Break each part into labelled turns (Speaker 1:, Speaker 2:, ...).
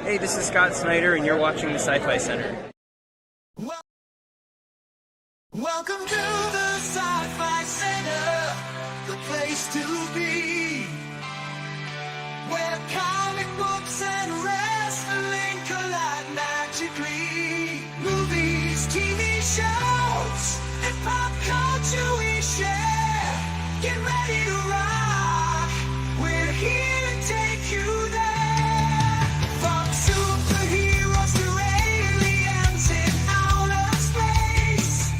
Speaker 1: Hey, this is Scott Snyder, and you're watching the Sci-Fi Center.
Speaker 2: Welcome to the Sci-Fi Center, the place to be, where comic books and wrestling collide magically. Movies, TV shows, and pop culture we share. Get ready to rock, we're here to take you there. From superheroes to aliens in outer space,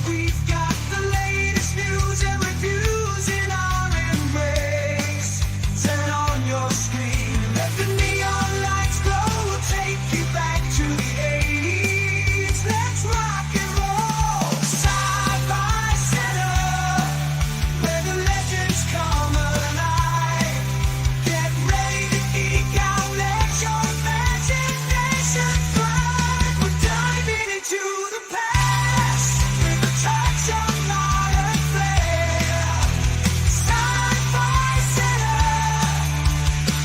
Speaker 2: we've got the latest news and reviews in our embrace. Turn on your screen, let the neon lights glow. We'll take you back to the 80s. Let's rock and roll. Sci-Fi Center, where the legends come alive. Get ready to geek out, let your imagination fly. We're diving into the past with a touch of modern flair. Sci-Fi Center,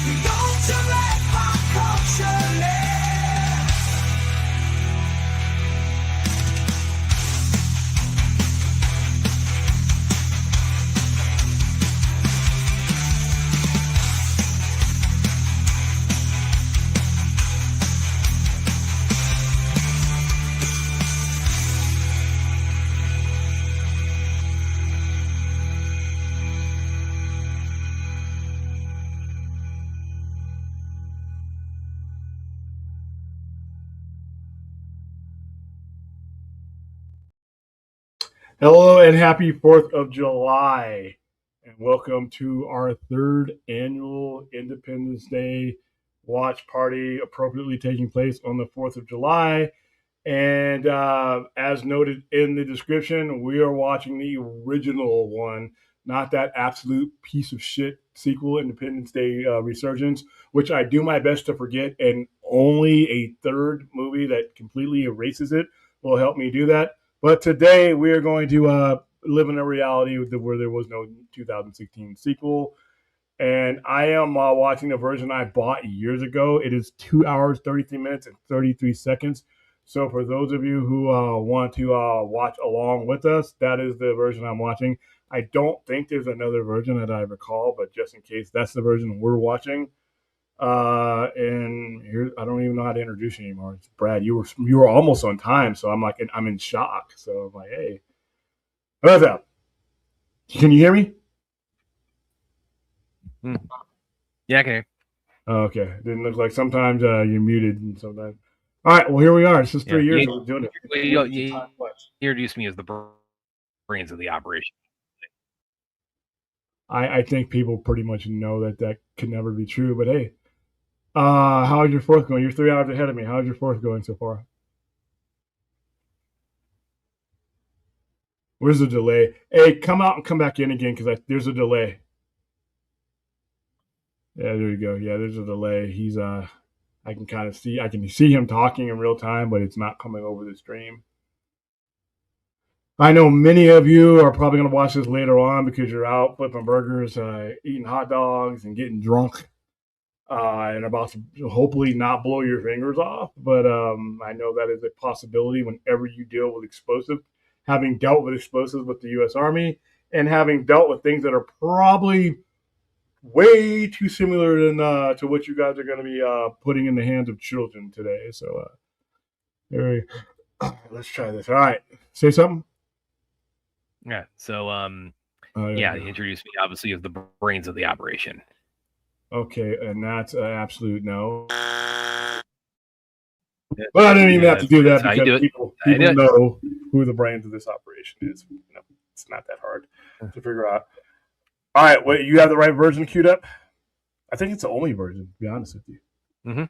Speaker 2: the ultimate pop culture lair.
Speaker 3: Hello and happy 4th of July, and welcome to our third annual Independence Day watch party, appropriately taking place on the 4th of July. And as noted in the description, we are watching the original one, not that absolute piece of shit sequel, Independence Day Resurgence, which I do my best to forget, and only a third movie that completely erases it will help me do that. But today we are going to live in a reality where there was no 2016 sequel. And I am watching the version I bought years ago. It is 2 hours, 33 minutes, and 33 seconds. So for those of you who want to watch along with us, that is the version I'm watching. I don't think there's another version that I recall, but just in case, that's the version we're watching. And here, I don't even know how to introduce you anymore. It's Brad, you were almost on time, so I'm in shock. So I'm like, hey, what's up? Can you hear me?
Speaker 4: Yeah, I can hear.
Speaker 3: Okay, didn't look like sometimes you're muted and sometimes. All right, well here we are. This is 3 years we're doing it.
Speaker 4: You introduced me as the brains of the operation.
Speaker 3: I think people pretty much know that could never be true, but hey. How's your 4th going? You're 3 hours ahead of me. How's your 4th going so far? Where's the delay? Hey, come out and come back in again because there's a delay. Yeah, there you go. Yeah, there's a delay. He's I can see him talking in real time, but it's not coming over the stream. I know many of you are probably going to watch this later on because you're out flipping burgers, eating hot dogs, and getting drunk. And about to hopefully not blow your fingers off. But I know that is a possibility whenever you deal with explosives, having dealt with explosives with the U.S. Army and having dealt with things that are probably way too similar to what you guys are going to be putting in the hands of children today. So let's try this. All right. Say something.
Speaker 4: Yeah. So, you introduced me obviously as the brains of the operation.
Speaker 3: Okay, and that's an absolute no. Well, I didn't even have to do that because people know who the brains of this operation is. You know, it's not that hard to figure out. All right, wait, you have the right version queued up? I think it's the only version, to be honest with you.
Speaker 4: Mm-hmm.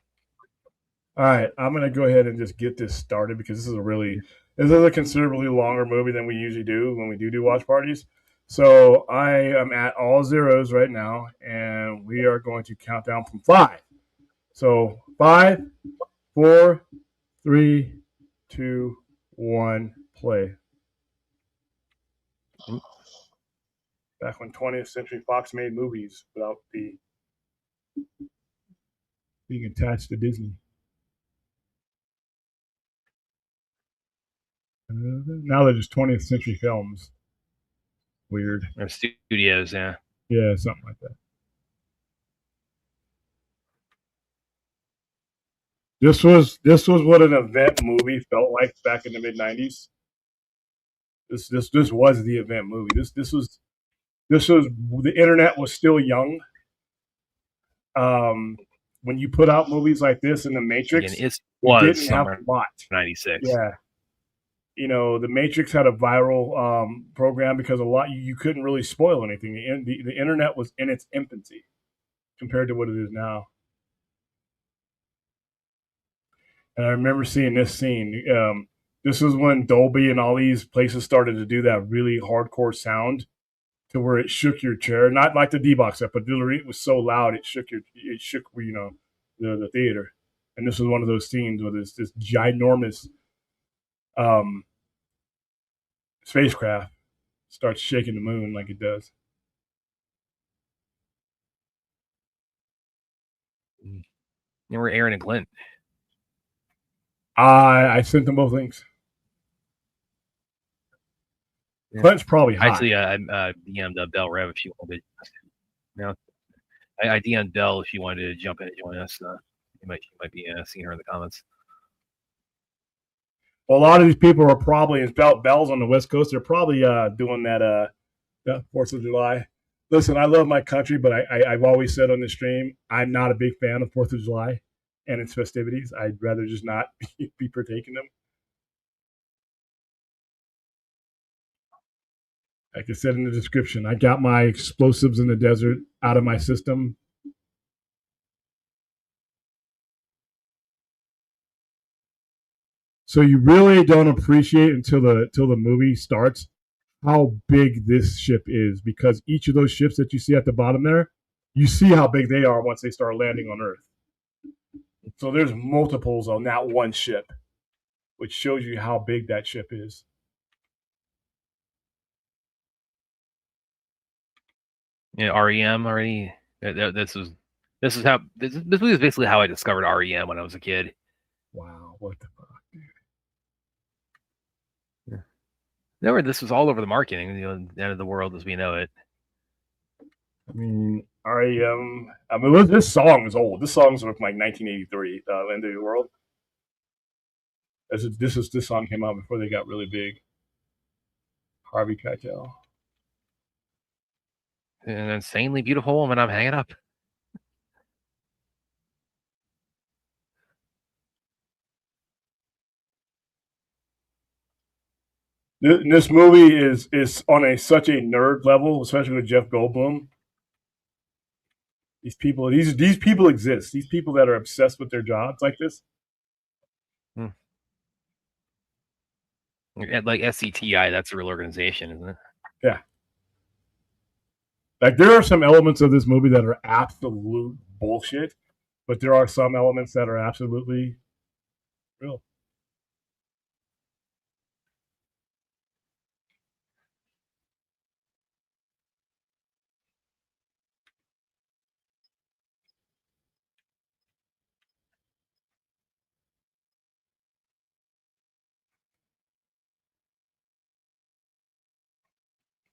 Speaker 3: All right, I'm going to go ahead and just get this started because this is a considerably longer movie than we usually do when we do watch parties. So I am at all zeros right now, and we are going to count down from 5. So 5, 4, 3, 2, 1, play. Back when 20th Century Fox made movies without being attached to Disney. Now they're just 20th century films. Weird.
Speaker 4: Or studios, yeah.
Speaker 3: Yeah, something like that. This was what an event movie felt like back in the mid '90s. This was the event movie. This was the internet was still young. When you put out movies like this and The Matrix,
Speaker 4: Again, it was
Speaker 3: didn't have a lot.
Speaker 4: '96.
Speaker 3: Yeah, The Matrix had a viral program because a lot you couldn't really spoil anything. The internet was in its infancy compared to what it is now. And I remember seeing this scene. This was when Dolby and all these places started to do that really hardcore sound to where it shook your chair. Not like the D-Box set, but literally it was so loud it shook the theater. And this was one of those scenes where this ginormous spacecraft starts shaking the moon like it does.
Speaker 4: And we're Aaron and Clint.
Speaker 3: I sent them both links. Yeah. Clint's probably hot.
Speaker 4: Actually, I DM'd Bell Rev if you wanted. I DM'd Bell if you wanted to jump in and join us. You might be seeing her in the comments.
Speaker 3: Well, a lot of these people are probably Bell's on the West Coast. They're probably doing that 4th of July. Listen, I love my country, but I've always said on the stream, I'm not a big fan of 4th of July and its festivities. I'd rather just not be partaking them. Like I said in the description, I got my explosives in the desert out of my system. So you really don't appreciate until the movie starts how big this ship is, because each of those ships that you see at the bottom there, you see how big they are once they start landing on Earth. So there's multiples on that one ship, which shows you how big that ship is.
Speaker 4: Yeah, REM already. This movie is basically how I discovered REM when I was a kid.
Speaker 3: Wow, what the fuck, dude?
Speaker 4: Yeah. No, this was all over the marketing. The end of the world as we know it.
Speaker 3: I mean, REM. I mean, this song is old. This song's from like 1983. End of the World. This song came out before they got really big. Harvey Keitel.
Speaker 4: An insanely beautiful woman. I'm hanging up.
Speaker 3: This movie is on such a nerd level, especially with Jeff Goldblum. These people exist. These people that are obsessed with their jobs like this.
Speaker 4: Like SCTI, that's a real organization, isn't it?
Speaker 3: Yeah. Like there are some elements of this movie that are absolute bullshit, but there are some elements that are absolutely real.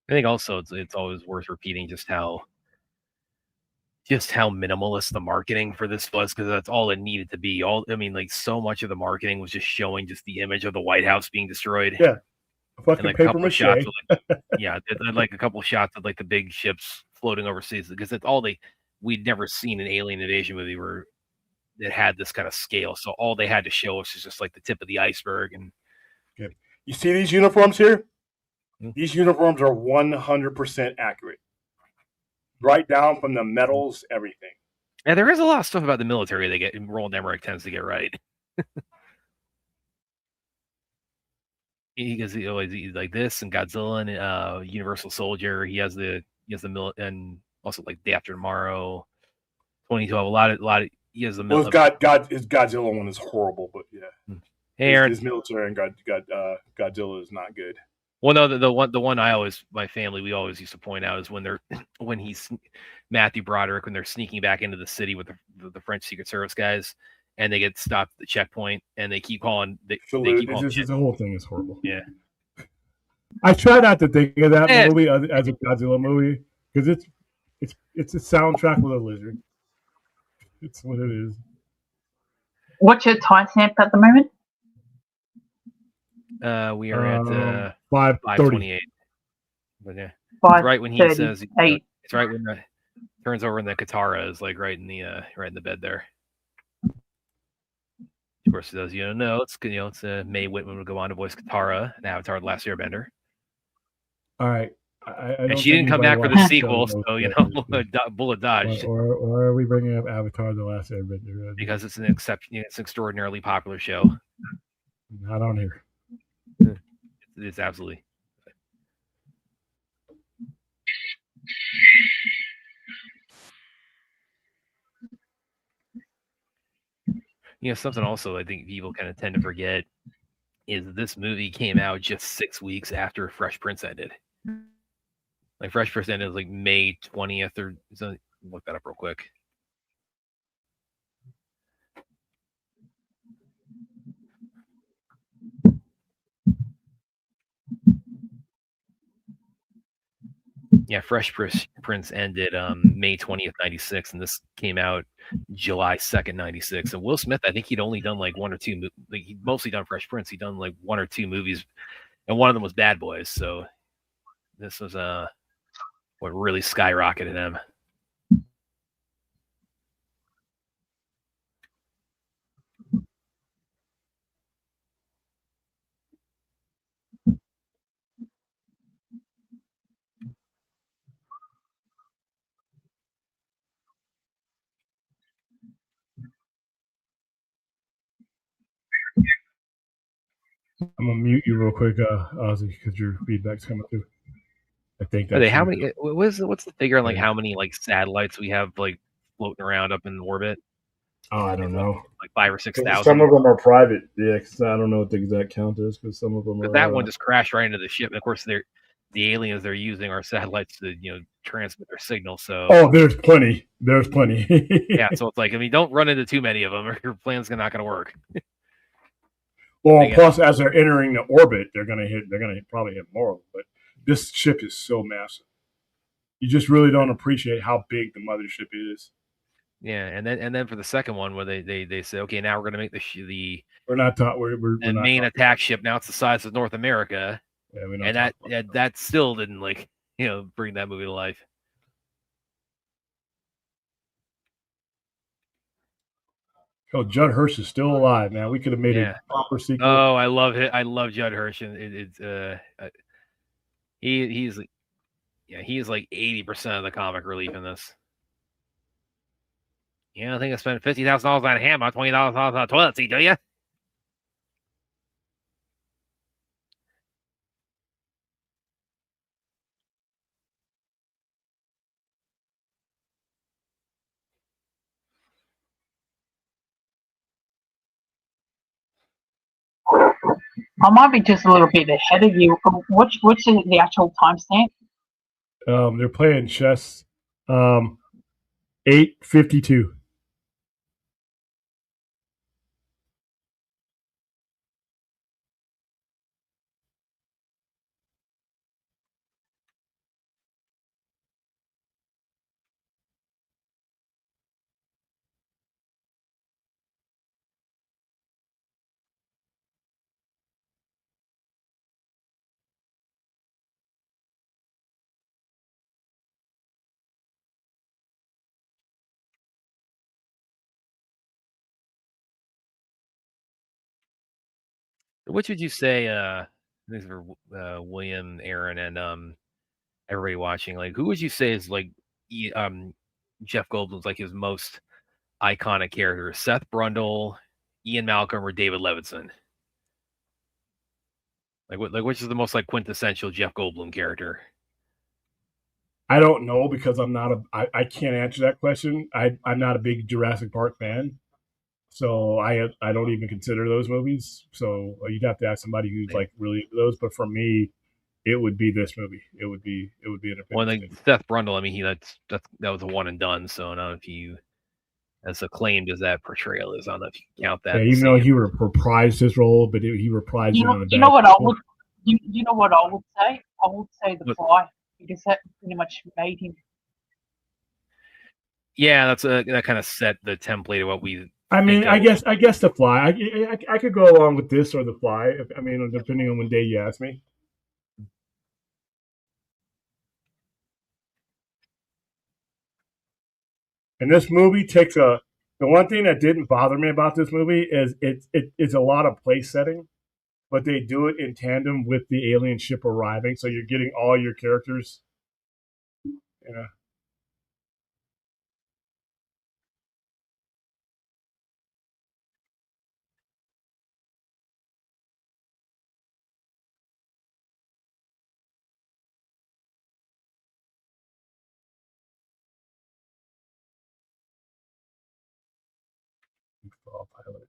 Speaker 4: I think also it's always worth repeating just how minimalist the marketing for this was, because that's all it needed to be. So much of the marketing was just showing just the image of the White House being destroyed.
Speaker 3: Yeah,
Speaker 4: and like a couple of shots with like a couple of shots of like the big ships floating overseas, because that's all we'd never seen an alien invasion movie where that had this kind of scale. So all they had to show us is just like the tip of the iceberg. And
Speaker 3: you see these uniforms here? These uniforms are 100% accurate. Right down from the medals, everything.
Speaker 4: And there is a lot of stuff about the military they get. Roland Emmerich tends to get right. He's like this and Godzilla and Universal Soldier. He has the and also like Day After Tomorrow, 2012. A lot of he has the.
Speaker 3: Well, his Godzilla one is horrible, but yeah.
Speaker 4: Hey, Aaron.
Speaker 3: His military and Godzilla is not good.
Speaker 4: Well, no, the one my family, we always used to point out is when he's Matthew Broderick, when they're sneaking back into the city with the French Secret Service guys, and they get stopped at the checkpoint, and they keep calling. They
Speaker 3: Salute.
Speaker 4: keep calling
Speaker 3: The whole thing is horrible.
Speaker 4: Yeah.
Speaker 3: I try not to think of that movie as a Godzilla movie because it's a soundtrack with a lizard. It's what it is.
Speaker 5: What's your timestamp at the moment?
Speaker 4: We are at
Speaker 3: 5:28.
Speaker 4: But yeah,
Speaker 5: Five
Speaker 4: it's right when he says it's right when the turns over and the Katara is like right in the bed there. Of course, it does. It's Mae Whitman would go on to voice Katara in Avatar: The Last Airbender.
Speaker 3: All right.
Speaker 4: And she didn't come back for the sequel, so bullet dodged.
Speaker 3: Or are we bringing up Avatar: The Last Airbender?
Speaker 4: Because it's an extraordinarily popular show.
Speaker 3: Not on here.
Speaker 4: It's absolutely. Something also I think people kind of tend to forget is this movie came out just 6 weeks after Fresh Prince ended. Like Fresh Prince ended like May 20th or something. Look that up real quick. Yeah, Fresh Prince ended May 20th, 96, and this came out July 2nd, 96. And Will Smith, I think he'd only done like one or two, he'd mostly done Fresh Prince. He'd done like one or two movies, and one of them was Bad Boys. So this was what really skyrocketed him.
Speaker 3: I'm gonna mute you real quick, Ozzy, because your feedback's coming through. I think that's
Speaker 4: how many? What's the figure on like how many like satellites we have like floating around up in orbit?
Speaker 3: Oh, I don't know.
Speaker 4: Like 5,000 or 6,000.
Speaker 3: Some of them are private. Yeah, because I don't know what the exact count is. Because some of them are.
Speaker 4: That one just crashed right into the ship. And of course, the aliens they're using our satellites to transmit their signal. So
Speaker 3: there's plenty. There's plenty.
Speaker 4: Yeah, so it's like don't run into too many of them, or your plan's not going to work.
Speaker 3: Well, plus as they're entering the orbit, they're gonna probably hit more. But this ship is so massive, you just really don't appreciate how big the mothership is.
Speaker 4: Yeah, and then for the second one, where they say, okay, now we're gonna make the
Speaker 3: we're not
Speaker 4: main attack ship. Now it's the size of North America.
Speaker 3: Yeah,
Speaker 4: and that still didn't bring that movie to life.
Speaker 3: Oh, Judd Hirsch is still alive, man. We could have made a proper sequel.
Speaker 4: Oh, I love it. I love Judd Hirsch, and he's like 80% of the comic relief in this. You don't think I spent $50,000 on a hammer, $20 on a toilet seat, do you?
Speaker 5: I might be just a little bit ahead of you. Which is the actual timestamp?
Speaker 3: They're playing chess. 8:52.
Speaker 4: Which would you say? These are William, Aaron, and everybody watching. Like, who would you say is like Jeff Goldblum's like his most iconic character? Seth Brundle, Ian Malcolm, or David Levinson? Like which is the most like quintessential Jeff Goldblum character?
Speaker 3: I don't know because I can't answer that question. I'm not a big Jurassic Park fan, so I don't even consider those movies. So you'd have to ask somebody who's like really into those. But for me, it would be this movie. It would be Independence.
Speaker 4: Well, like Seth Brundle, I mean, that was a one and done. So now if you as acclaimed as that portrayal is. I don't know if you can count that.
Speaker 3: Yeah, even though he reprised his role, but he reprised it on a bad.
Speaker 5: You know what I would. You know what I would say? I would say The Fly, because that pretty much made him.
Speaker 4: Yeah, that kind of set the template of what we.
Speaker 3: I mean, I guess The Fly. I could go along with this or The Fly. I mean, depending on what day you ask me. And this movie takes the one thing that didn't bother me about this movie is it's a lot of place setting, but they do it in tandem with the alien ship arriving, so you're getting all your characters. Yeah. Pilot.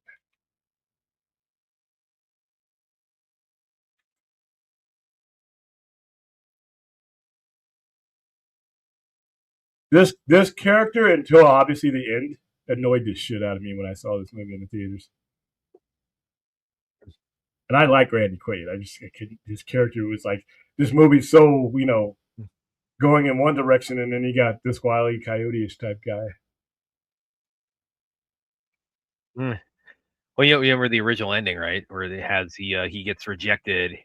Speaker 3: This character, until obviously the end, annoyed the shit out of me when I saw this movie in the theaters. And I like Randy Quaid. His character was like, this movie's so, going in one direction, and then you got this Wile E. Coyote-ish type guy.
Speaker 4: Well, you remember the original ending, right? Where it has he gets rejected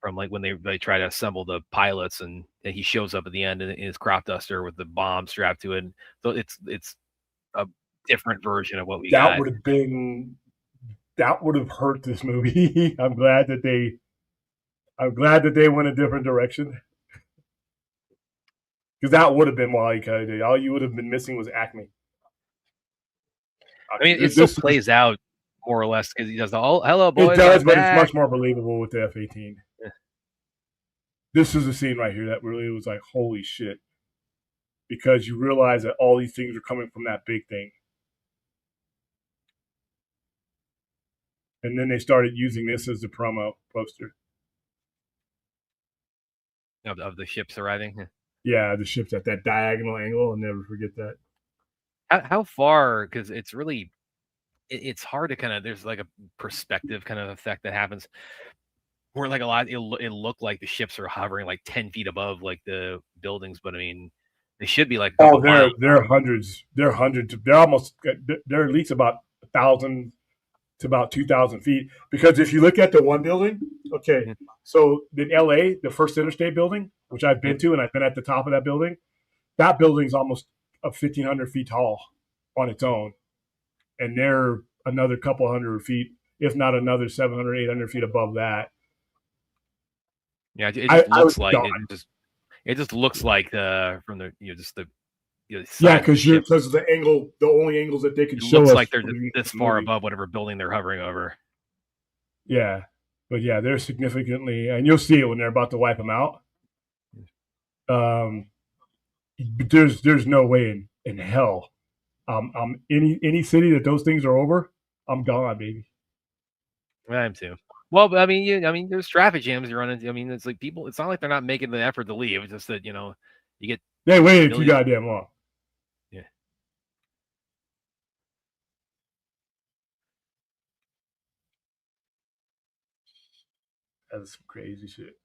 Speaker 4: from like when they try to assemble the pilots, and he shows up at the end in his crop duster with the bomb strapped to it. So it's a different version of what we got.
Speaker 3: That would have hurt this movie. I'm glad that they went a different direction, because that would have been Wile E. Coyote. All you would have been missing was Acme.
Speaker 4: I mean, it still plays out more or less because he does the hello boys.
Speaker 3: It does, but it's much more believable with the F-18. Yeah. This is a scene right here that really was like, holy shit, because you realize that all these things are coming from that big thing. And then they started using this as the promo poster.
Speaker 4: Of the ships arriving?
Speaker 3: Yeah, the ships at that diagonal angle. I'll never forget that.
Speaker 4: How far, because it's really, it's hard to kind of, there's like a perspective kind of effect that happens where like a lot, it looked like the ships are hovering like 10 feet above like the buildings, but I mean, they should be like,
Speaker 3: they're hundreds. They're at least about 1,000 to about 2,000 feet. Because if you look at the one building, okay, so in LA, the First Interstate building, which I've been to, and I've been at the top of that building's almost 1,500 feet tall on its own. And they're another couple hundred feet, if not another 700, 800 feet above that.
Speaker 4: Yeah, it looks like from the
Speaker 3: yeah, because the angle, the only angles that they could show us,
Speaker 4: like they're this far above whatever building they're hovering over.
Speaker 3: Yeah, but yeah, they're significantly, and you'll see it when they're about to wipe them out. There's no way in hell. Any city that those things are over, I'm gone, baby.
Speaker 4: I'm too. Well, but I mean, there's traffic jams you run into. I mean, it's like people. It's not like they're not making the effort to leave. It's just that you get.
Speaker 3: They waited too goddamn long.
Speaker 4: Yeah.
Speaker 3: That's some crazy shit.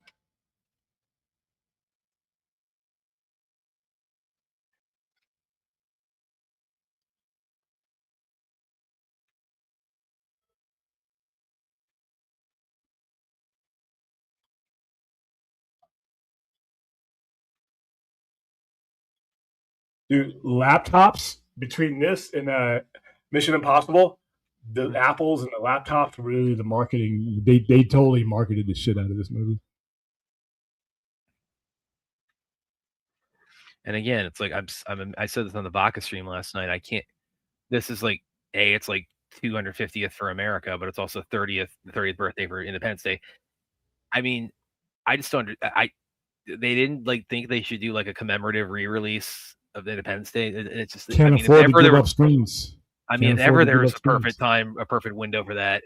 Speaker 3: Dude, laptops between this and Mission Impossible, the Apples and the laptops were really the marketing. They totally marketed the shit out of this movie.
Speaker 4: And again, it's like I said this on the Baka stream last night. I can't. This is like it's like 250th for America, but it's also the 30th birthday for Independence Day. I mean, I just don't. They didn't like think they should do like a commemorative re-release of Independence Day. It's just
Speaker 3: can't afford to give up screens.
Speaker 4: I mean, if ever there was a perfect window for that.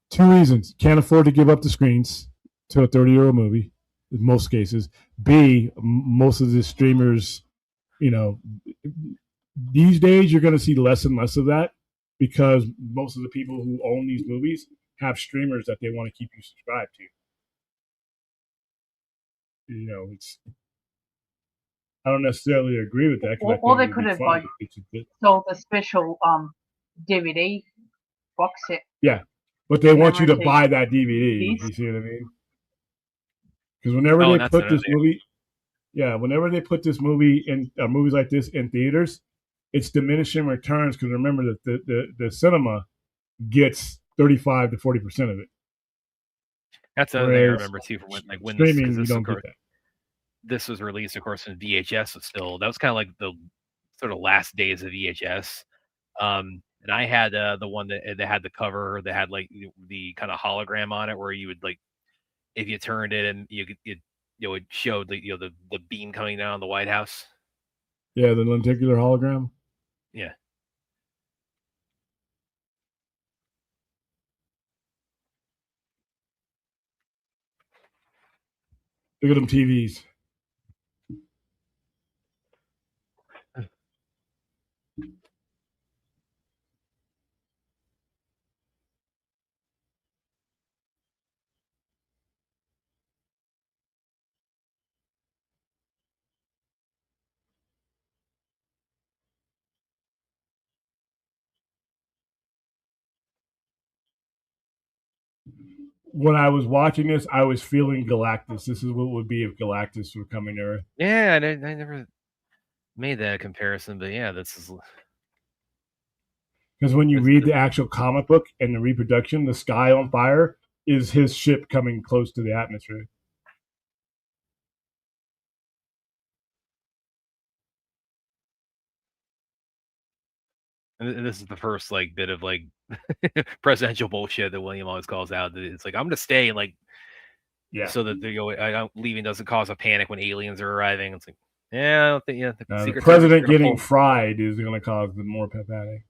Speaker 3: Two reasons: can't afford to give up the screens to a 30-year-old movie in most cases. B, most of the streamers, these days you're going to see less and less of that because most of the people who own these movies have streamers that they want to keep you subscribed to. You know, it's I don't necessarily agree with that because I
Speaker 5: Or
Speaker 3: think
Speaker 5: they
Speaker 3: it'd
Speaker 5: could
Speaker 3: be
Speaker 5: have
Speaker 3: fun.
Speaker 5: like sold the special DVD box set.
Speaker 3: Yeah, but they want you to
Speaker 5: Commemorative
Speaker 3: buy that DVD.
Speaker 5: piece.
Speaker 3: You see what I mean? Because whenever
Speaker 4: Oh,
Speaker 3: they
Speaker 4: that's
Speaker 3: put
Speaker 4: another
Speaker 3: this
Speaker 4: thing.
Speaker 3: movie, yeah, whenever they put this movie in movies like this in theaters, it's diminishing returns because remember that the cinema gets 35 to 40% of it,
Speaker 4: That's another thing I
Speaker 3: whereas
Speaker 4: remember too from when this, because
Speaker 3: streaming you
Speaker 4: this of
Speaker 3: don't get
Speaker 4: course
Speaker 3: that.
Speaker 4: this was released, of course, in VHS. Was still that was kind of like the sort of last days of VHS. And I had the one that had the cover that had like the kind of hologram on it, where you would like if you turned it and it showed the beam coming down on the White House.
Speaker 3: Yeah, the lenticular hologram.
Speaker 4: Yeah.
Speaker 3: Look at them TVs. When I was watching this, I was feeling Galactus. This is what it would be if Galactus were coming to Earth.
Speaker 4: Yeah, I never made that comparison, but yeah, this is
Speaker 3: because when you read the actual comic book and the reproduction, the sky on fire is his ship coming close to the atmosphere.
Speaker 4: And this is the first like bit of like presidential bullshit that William always calls out. It's like I'm gonna stay like so that leaving doesn't cause a panic when aliens are arriving. It's like I don't think
Speaker 3: the president getting fried is going to cause more panic.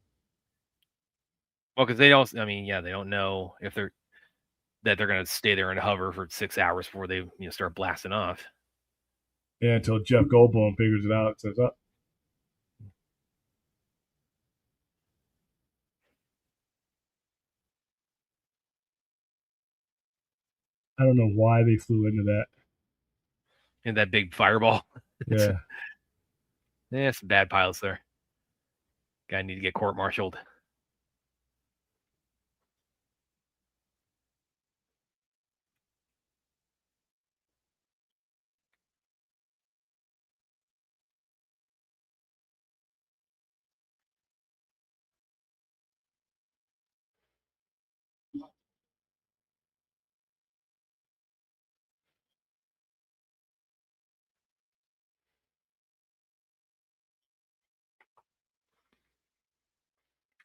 Speaker 4: Well, because they don't. I mean, they don't know if they're going to stay there and hover for 6 hours before they start blasting off.
Speaker 3: Yeah, until Jeff Goldblum figures it out and says, "Oh." I don't know why they flew into that.
Speaker 4: In that big fireball.
Speaker 3: Yeah.
Speaker 4: Some bad pilots there. Guy need to get court-martialed.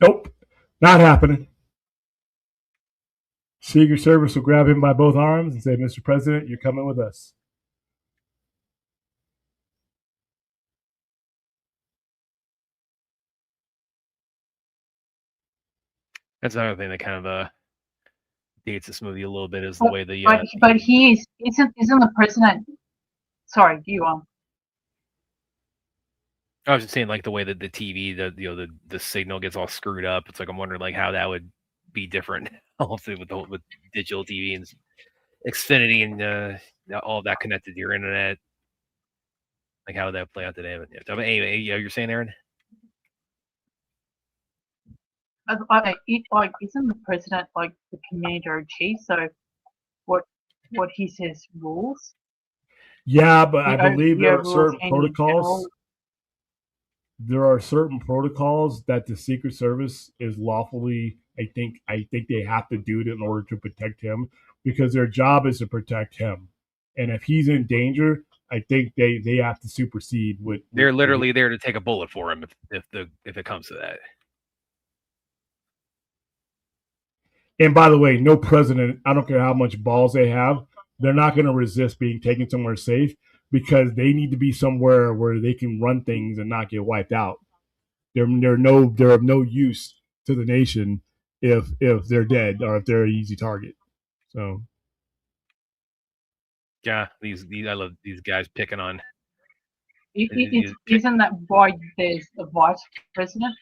Speaker 3: Nope, not happening. Secret Service will grab him by both arms and say, "Mr. President, you're coming with us."
Speaker 4: That's another thing that kind of dates this movie a little bit is the way the
Speaker 5: but he isn't the president. Sorry, you on.
Speaker 4: I was just saying, like the way that the TV, the signal gets all screwed up. It's like I'm wondering, like how that would be different, also with digital TV and Xfinity and all of that connected to your internet. Like how would that play out today? But anyway, you're saying, Aaron?
Speaker 5: Isn't the president like the commander in chief? So what he says rules?
Speaker 3: Yeah, but I believe there are certain protocols. There are certain protocols that the Secret Service is lawfully. I think they have to do it in order to protect him because their job is to protect him, and if he's in danger, I think they have to supersede what.
Speaker 4: They're literally there to take a bullet for him if it comes to that.
Speaker 3: And by the way, no president, I don't care how much balls they have, they're not going to resist being taken somewhere safe because they need to be somewhere where they can run things and not get wiped out. They're of no use to the nation if they're dead or if they're an easy target. So
Speaker 4: yeah, these I love these guys picking on.
Speaker 5: Isn't that why there's a vice president?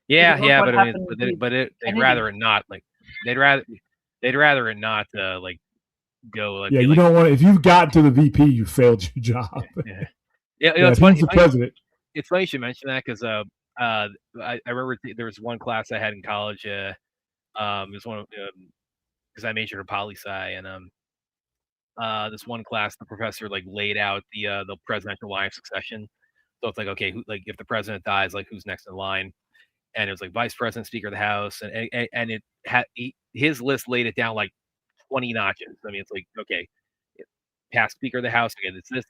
Speaker 4: Yeah,
Speaker 5: Look
Speaker 4: yeah,
Speaker 5: what
Speaker 4: but I mean,
Speaker 5: happened
Speaker 4: but
Speaker 5: with
Speaker 4: they'd
Speaker 5: Kennedy.
Speaker 4: rather it not. Like they'd rather it not like go like
Speaker 3: Yeah,
Speaker 4: be
Speaker 3: you
Speaker 4: like
Speaker 3: don't want. If you've gotten to the VP, you failed your job.
Speaker 4: yeah. Yeah,
Speaker 3: Yeah,
Speaker 4: it's
Speaker 3: if
Speaker 4: funny.
Speaker 3: he's the president.
Speaker 4: It's funny you should mention that because I remember there was one class I had in college. It was one of because I majored in poli sci, and this one class the professor like laid out the presidential line of succession. So it's like, okay, like if the president dies, like who's next in line? And it was like vice president, speaker of the house, and it had his list laid it down like 20 notches. I mean, it's like, okay, past speaker of the house, again, it's this,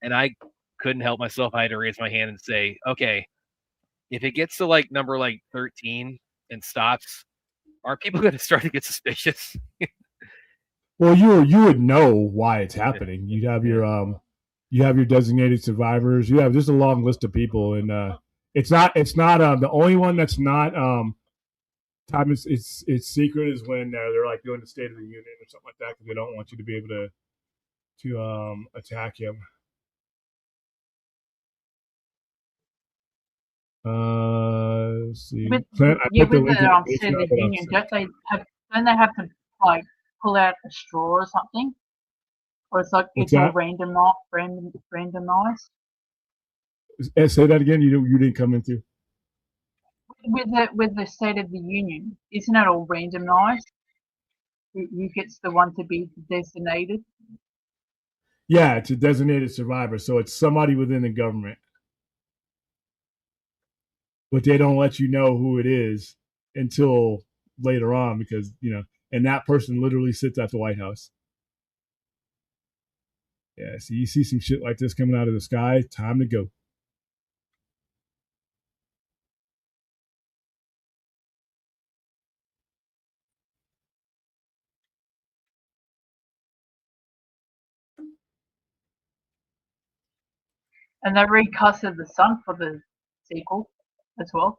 Speaker 4: and I couldn't help myself. I had to raise my hand and say, okay, if it gets to like number like 13 and stops, are people going to start to get suspicious?
Speaker 3: Well, you would know why it's happening. You'd have your designated survivors. You have just a long list of people, and it's not the only one that's not time is it's secret is when they're like doing the State of the Union or something like that because they don't want you to be able to attack him. Let's see.
Speaker 5: With,
Speaker 3: Clint, I
Speaker 5: yeah,
Speaker 3: put the
Speaker 5: with
Speaker 3: link
Speaker 5: the
Speaker 3: in the
Speaker 5: State of
Speaker 3: basement,
Speaker 5: the
Speaker 3: but
Speaker 5: Union, don't they have to like pull out a straw or something? Or it's like
Speaker 3: What's
Speaker 5: it's all
Speaker 3: that?
Speaker 5: randomized?
Speaker 3: Say that again. You didn't come into.
Speaker 5: With the State of the Union, isn't it all randomized? Who gets the one to be designated?
Speaker 3: Yeah, it's a designated survivor, so it's somebody within the government, but they don't let you know who it is until later on because and that person literally sits at the White House. Yeah, so you see some shit like this coming out of the sky. Time to go.
Speaker 5: And they recasted the son for the sequel as well.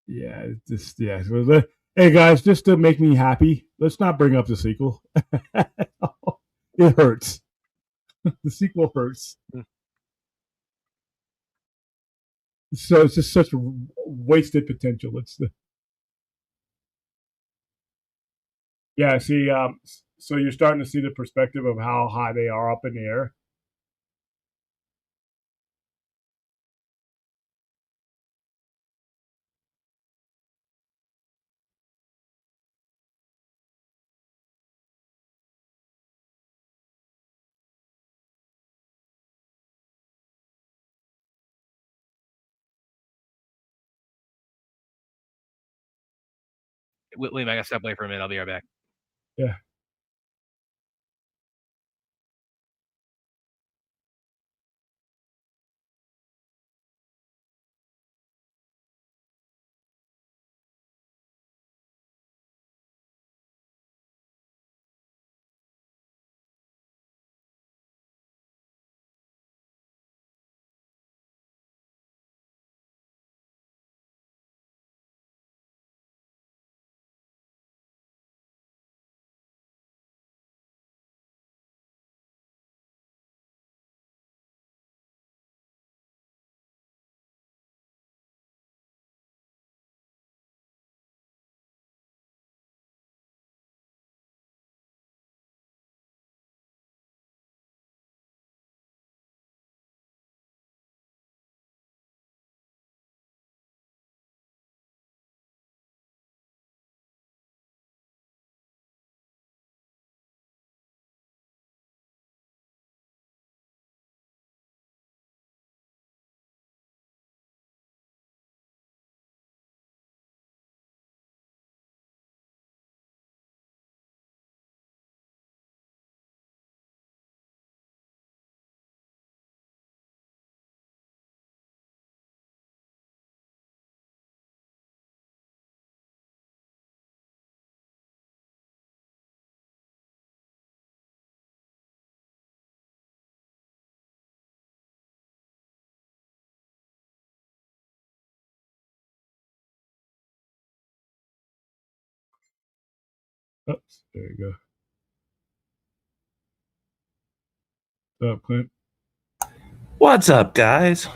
Speaker 3: Yeah, So hey guys, just to make me happy, let's not bring up the sequel. It hurts. The sequel hurts. So it's just such wasted potential. Yeah. See, so you're starting to see the perspective of how high they are up in the air.
Speaker 4: William, I got to step away for a minute. I'll be right back.
Speaker 3: Yeah. Oops, there you go. What's up, Clint?
Speaker 6: What's up, guys?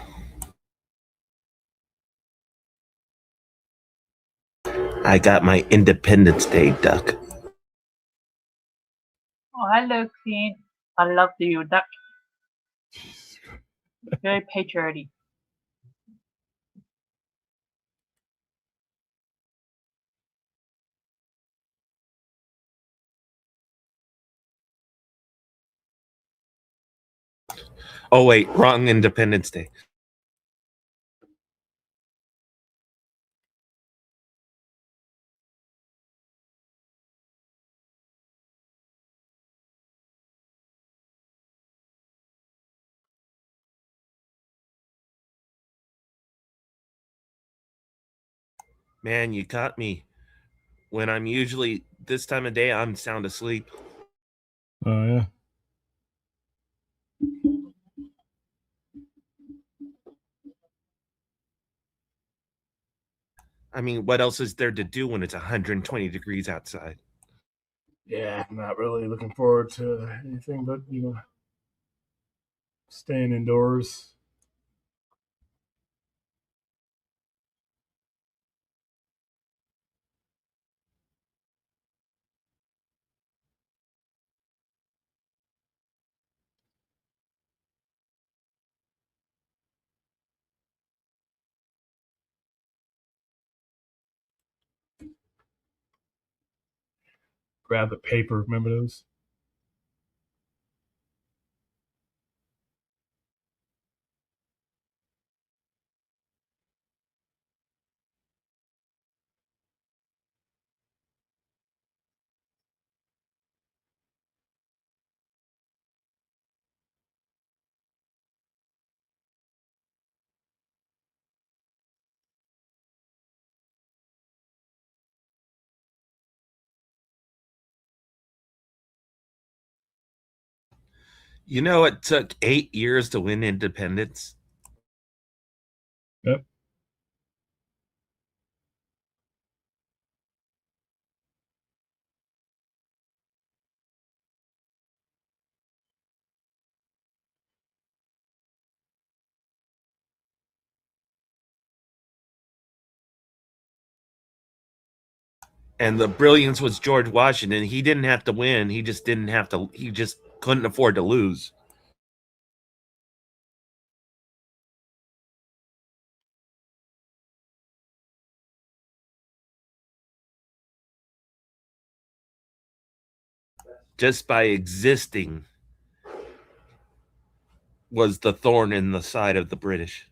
Speaker 6: I got my Independence Day duck.
Speaker 5: Oh, hello, Clint. I love you, duck. Very patriotic.
Speaker 6: Oh, wait, wrong Independence Day. Man, you caught me. When I'm usually this time of day, I'm sound asleep.
Speaker 3: Oh, yeah.
Speaker 6: I mean, what else is there to do when it's 120 degrees outside?
Speaker 3: Yeah, not really looking forward to anything but, staying indoors. Grab the paper. Remember those?
Speaker 6: You know, it took 8 years to win independence.
Speaker 3: Yep.
Speaker 6: And the brilliance was George Washington. He didn't have to win. He just didn't have to. He just couldn't afford to lose. Just by existing was the thorn in the side of the British.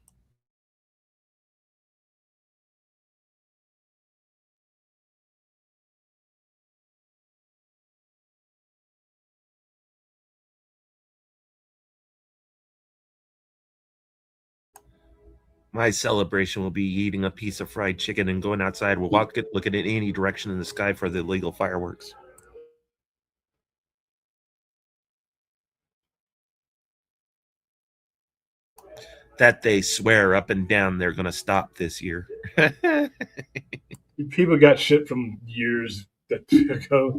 Speaker 6: My celebration will be eating a piece of fried chicken and going outside. We'll looking in any direction in the sky for the illegal fireworks. That they swear up and down they're going to stop this year.
Speaker 3: People got shit from years ago.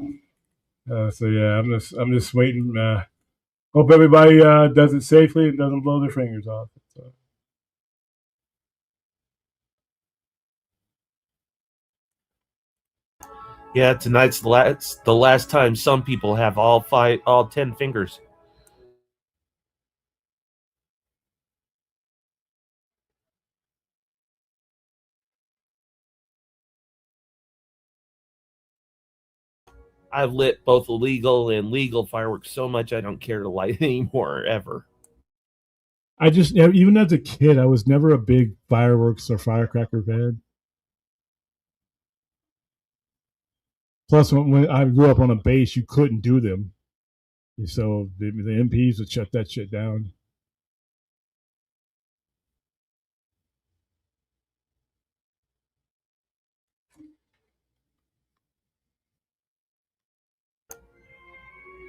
Speaker 3: So yeah, I'm just waiting. Hope everybody does it safely and doesn't blow their fingers off. So.
Speaker 6: Yeah, tonight's the last time some people have all 10 fingers. I've lit both illegal and legal fireworks so much I don't care to light anymore ever.
Speaker 3: I just, even as a kid, I was never a big fireworks or firecracker fan. Plus, when I grew up on a base, you couldn't do them, so the MPs would shut that shit down.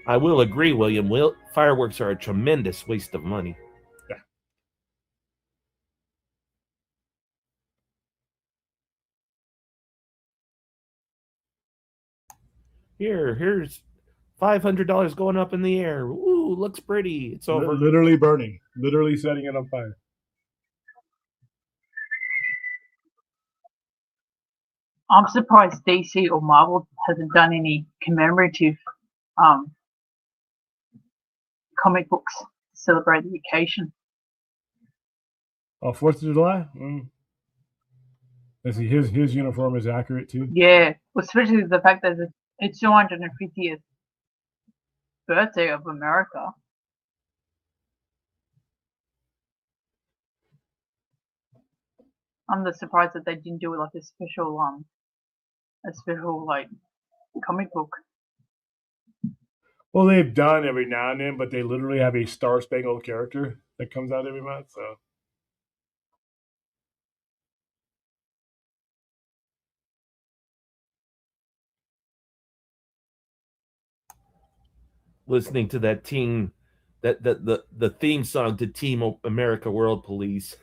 Speaker 6: I will agree, William. Fireworks are a tremendous waste of money.
Speaker 3: Yeah.
Speaker 6: Here's $500 going up in the air. Ooh, looks pretty. It's over.
Speaker 3: Literally burning. Literally setting it on fire.
Speaker 5: I'm surprised DC or Marvel hasn't done any commemorative comic books to celebrate the occasion.
Speaker 3: Oh, 4th of July? Let's see, his uniform is accurate too.
Speaker 5: Yeah, especially the fact that it's 250th birthday of America. I'm just surprised that they didn't do like a special like comic book.
Speaker 3: Well, they've done every now and then, but they literally have a Star Spangled character that comes out every month. So
Speaker 6: Listening to that team, the theme song to Team America World Police.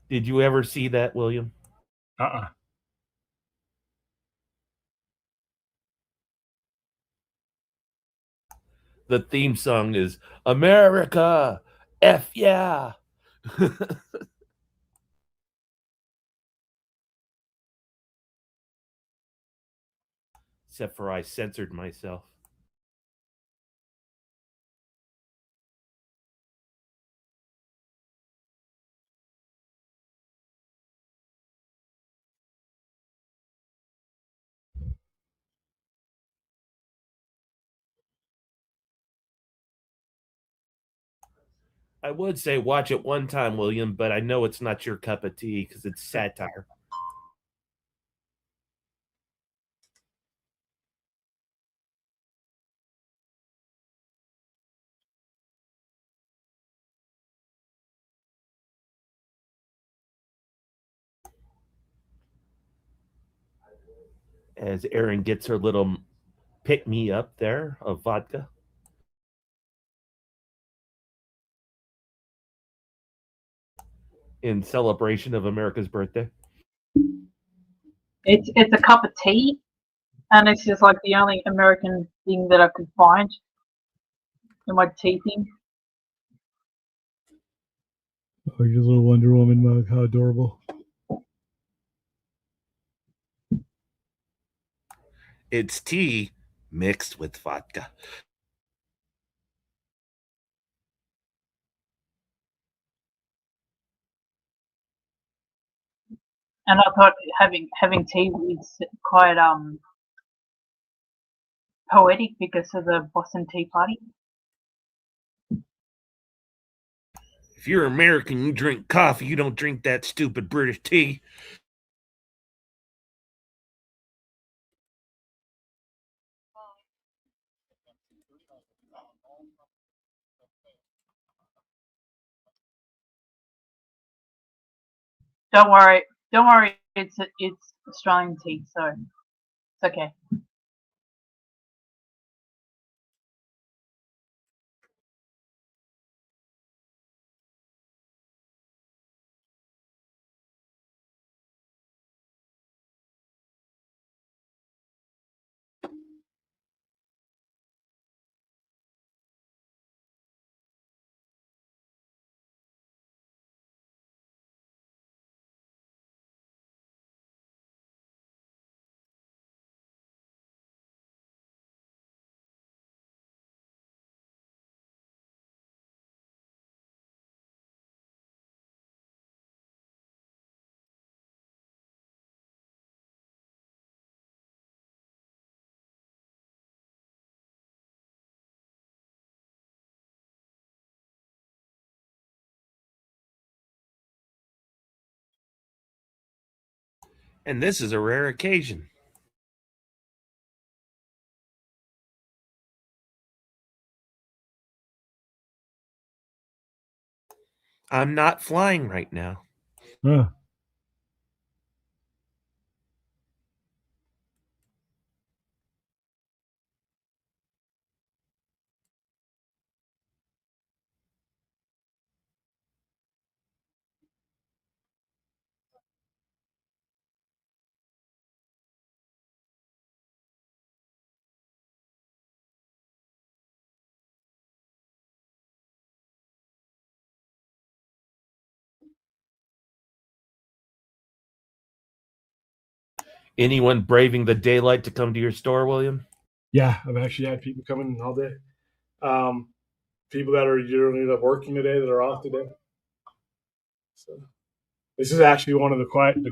Speaker 6: Did you ever see that, William? The theme song is America, F yeah. Except for I censored myself. I would say watch it one time, William, but I know it's not your cup of tea because it's satire. As Erin gets her little pick me up there of vodka. In celebration of America's birthday.
Speaker 5: It's a cup of tea, and it's just like the only American thing that I could find in my tea thing.
Speaker 3: Oh, your little Wonder Woman mug, how adorable.
Speaker 6: It's tea mixed with vodka.
Speaker 5: And I thought having tea is quite poetic because of the Boston Tea Party.
Speaker 6: If you're American, you drink coffee. You don't drink that stupid British tea.
Speaker 5: Don't worry. It's Australian tea, so it's okay.
Speaker 6: And this is a rare occasion. I'm not flying right now.
Speaker 3: Huh.
Speaker 6: Anyone braving the daylight to come to your store, William?
Speaker 3: Yeah, I've actually had people coming all day. People that are usually working today that are off today. So this is actually one of the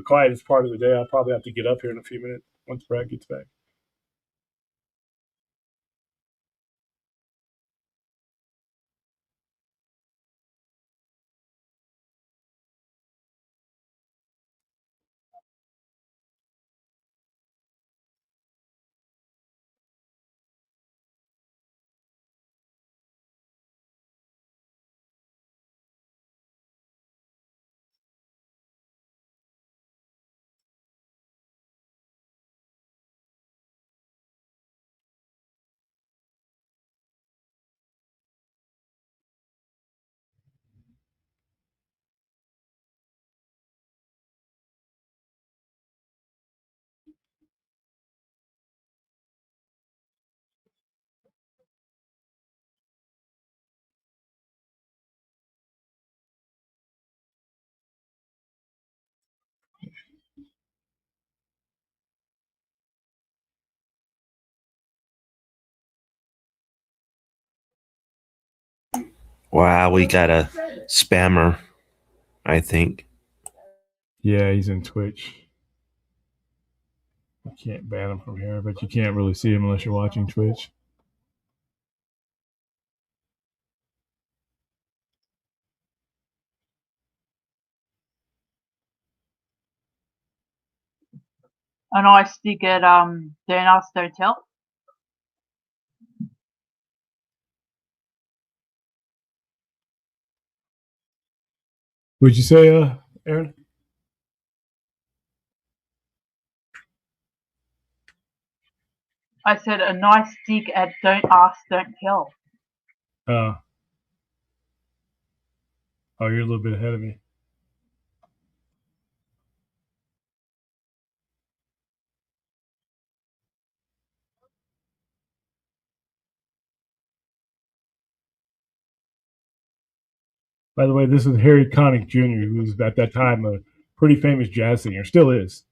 Speaker 3: quietest part of the day. I'll probably have to get up here in a few minutes once Brad gets back.
Speaker 6: Wow, we got a spammer, I think.
Speaker 3: Yeah, he's in Twitch. You can't ban him from here, but you can't really see him unless you're watching Twitch.
Speaker 5: A nice stick at Don't Ask, Don't Tell.
Speaker 3: Would you say, Aaron?
Speaker 5: I said a nice stick at Don't Ask, Don't Tell.
Speaker 3: Oh, you're a little bit ahead of me. By the way, this is Harry Connick Jr., who was at that time a pretty famous jazz singer, still is.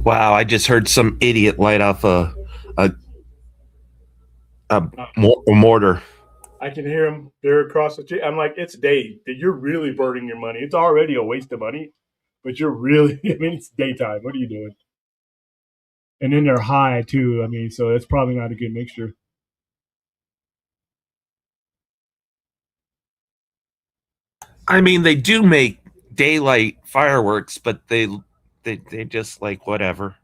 Speaker 6: Wow, I just heard some idiot light off a mortar.
Speaker 3: I can hear him. They're across the street. I'm like, it's day. You're really burning your money. It's already a waste of money, but you're really, I mean, it's daytime. What are you doing? And then they're high, too. I mean, so that's probably not a good mixture.
Speaker 6: I mean, they do make daylight fireworks, but they just like whatever.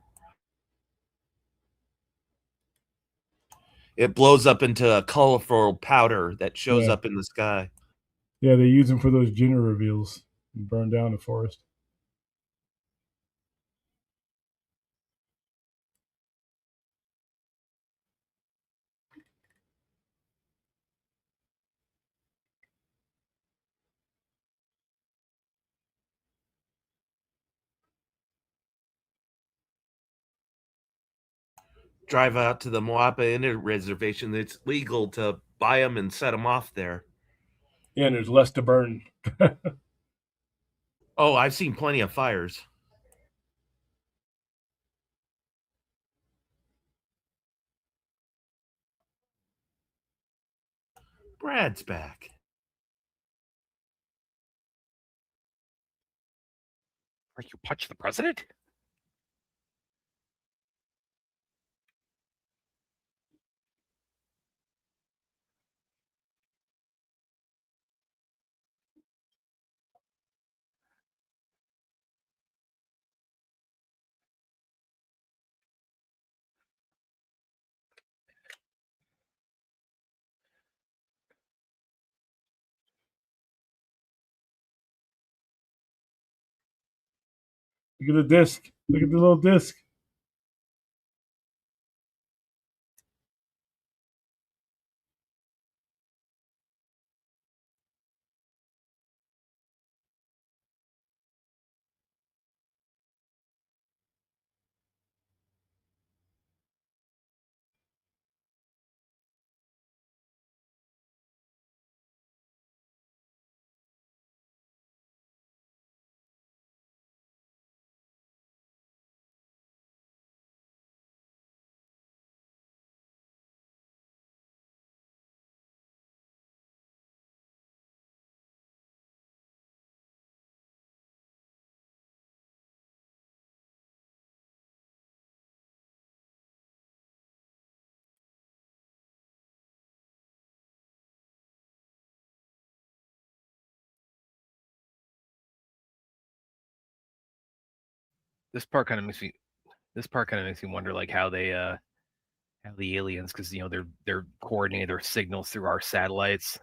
Speaker 6: It blows up into a colorful powder that shows
Speaker 3: Yeah.
Speaker 6: up in the sky.
Speaker 3: Yeah, they use them for those gender reveals and burn down the forest.
Speaker 6: Drive out to the Moapa Indian Reservation. It's legal to buy them and set them off there.
Speaker 3: Yeah, and there's less to burn.
Speaker 6: Oh, I've seen plenty of fires. Brad's back.
Speaker 4: Like you punch the president?
Speaker 3: Look at the disc. Look at the little disc.
Speaker 4: This part kind of makes me wonder, like how they how the aliens, because they're coordinating their signals through our satellites.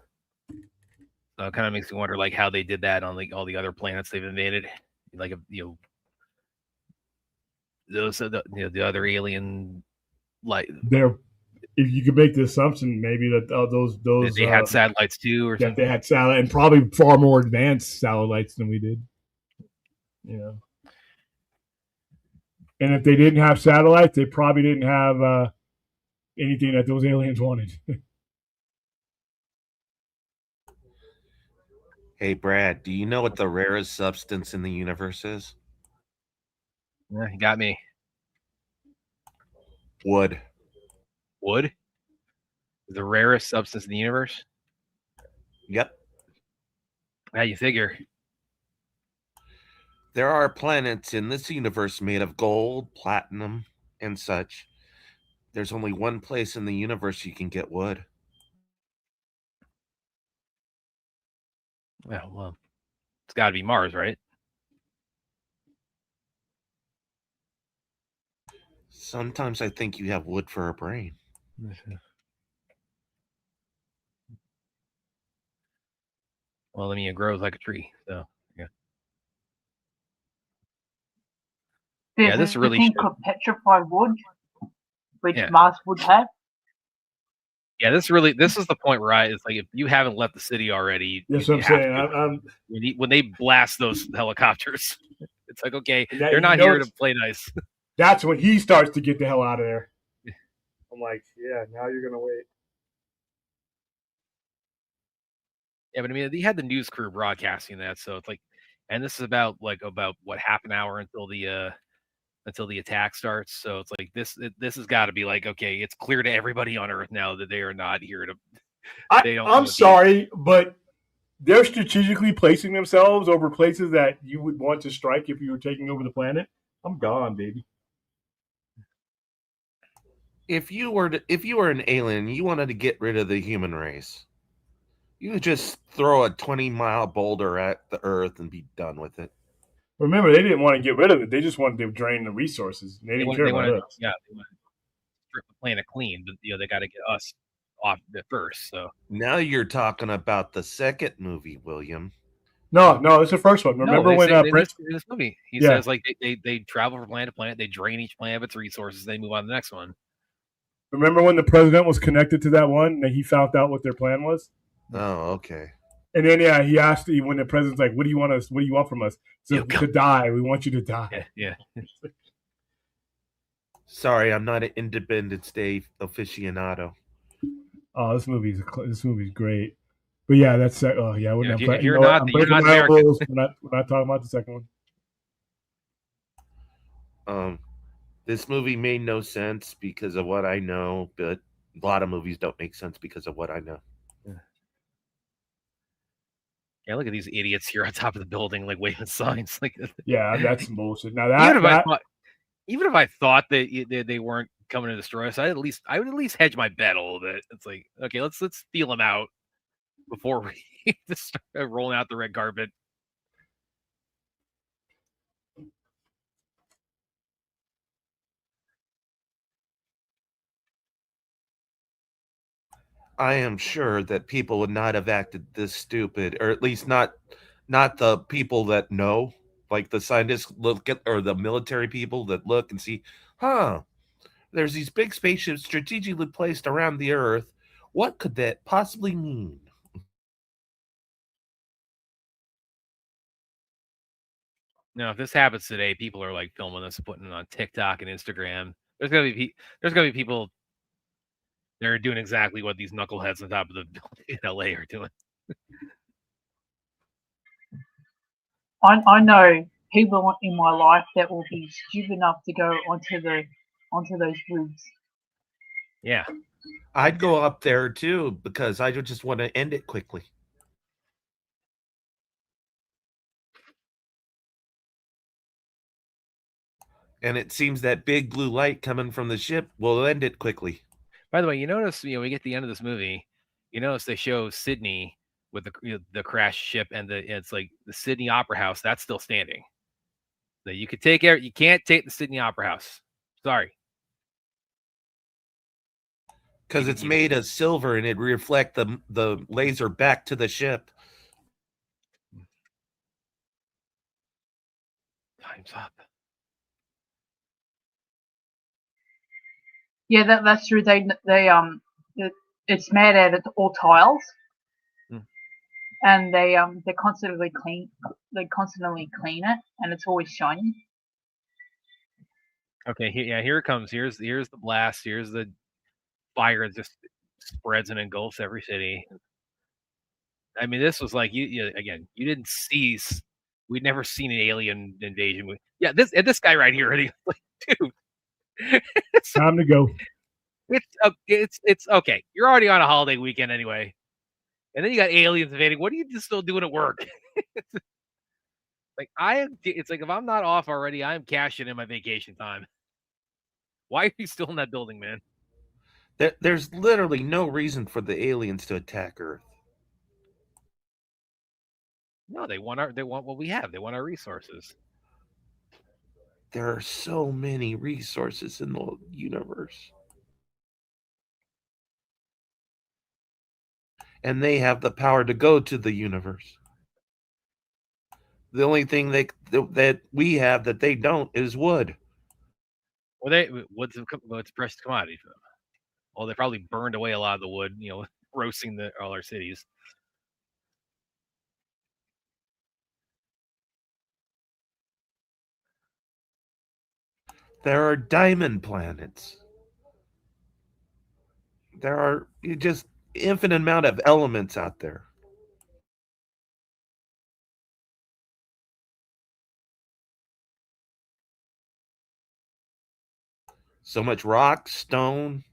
Speaker 4: So it kind of makes me wonder, like how they did that on like all the other planets they've invaded, like those the other alien, like
Speaker 3: They're, if you could make the assumption, maybe that those
Speaker 4: they had satellites too, or
Speaker 3: that
Speaker 4: something.
Speaker 3: they had satellite, and probably far more advanced satellites than we did. You know, and if they didn't have satellites, they probably didn't have anything that those aliens wanted.
Speaker 6: Hey, Brad, do you know what the rarest substance in the universe is?
Speaker 4: Yeah, you got me.
Speaker 6: Wood.
Speaker 4: Wood, the rarest substance in the universe.
Speaker 6: Yep.
Speaker 4: How you figure?
Speaker 6: There are planets in this universe made of gold, platinum, and such. There's only one place in the universe you can get wood.
Speaker 4: Well, it's got to be Mars, right?
Speaker 6: Sometimes I think you have wood for a brain.
Speaker 4: Well, I mean, it grows like a tree, so yeah.
Speaker 5: There's
Speaker 4: this
Speaker 5: a
Speaker 4: really
Speaker 5: thing
Speaker 4: should-
Speaker 5: called petrified wood, which
Speaker 4: Yeah.
Speaker 5: Mars would have.
Speaker 4: Yeah, this is the point where it's like, if you haven't left the city already,
Speaker 3: That's
Speaker 4: you
Speaker 3: what I'm
Speaker 4: have
Speaker 3: saying.
Speaker 4: to. When they blast those helicopters, it's like, okay,
Speaker 3: That-
Speaker 4: they're
Speaker 3: you
Speaker 4: not
Speaker 3: know
Speaker 4: here
Speaker 3: it's-
Speaker 4: to play nice.
Speaker 3: That's when he starts to get the hell out of there. I'm like, yeah, now you're gonna wait.
Speaker 4: Yeah, but I mean, they had the news crew broadcasting that, so it's like, and this is about what, half an hour until the attack starts. So it's like this has got to be like, okay, it's clear to everybody on Earth now that they are not here to.
Speaker 3: I'm sorry, but they're strategically placing themselves over places that you would want to strike if you were taking over the planet. I'm gone, baby.
Speaker 6: If you were an alien, you wanted to get rid of the human race, you would just throw a 20-mile boulder at the Earth and be done with it.
Speaker 3: Remember, they didn't want to get rid of it. They just wanted to drain the resources. They didn't care about us.
Speaker 4: Yeah, they want to strip the planet clean, but they got to get us off first. So
Speaker 6: now you're talking about the second movie, William.
Speaker 3: No, it's the first one. Remember when
Speaker 4: in this movie he says like they travel from planet to planet, they drain each planet of its resources, they move on to the next one.
Speaker 3: Remember when the president was connected to that one and he found out what their plan was?
Speaker 6: Oh, okay.
Speaker 3: And then he asked when the president's like, "What do you want from us?" So to die. We want you to die.
Speaker 4: Yeah.
Speaker 6: Sorry, I'm not an Independence Day aficionado.
Speaker 3: Oh, this movie's great. But yeah, that's oh yeah.
Speaker 4: If you're not American.
Speaker 3: We're not talking about the second
Speaker 6: one. This movie made no sense because of what I know, but a lot of movies don't make sense because of what I know.
Speaker 4: Yeah, look at these idiots here on top of the building, like waving signs. Like,
Speaker 3: yeah, that's bullshit. Now
Speaker 4: even if I thought that they weren't coming to destroy us, I would at least hedge my bet a little bit. It's like, okay, let's feel them out before we just start rolling out the red carpet.
Speaker 6: I am sure that people would not have acted this stupid, or at least not the people that know Like the scientists look at, or the military people that look and see, there's these big spaceships strategically placed around the Earth. What could that possibly mean?
Speaker 4: Now, if this happens today, people are like filming this and putting it on TikTok and Instagram. There's gonna be people that are doing exactly what these knuckleheads on top of the building in LA are doing.
Speaker 5: I know people in my life that will be stupid enough to go onto those roofs.
Speaker 4: Yeah.
Speaker 6: I'd go up there too because I just want to end it quickly. And it seems that big blue light coming from the ship will end it quickly.
Speaker 4: By the way, you notice, we get to the end of this movie, you notice they show Sydney with the crashed ship, and it's like the Sydney Opera House that's still standing. So you could take you can't take the Sydney Opera House. Sorry.
Speaker 6: Because it's made of silver and it reflect the laser back to the ship.
Speaker 4: Time's up.
Speaker 5: Yeah, that's true. It's made out of all tiles, and they constantly clean it, and it's always shiny.
Speaker 4: Okay, here it comes. Here's the blast. Here's the fire that just spreads and engulfs every city. I mean, this was like you didn't see. We'd never seen an alien invasion movie. Yeah, this guy right here, like, dude.
Speaker 3: Time to go.
Speaker 4: It's okay. You're already on a holiday weekend anyway, and then you got aliens invading. What are you still doing at work? It's like if I'm not off already, I'm cashing in my vacation time. Why are you still in that building, man?
Speaker 6: There's literally no reason for the aliens to attack Earth.
Speaker 4: No, they want what we have. They want our resources.
Speaker 6: There are so many resources in the universe. And they have the power to go to the universe. The only thing that we have that they don't is wood.
Speaker 4: Well, wood's a precious commodity for them. Well, they probably burned away a lot of the wood, roasting all our cities.
Speaker 6: There are diamond planets. There are just infinite amount of elements out there. So much rock, stone,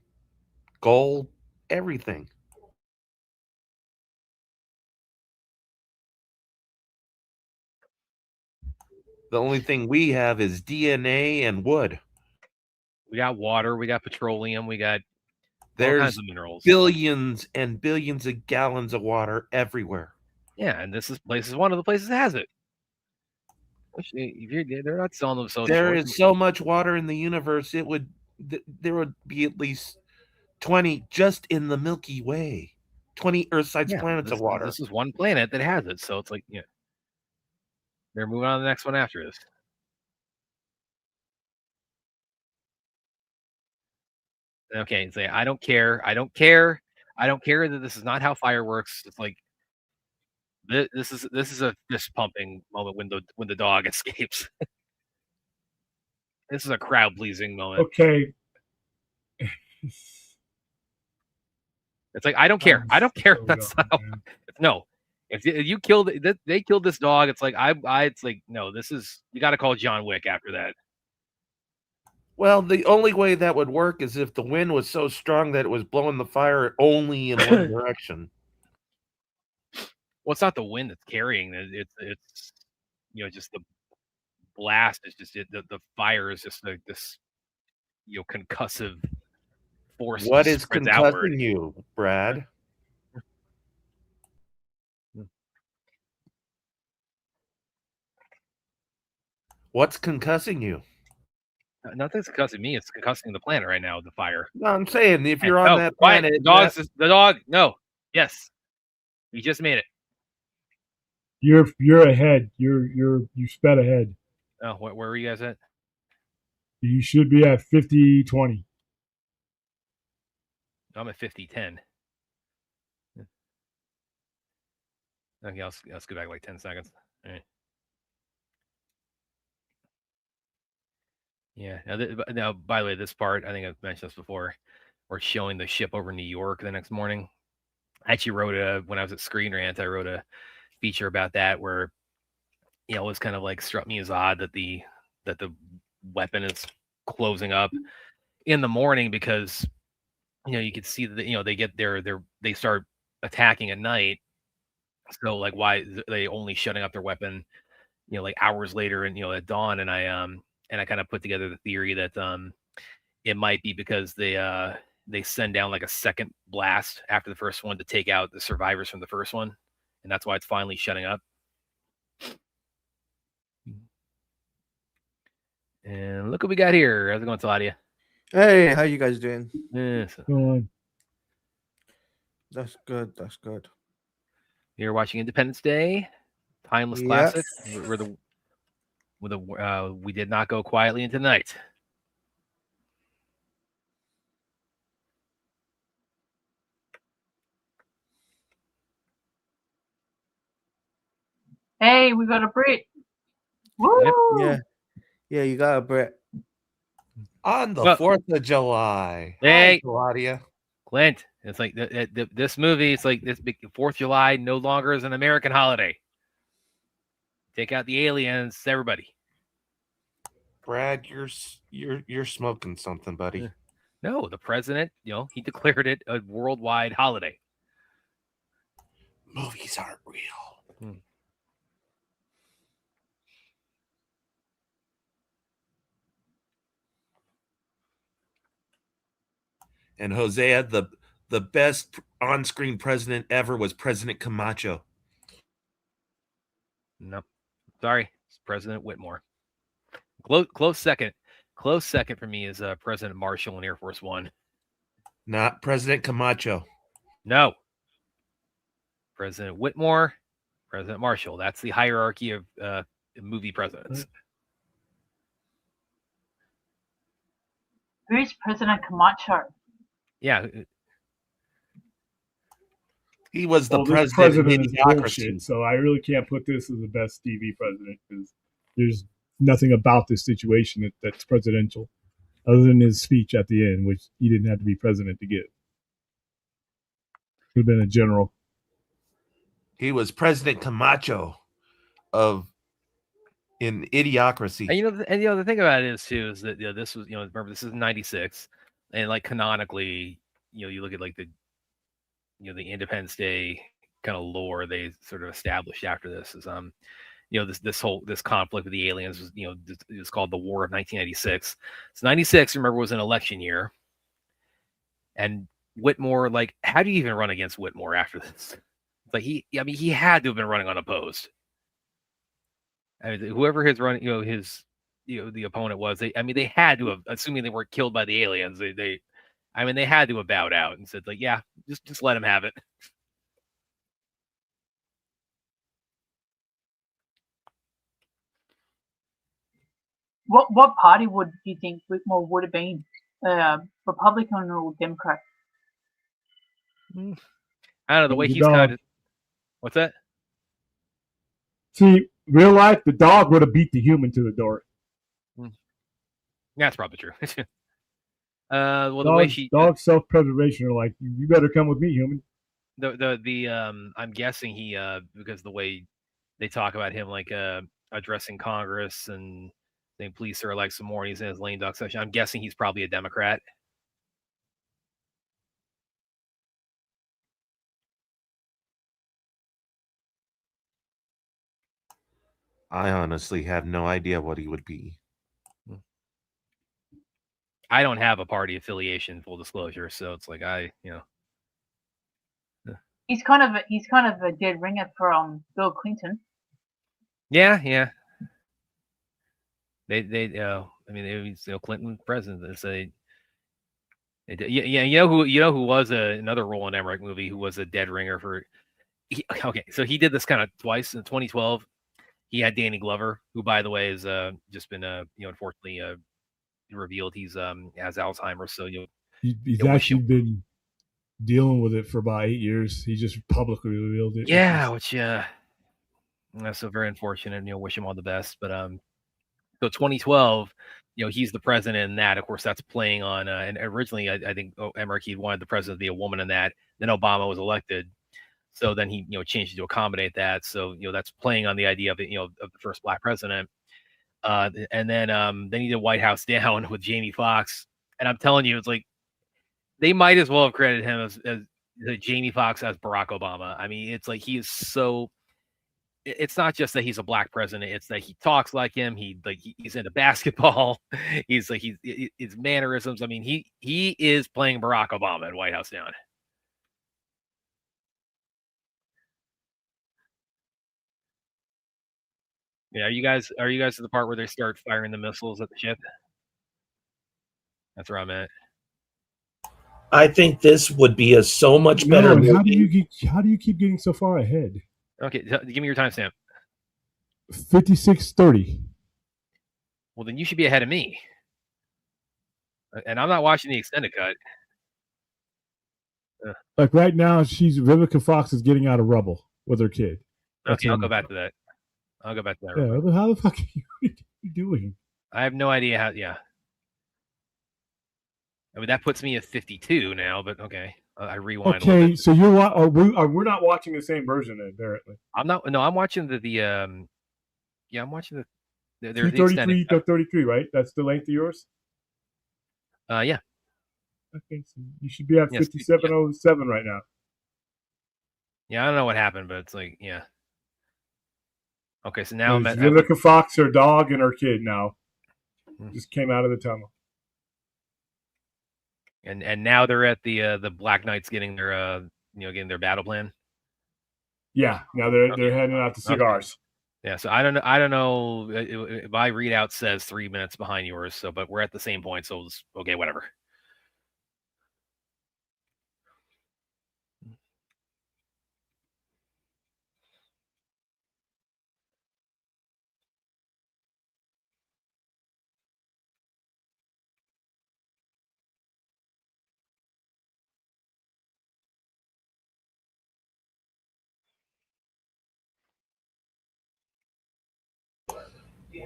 Speaker 6: gold, everything. The only thing we have is DNA and wood.
Speaker 4: We got water, we got petroleum, we got all kinds of minerals.
Speaker 6: Billions and billions of gallons of water everywhere.
Speaker 4: Yeah, and this is one of the places that has it. They're not selling themselves.
Speaker 6: There is so much water in the universe. There would be at least 20 just in the Milky Way. 20 Earth-sized planets of water.
Speaker 4: This is one planet that has it, so it's like, they're moving on to the next one after this. Okay, say I don't care that this is not how fire works. It's like this is a fist pumping moment when the dog escapes. This is a crowd pleasing moment.
Speaker 3: Okay.
Speaker 4: It's like I don't care. That's no. If you killed, they killed this dog. It's like it's like no. This is you got to call John Wick after that.
Speaker 6: Well, the only way that would work is if the wind was so strong that it was blowing the fire only in one direction.
Speaker 4: Well, it's not the wind that's carrying it. It's just the blast is just the fire is just like this concussive force.
Speaker 6: What is concussing you, Brad? What's concussing you?
Speaker 4: Nothing's concussing me. It's concussing the planet right now. The fire.
Speaker 6: No, I'm saying if you're on that planet,
Speaker 4: the dog. No. Yes. We just made it.
Speaker 3: You're ahead. You sped ahead.
Speaker 4: Oh, where were you guys at?
Speaker 3: You should be at 50-20.
Speaker 4: I'm at 50-10. Okay, let's go back like 10 seconds. All right. Yeah. Now, by the way, this part, I think I've mentioned this before. We're showing the ship over New York the next morning. I actually wrote when I was at Screen Rant, I wrote a feature about that where, it was kind of like struck me as odd that the weapon is closing up in the morning because, you could see that, they get they start attacking at night. So like, why are they only shutting up their weapon, like hours later and, at dawn? And I kind of put together the theory that it might be because they send down like a second blast after the first one to take out the survivors from the first one, and that's why it's finally shutting up. And look what we got here. How's it going, Claudia?
Speaker 7: Hey, how you guys doing?
Speaker 3: Go
Speaker 7: That's good. That's good.
Speaker 4: You're watching Independence Day, timeless
Speaker 7: Yeah.
Speaker 4: classic. We did not go quietly into the night.
Speaker 5: Hey, we got a Brit. Woo!
Speaker 7: Yeah. Yeah, you got a Brit.
Speaker 6: On the
Speaker 4: Well-
Speaker 6: 4th of July.
Speaker 4: Hey.
Speaker 6: Hi, Claudia.
Speaker 4: Clint, it's like this movie. It's like this big 4th of July no longer is an American holiday. Take out the aliens, everybody.
Speaker 6: Brad, you're smoking something, buddy.
Speaker 4: No, the president, he declared it a worldwide holiday.
Speaker 6: Movies aren't real. And Hosea, the best on-screen president ever was President Camacho.
Speaker 4: No, sorry, it's President Whitmore. Close second. Close second for me is President Marshall in Air Force One.
Speaker 6: Not President Camacho.
Speaker 4: No. President Whitmore, President Marshall. That's the hierarchy of movie presidents.
Speaker 5: Who's President Camacho?
Speaker 4: Yeah.
Speaker 6: He was the
Speaker 3: This
Speaker 6: president
Speaker 3: president
Speaker 6: of
Speaker 3: is
Speaker 6: Idiocracy.
Speaker 3: bullshit, so I really can't put this as the best TV president because there's nothing about this situation that's presidential other than his speech at the end, which he didn't have to be president to give. Could have been a general.
Speaker 6: He was President Camacho in Idiocracy.
Speaker 4: And the thing about it is that this was remember this is 96, and like canonically, you look at like the Independence Day kind of lore they sort of established after this is this conflict with the aliens was it was called the War of 1996. So 96, remember, was an election year, and Whitmore, like, how do you even run against Whitmore after this? Like he had to have been running unopposed. I mean, whoever his running, the opponent was, they had to have, assuming they weren't killed by the aliens, they had to have bowed out and said, like, yeah, just let him have it.
Speaker 5: What party do you think Whitmore would have been? Republican or Democrat?
Speaker 4: I don't know, the way
Speaker 3: The
Speaker 4: he's
Speaker 3: dog.
Speaker 4: kind of. What's that?
Speaker 3: See, real life, the dog would have beat the human to the door.
Speaker 4: That's probably true. Well, the way she
Speaker 3: dog self-preservation are like, you better come with me, human.
Speaker 4: I'm guessing he because the way they talk about him, like addressing Congress and saying please sir, like some more, and he's in his lame duck session. I'm guessing he's probably a Democrat.
Speaker 6: I honestly have no idea what he would be.
Speaker 4: I don't have a party affiliation, full disclosure, so it's like
Speaker 5: He's kind of a dead ringer for Bill Clinton.
Speaker 4: Yeah. Clinton president. Who was another Roland Emmerich movie who was a dead ringer for okay, so he did this kind of twice in 2012. He had Danny Glover, who, by the way, has just been, unfortunately revealed he's has Alzheimer's. So
Speaker 3: He's actually been dealing with it for about 8 years. He just publicly revealed it.
Speaker 4: Yeah, which that's so very unfortunate. Wish him all the best. But so 2012, he's the president in that. Of course, that's playing on. And originally, I think Emmerich wanted the president to be a woman in that. Then Obama was elected. So then he, changed it to accommodate that. So, that's playing on the idea of, of the first black president. And then he did White House Down with Jamie Foxx. And I'm telling you, it's like, they might as well have credited him as Jamie Foxx as Barack Obama. I mean, it's like, he is so, it's not just that he's a black president. It's that he talks like him. He's into basketball. He's like, his mannerisms. I mean, he is playing Barack Obama in White House Down. Yeah, are you guys at the part where they start firing the missiles at the ship? That's where I'm at.
Speaker 6: I think this would be a so much better movie.
Speaker 3: How do you keep getting so far ahead?
Speaker 4: Okay, give me your timestamp.
Speaker 3: 56:30.
Speaker 4: Well, then you should be ahead of me. And I'm not watching the extended cut.
Speaker 3: Like right now, Vivica Fox is getting out of rubble with her kid.
Speaker 4: Okay, I'll go back to that. I'll go back to that.
Speaker 3: Yeah, how the fuck are you doing?
Speaker 4: I have no idea how. Yeah. I mean, that puts me at 52 now, but okay. I rewind.
Speaker 3: Okay, so we're not watching the same version apparently.
Speaker 4: I'm not. No, I'm watching I'm watching the
Speaker 3: 233 to 33, right? That's the length of yours.
Speaker 4: Yeah.
Speaker 3: Okay, so you should be at 57:07 right now.
Speaker 4: Yeah, I don't know what happened, but it's like, yeah. Okay, so now
Speaker 3: Vivica Fox, her dog, and her kid now just came out of the tunnel.
Speaker 4: And now they're at the Black Knights getting their getting their battle plan.
Speaker 3: Yeah, now they're heading out to cigars.
Speaker 4: Okay. Yeah, so I don't know. My readout says 3 minutes behind yours, so but we're at the same point, so okay, whatever.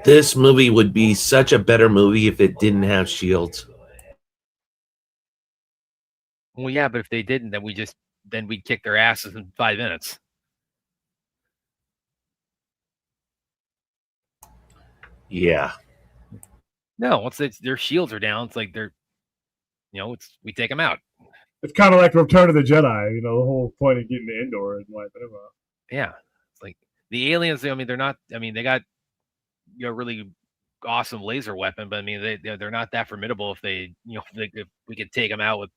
Speaker 6: This movie would be such a better movie if it didn't have shields.
Speaker 4: Well, yeah, but if they didn't, then we'd kick their asses in 5 minutes.
Speaker 6: Yeah.
Speaker 4: No, once their shields are down, it's like we take them out.
Speaker 3: It's kind of like Return of the Jedi, the whole point of getting to Endor and wiping them out.
Speaker 4: Yeah, it's like the aliens. I mean, they're not. I mean, they got really awesome laser weapon, but I mean, they're not that formidable. If if we could take them out with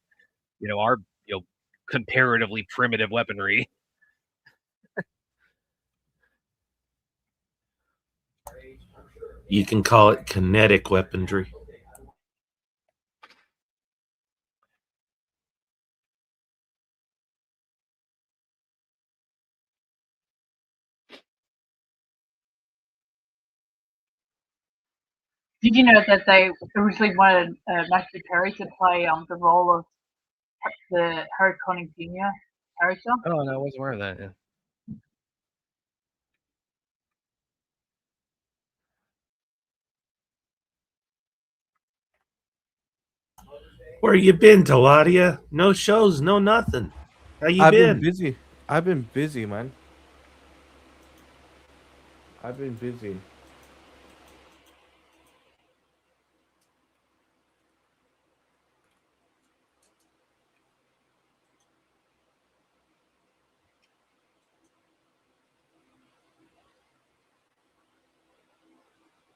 Speaker 4: our comparatively primitive weaponry.
Speaker 6: You can call it kinetic weaponry.
Speaker 5: Did you know that they originally wanted Matthew Perry to play the role of the Harry Connick Jr. character?
Speaker 4: Oh no, I wasn't aware of that. Yeah.
Speaker 6: Where you been, Taladia? No shows, no nothing. How you
Speaker 7: I've
Speaker 6: been?
Speaker 7: been busy. I've been busy, man. I've been busy.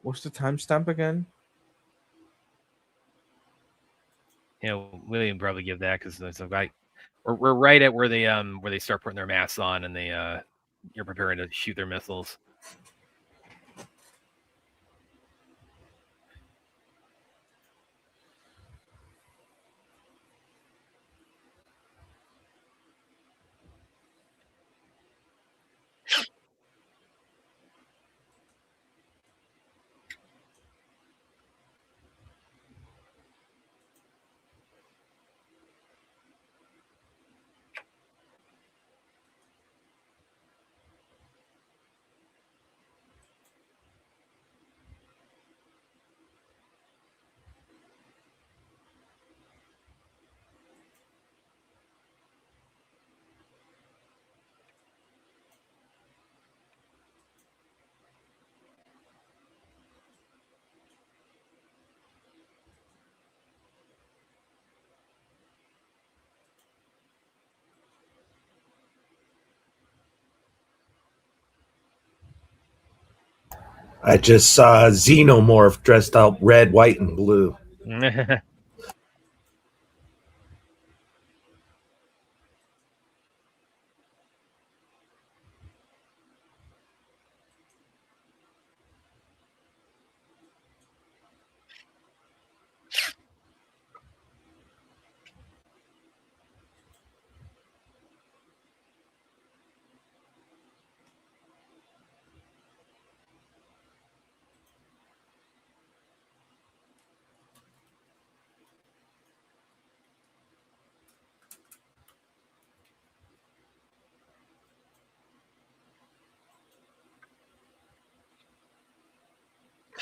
Speaker 7: What's the timestamp again?
Speaker 4: William probably give that because it's like we're right at where they start putting their masks on and you're preparing to shoot their missiles.
Speaker 6: I just saw a xenomorph dressed up red, white, and blue.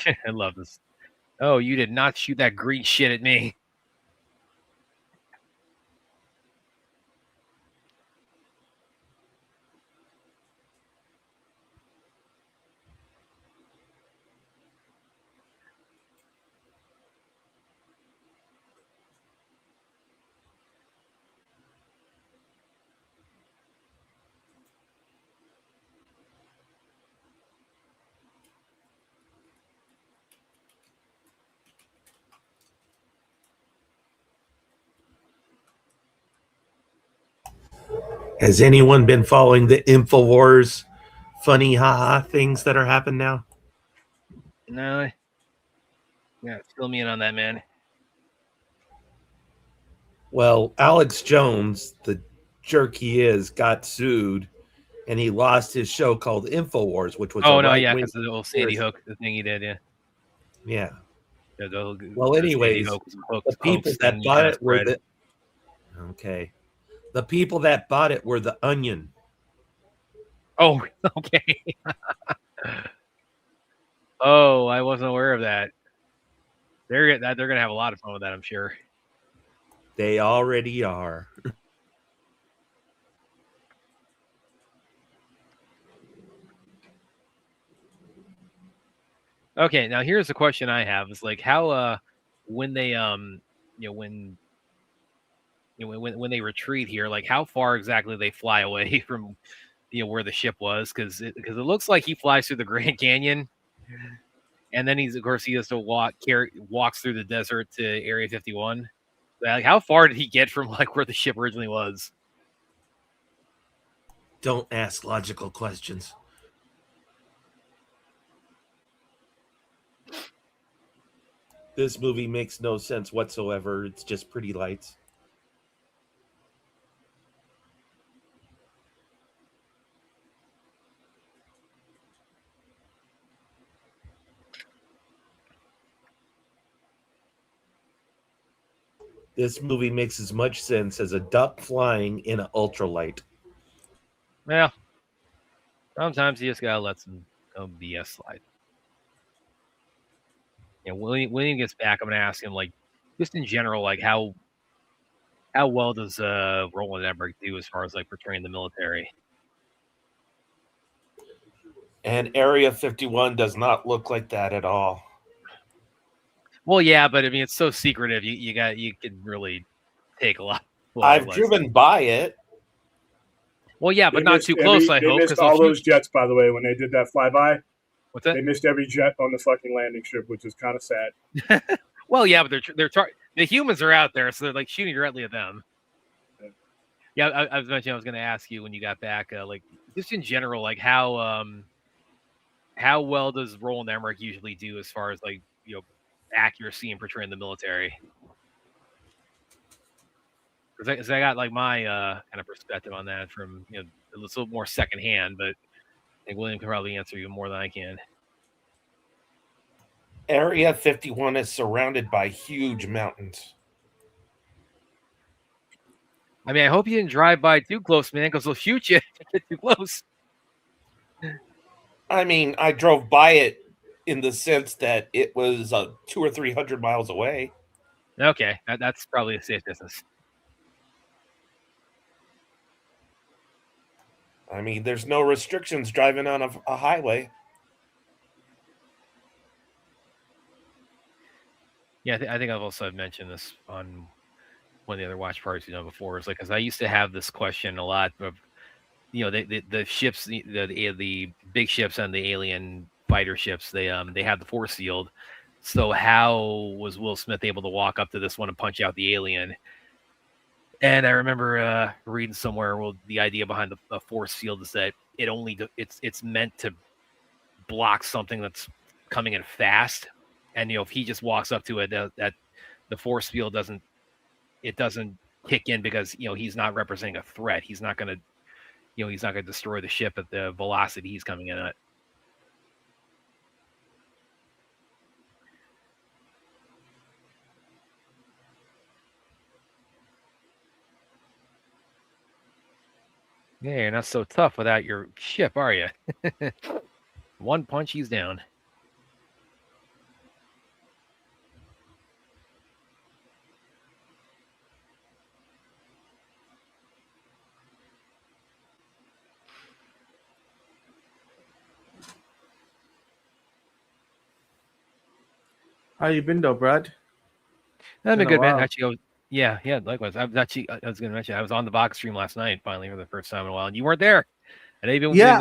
Speaker 4: I love this. Oh, you did not shoot that green shit at me.
Speaker 6: Has anyone been following the InfoWars funny haha things that are happening now?
Speaker 4: No. Yeah, fill me in on that, man.
Speaker 6: Well, Alex Jones, the jerk he is, got sued, and he lost his show called InfoWars, which was
Speaker 4: yeah, because of the old Sandy Hook, the thing he did, yeah.
Speaker 6: Yeah.
Speaker 4: Well,
Speaker 6: anyways, the people that bought it were the the people that bought it were the Onion.
Speaker 4: Oh, okay. Oh, I wasn't aware of that. They're gonna have a lot of fun with that, I'm sure.
Speaker 6: They already are.
Speaker 4: Okay, now here's the question I have: is like how when they when they retreat here, like how far exactly they fly away from where the ship was, because it looks like he flies through the Grand Canyon, and then he has to walks through the desert to Area 51. Like, how far did he get from like where the ship originally was?
Speaker 6: Don't ask logical questions. This movie makes no sense whatsoever. It's just pretty lights. This movie makes as much sense as a duck flying in an ultralight.
Speaker 4: Well, sometimes you just gotta let some BS slide. William gets back, I'm gonna ask him, like, just in general, like how well does Roland Emmerich do as far as like portraying the military?
Speaker 6: And Area 51 does not look like that at all.
Speaker 4: Well, yeah, but I mean, it's so secretive. You can really take a lot.
Speaker 6: I've driven by it.
Speaker 4: Well, yeah, but not too close. I hope.
Speaker 3: They missed all those jets, by the way, when they did that flyby.
Speaker 4: What's that?
Speaker 3: They missed every jet on the fucking landing strip, which is kind of sad.
Speaker 4: Well, yeah, but the humans are out there, so they're like shooting directly at them. Yeah, I was mentioning I was going to ask you when you got back, like just in general, like how well does Roland Emmerich usually do as far as like accuracy in portraying the military? Because I got like my kind of perspective on that from a little more secondhand, but I think William can probably answer you more than I can.
Speaker 6: Area 51 is surrounded by huge mountains.
Speaker 4: I mean, I hope you didn't drive by too close, man, because they'll shoot you if you get too close.
Speaker 6: I mean, I drove by it in the sense that it was 200 or 300 miles away.
Speaker 4: Okay, that's probably a safe distance.
Speaker 6: I mean, there's no restrictions driving on a highway.
Speaker 4: Yeah, I think I've also mentioned this on one of the other watch parties we've done before. Is like, because I used to have this question a lot of, the ships, the big ships on the alien fighter ships. They had the force field. So how was Will Smith able to walk up to this one and punch out the alien? And I remember reading somewhere, well, the idea behind the force field is that it's meant to block something that's coming in fast, and if he just walks up to it, that the force field doesn't kick in because he's not representing a threat. He's not going to destroy the ship at the velocity he's coming in at. Yeah, you're not so tough without your ship, are you? One punch, he's down.
Speaker 7: How you been though, Brad?
Speaker 4: I've been
Speaker 7: Been a
Speaker 4: good, man.
Speaker 7: while.
Speaker 4: Actually, yeah, likewise. I was going to mention I was on the box stream last night, finally, for the first time in a while, and you weren't there. And even
Speaker 7: Yeah,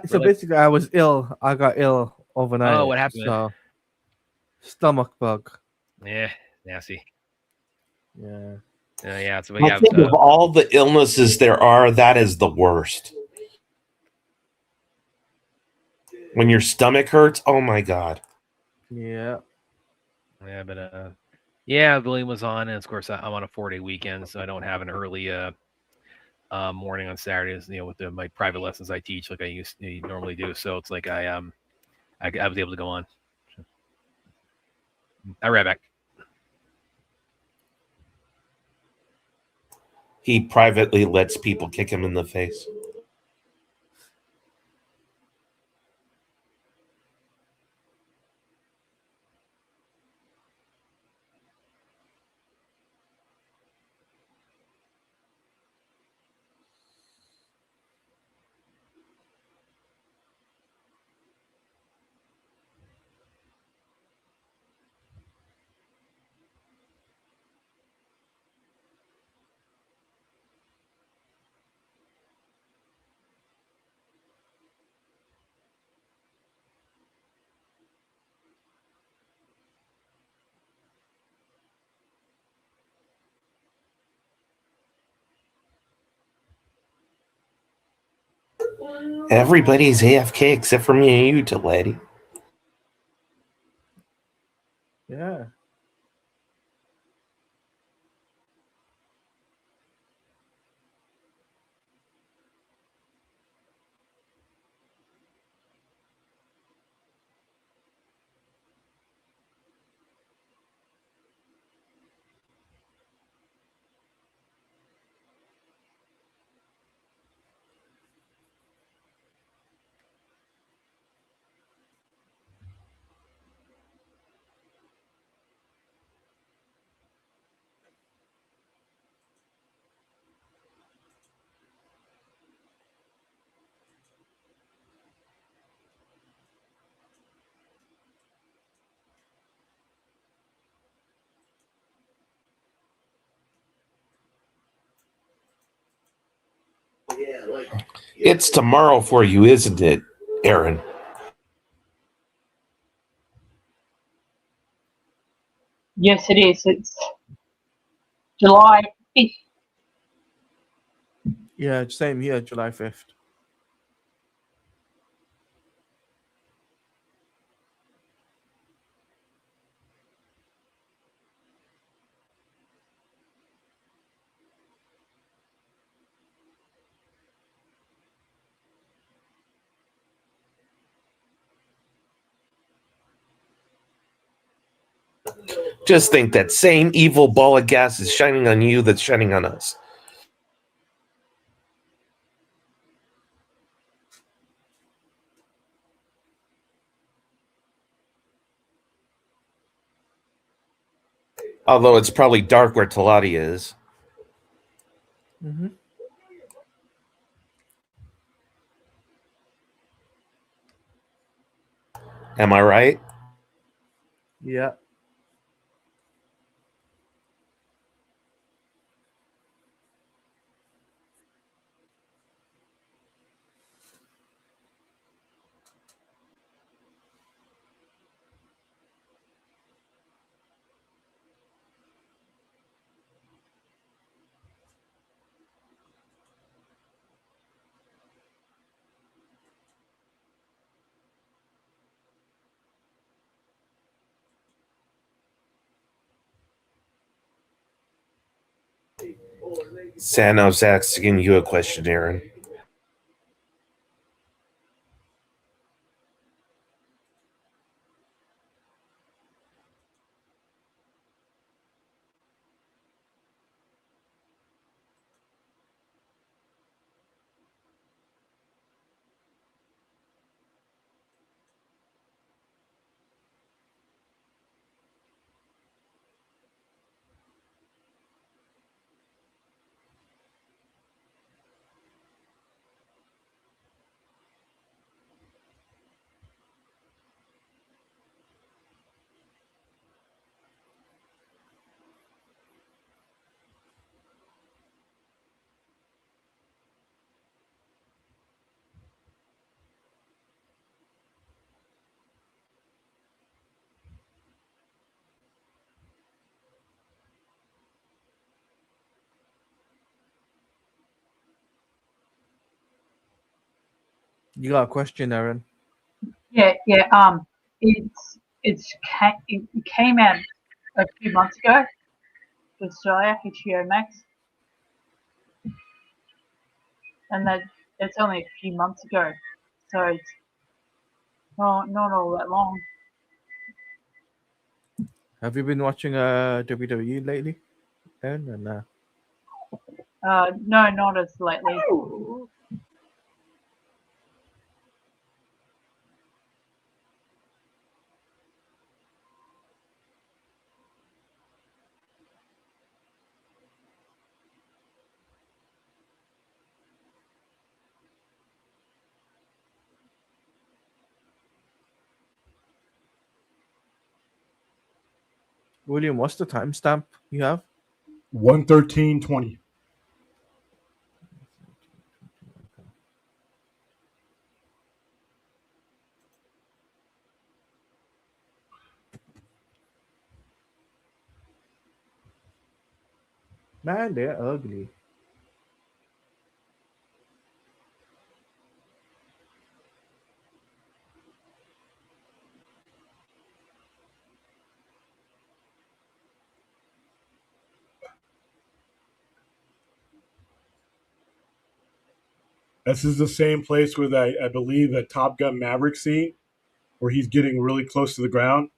Speaker 7: so
Speaker 4: like-
Speaker 7: basically I was ill. I got ill overnight.
Speaker 4: Oh, what happened?
Speaker 7: So, stomach bug.
Speaker 4: Yeah, nasty.
Speaker 7: Yeah.
Speaker 4: Yeah. So,
Speaker 6: I think of all the illnesses there are, that is the worst. When your stomach hurts, oh my God.
Speaker 7: Yeah.
Speaker 4: Yeah, but yeah, William was on, and of course I'm on a 4-day weekend, so I don't have an early morning on Saturdays. With my private lessons I teach, like I normally do. So it's like I was able to go on. I ran back.
Speaker 6: He privately lets people kick him in the face. Everybody's AFK except for me and you, to lady.
Speaker 7: Yeah.
Speaker 6: It's tomorrow for you, isn't it, Aaron?
Speaker 5: Yes, it is. It's July 5th.
Speaker 7: Yeah, same here, July 5th.
Speaker 6: Just think that same evil ball of gas is shining on you that's shining on us. Although it's probably dark where Talati is.
Speaker 7: Mm-hmm.
Speaker 6: Am I right?
Speaker 7: Yeah.
Speaker 6: Sano's asking you a question, Aaron.
Speaker 7: You got a question, Aaron?
Speaker 5: Yeah, yeah. It came out a few months ago to Australia, HBO Max, and that's only a few months ago, so it's not all that long.
Speaker 7: Have you been watching WWE lately, Aaron? And
Speaker 5: No, not as lately.
Speaker 7: William, what's the timestamp you have?
Speaker 3: 1:13:20.
Speaker 7: Man, they're ugly.
Speaker 3: This is the same place with I believe a Top Gun Maverick scene where he's getting really close to the ground.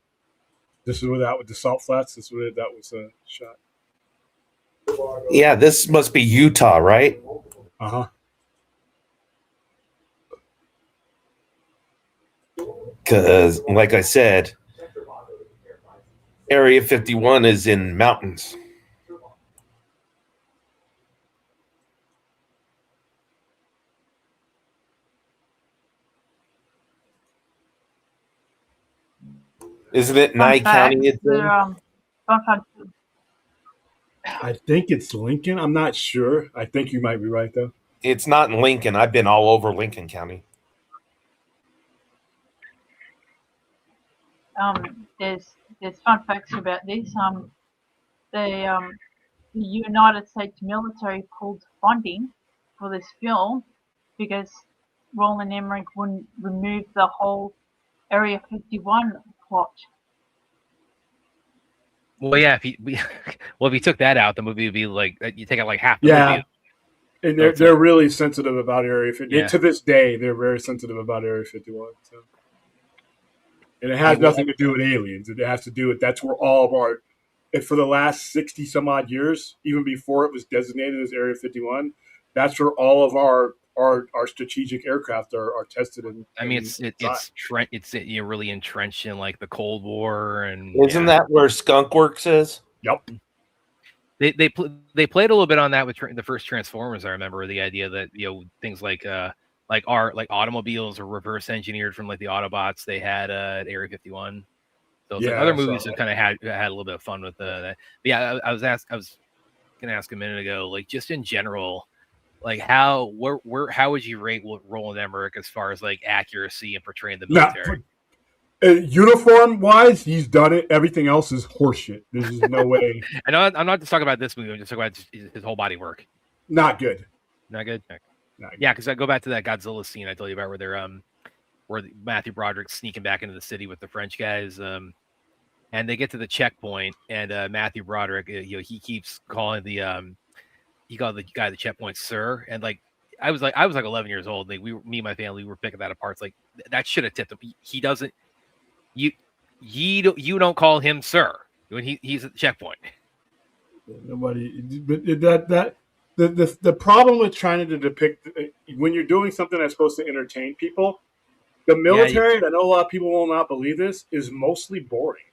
Speaker 3: This is where that with the salt flats. This is where that was shot.
Speaker 6: Yeah, this must be Utah, right?
Speaker 3: Uh-huh.
Speaker 6: Because, like I said, Area 51 is in mountains. Isn't it Nye County? It's in?
Speaker 5: Fun fact,
Speaker 3: I think it's Lincoln. I'm not sure. I think you might be right though.
Speaker 6: It's not in Lincoln. I've been all over Lincoln County.
Speaker 5: there's fun facts about this. The United States military pulled funding for this film because Roland Emmerich wouldn't remove the whole Area 51 plot.
Speaker 4: Well, yeah. If he took that out, the movie would be like you take out like half the
Speaker 3: Yeah.
Speaker 4: movie.
Speaker 3: And
Speaker 4: So it's
Speaker 3: they're really sensitive about Area 51.
Speaker 4: Yeah.
Speaker 3: To this day, they're very sensitive about Area 51. So. And it has nothing to do with aliens. It has to do with that's where all of our, and for the last 60 some odd years, even before it was designated as Area 51, that's where all of our strategic aircraft are tested.
Speaker 4: I mean, it's you're really entrenched in like the Cold War, and
Speaker 6: Isn't that where Skunk Works is?
Speaker 3: Yep.
Speaker 4: They played a little bit on that with the first Transformers. I remember the idea that things like automobiles are reverse engineered from like the Autobots they had at Area 51. So it's like other movies have kind of had a little bit of fun with that. But yeah, I was gonna ask a minute ago, like just in general, like how would you rate Roland Emmerich as far as like accuracy in portraying the military?
Speaker 3: Uniform wise, he's done it. Everything else is horseshit. There's no way.
Speaker 4: I know I'm not just talking about this movie. I'm just talking about his whole body work.
Speaker 3: Not good.
Speaker 4: Not good.
Speaker 3: Not good.
Speaker 4: Yeah, because I go back to that Godzilla scene I told you about where they're where Matthew Broderick's sneaking back into the city with the French guys, and they get to the checkpoint, and Matthew Broderick, he keeps calling the the guy at the checkpoint, sir, and like I was like 11 years old. Like me and my family were picking that apart. It's like that should have tipped him. He doesn't. You don't call him sir when he's at the checkpoint.
Speaker 3: Nobody. The problem with trying to depict when you're doing something that's supposed to entertain people, the military. And I know a lot of people will not believe this, is mostly boring.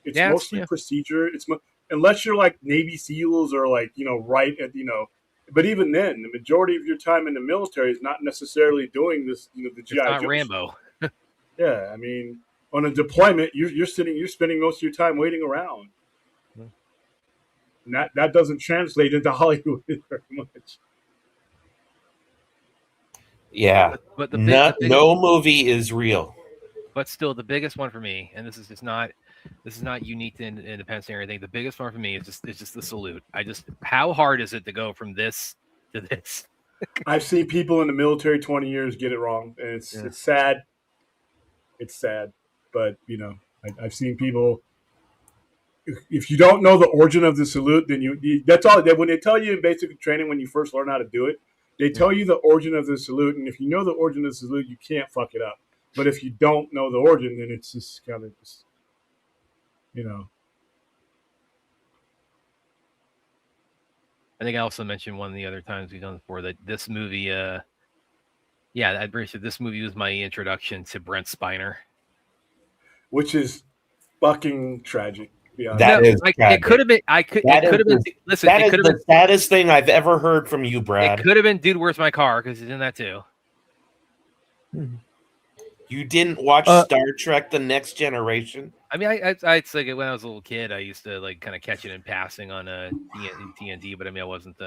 Speaker 3: It's mostly procedure. It's unless you're like Navy SEALs or like right at But even then, the majority of your time in the military is not necessarily doing this. The GI
Speaker 4: It's not
Speaker 3: Joe
Speaker 4: Rambo.
Speaker 3: Yeah, I mean, on a deployment, you're spending most of your time waiting around. And that doesn't translate into Hollywood very much.
Speaker 6: Yeah,
Speaker 4: but
Speaker 6: no movie is real.
Speaker 4: But still, the biggest one for me, and this is not unique to Independence Day or anything. The biggest one for me is just the salute. How hard is it to go from this to this?
Speaker 3: I've seen people in the military 20 years get it wrong, and it's sad. It's sad, but I've seen people. If you don't know the origin of the salute, then that's all. When they tell you in basic training when you first learn how to do it, they tell you the origin of the salute, and if you know the origin of the salute, you can't fuck it up. But if you don't know the origin, then it's just kind of
Speaker 4: I think I also mentioned one of the other times we've done before that this movie, I'm pretty sure this movie was my introduction to Brent Spiner,
Speaker 3: which is fucking tragic.
Speaker 6: That is tragic.
Speaker 4: It could have been. Listen,
Speaker 6: that is the saddest thing I've ever heard from you, Brad.
Speaker 4: It could have been Dude, Where's My Car? Because he's in that too.
Speaker 6: You didn't watch Star Trek: The Next Generation?
Speaker 4: I mean, I'd say when I was a little kid, I used to like kind of catch it in passing on TNT, but I mean, I wasn't.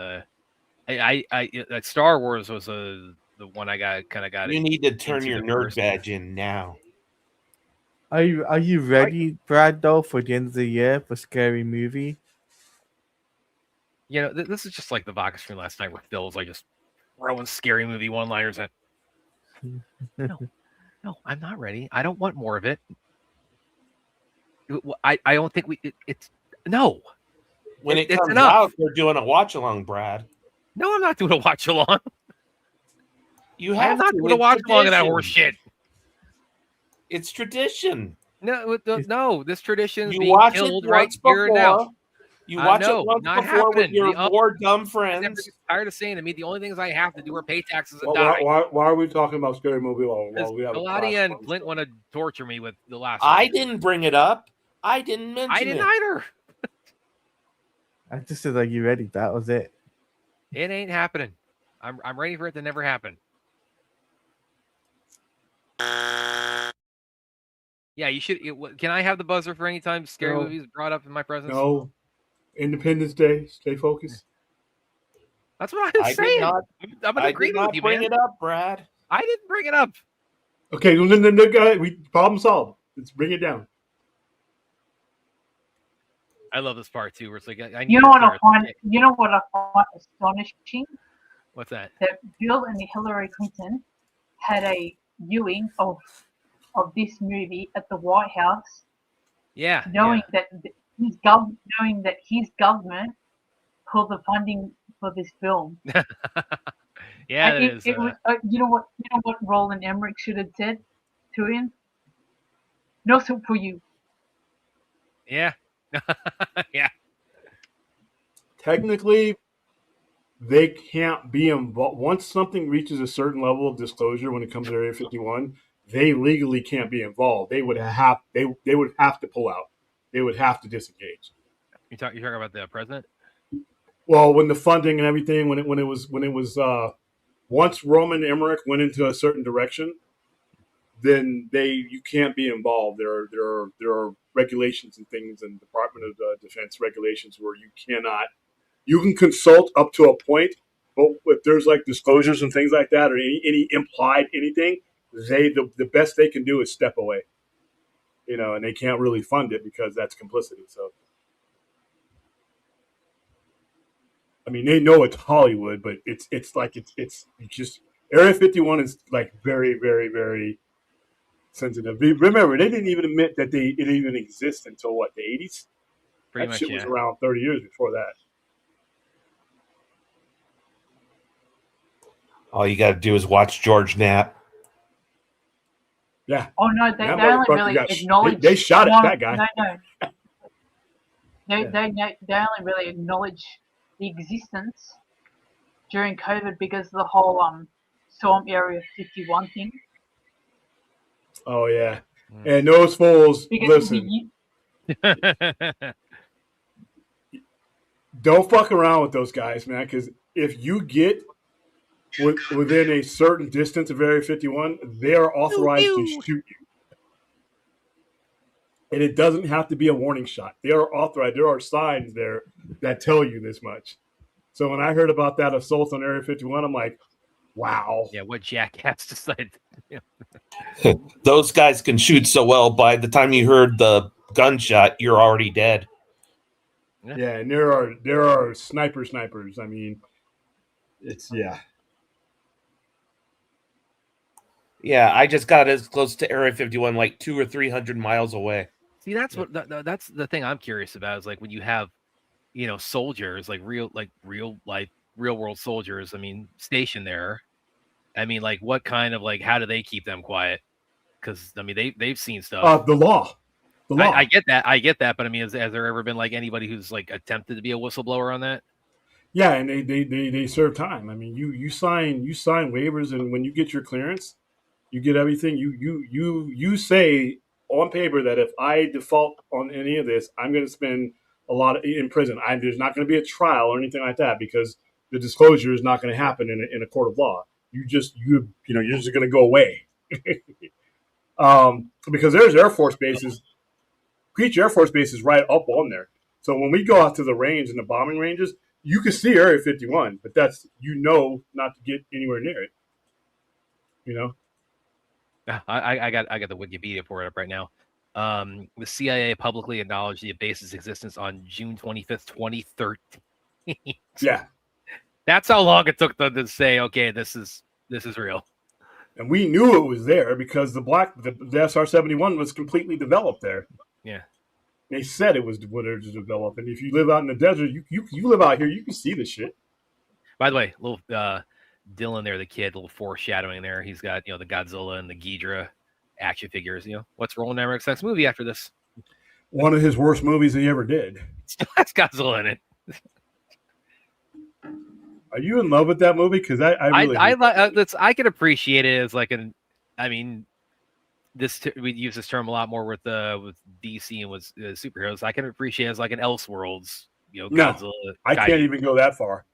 Speaker 4: Star Wars was the one I got.
Speaker 6: You need to turn your nerd badge in now.
Speaker 7: Are you ready, Brad? Though for the end of the year for Scary Movie?
Speaker 4: This is just like the vodka stream last night with Phil was like just throwing Scary Movie one-liners at. No, I'm not ready. I don't want more of it. I don't think it's no.
Speaker 6: When it comes out, they're doing a watch along, Brad.
Speaker 4: No, I'm not doing a watch along.
Speaker 6: I'm
Speaker 4: not doing a watch along of that horse shit.
Speaker 6: It's tradition.
Speaker 4: No, this tradition is
Speaker 6: you
Speaker 4: being
Speaker 6: watch
Speaker 4: killed
Speaker 6: it
Speaker 4: right here and now.
Speaker 6: You watch it once before with your four dumb friends.
Speaker 4: I'm tired of saying to me, the only things I have to do are pay taxes and
Speaker 3: die. Why are we talking about Scary Movie while we have
Speaker 4: Melania and Clint want to torture me with the last
Speaker 6: I didn't bring it up. I didn't mention it.
Speaker 4: I didn't either.
Speaker 7: I just said, are you ready? That was it.
Speaker 4: It ain't happening. I'm ready for it to never happen. Yeah, you should. Can I have the buzzer for any time Scary Movies brought up in my presence?
Speaker 3: No. Independence Day. Stay focused.
Speaker 4: That's what I was saying. I'm going to agree with you, man.
Speaker 6: Bring it up, Brad.
Speaker 4: I didn't bring it up.
Speaker 3: Okay, well, then the problem solved. Let's bring it down.
Speaker 4: I love this part too, where it's like
Speaker 5: you know what I find astonishing?
Speaker 4: What's that?
Speaker 5: That Bill and Hillary Clinton had a viewing of this movie at the White House.
Speaker 4: Yeah.
Speaker 5: Knowing that his government pulled the funding for this film.
Speaker 4: Yeah,
Speaker 5: it was. You know what Roland Emmerich should have said to him? Nothing for you.
Speaker 4: Yeah. Yeah.
Speaker 3: Technically, they can't be involved. Once something reaches a certain level of disclosure when it comes to Area 51, they legally can't be involved. They would have to pull out. They would have to disengage.
Speaker 4: You're talking about the president?
Speaker 3: Well, when the funding and everything, when it was once Roman Emmerich went into a certain direction, then you can't be involved. There are regulations and things and Department of Defense regulations where you can consult up to a point, but if there's like disclosures and things like that or any implied anything, the best they can do is step away. And they can't really fund it because that's complicity. So, I mean, they know it's Hollywood, but it's just Area 51 is like very, very, very sensitive. Remember, they didn't even admit that it even exists until what, the 80s?
Speaker 4: Pretty
Speaker 3: that
Speaker 4: much,
Speaker 3: shit was around 30 years before that.
Speaker 6: All you got to do is watch George Knapp.
Speaker 3: Yeah.
Speaker 5: Oh no, they
Speaker 3: That
Speaker 5: only
Speaker 3: motherfucker
Speaker 5: really
Speaker 3: got
Speaker 5: acknowledge.
Speaker 3: they shot at
Speaker 5: no,
Speaker 3: that guy.
Speaker 5: No. They,
Speaker 3: Yeah.
Speaker 5: they only really acknowledge the existence during COVID because of the whole Storm Area 51 thing.
Speaker 3: Oh yeah. And those fools,
Speaker 5: Because
Speaker 3: listen, don't fuck around with those guys, man. Because if you get within a certain distance of Area 51, they are authorized to shoot you. And it doesn't have to be a warning shot. They are authorized. There are signs there that tell you this much. So when I heard about that assault on Area 51, I'm like, wow.
Speaker 4: Yeah, what jackass decided?
Speaker 6: Those guys can shoot so well. By the time you heard the gunshot, you're already dead.
Speaker 3: Yeah, and there are snipers. I mean, it's
Speaker 6: Yeah, I just got as close to Area 51 like 200 or 300 miles away.
Speaker 4: See, that's what that's the thing I'm curious about is like when you have, soldiers like real world soldiers. I mean, stationed there. I mean, like what kind of how do they keep them quiet? Because I mean they've seen stuff.
Speaker 3: The law.
Speaker 4: I get that, but I mean, has there ever been like anybody who's like attempted to be a whistleblower on that?
Speaker 3: Yeah, and they serve time. I mean, you sign waivers, and when you get your clearance, you get everything. You say on paper that if I default on any of this, I'm going to spend a lot in prison. There's not going to be a trial or anything like that because the disclosure is not going to happen in a court of law. You're just going to go away. Because there's Air Force bases. Creech Air Force Base is right up on there. So when we go out to the range and the bombing ranges, you can see Area 51, but that's not to get anywhere near it.
Speaker 4: I got the Wikipedia for it up right now. The CIA publicly acknowledged the base's existence on June 25th, 2013.
Speaker 3: Yeah,
Speaker 4: that's how long it took them to say, okay, this is real.
Speaker 3: And we knew it was there because the SR-71 was completely developed there.
Speaker 4: Yeah.
Speaker 3: They said it was developed, and if you live out in the desert, you live out here, you can see the shit.
Speaker 4: By the way, little Dylan there, the kid, little foreshadowing there. He's got the Godzilla and the Ghidra action figures. What's Roland Emmerich's next movie after this?
Speaker 3: One of his worst movies he ever did.
Speaker 4: Still has Godzilla in it.
Speaker 3: Are you in love with that movie? Because I really
Speaker 4: I can appreciate it as like we use this term a lot more with DC and with superheroes. I can appreciate it as like an Elseworlds, Godzilla.
Speaker 3: No, I can't even go that far.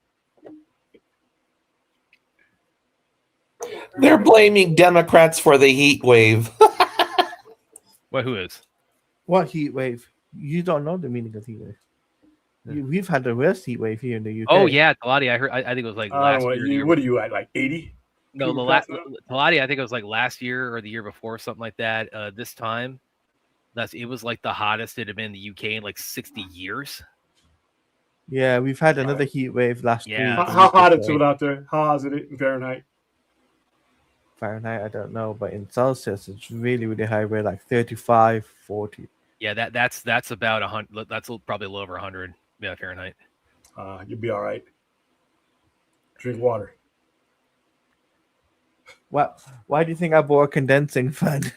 Speaker 6: They're blaming Democrats for the heat wave.
Speaker 4: What? Who is?
Speaker 7: What heat wave? You don't know the meaning of heat wave. We've had the worst heat wave here in the UK.
Speaker 4: Oh yeah, Talati. I think it was like last year.
Speaker 3: What are you at, like 80?
Speaker 4: No, Talati. I think it was like last year or the year before, something like that. This time, it was like the hottest it had been in the UK in like 60 years.
Speaker 7: Yeah, we've had another heat wave last week.
Speaker 3: How hot is it out there? How hot is it in Fahrenheit?
Speaker 7: Fahrenheit, I don't know, but in Celsius, it's really, really high. We're like 35, 40.
Speaker 4: Yeah, that's about 100. That's probably a little over 100. Yeah, Fahrenheit.
Speaker 3: You'll be all right. Drink water.
Speaker 7: Why do you think I bought a condensing fan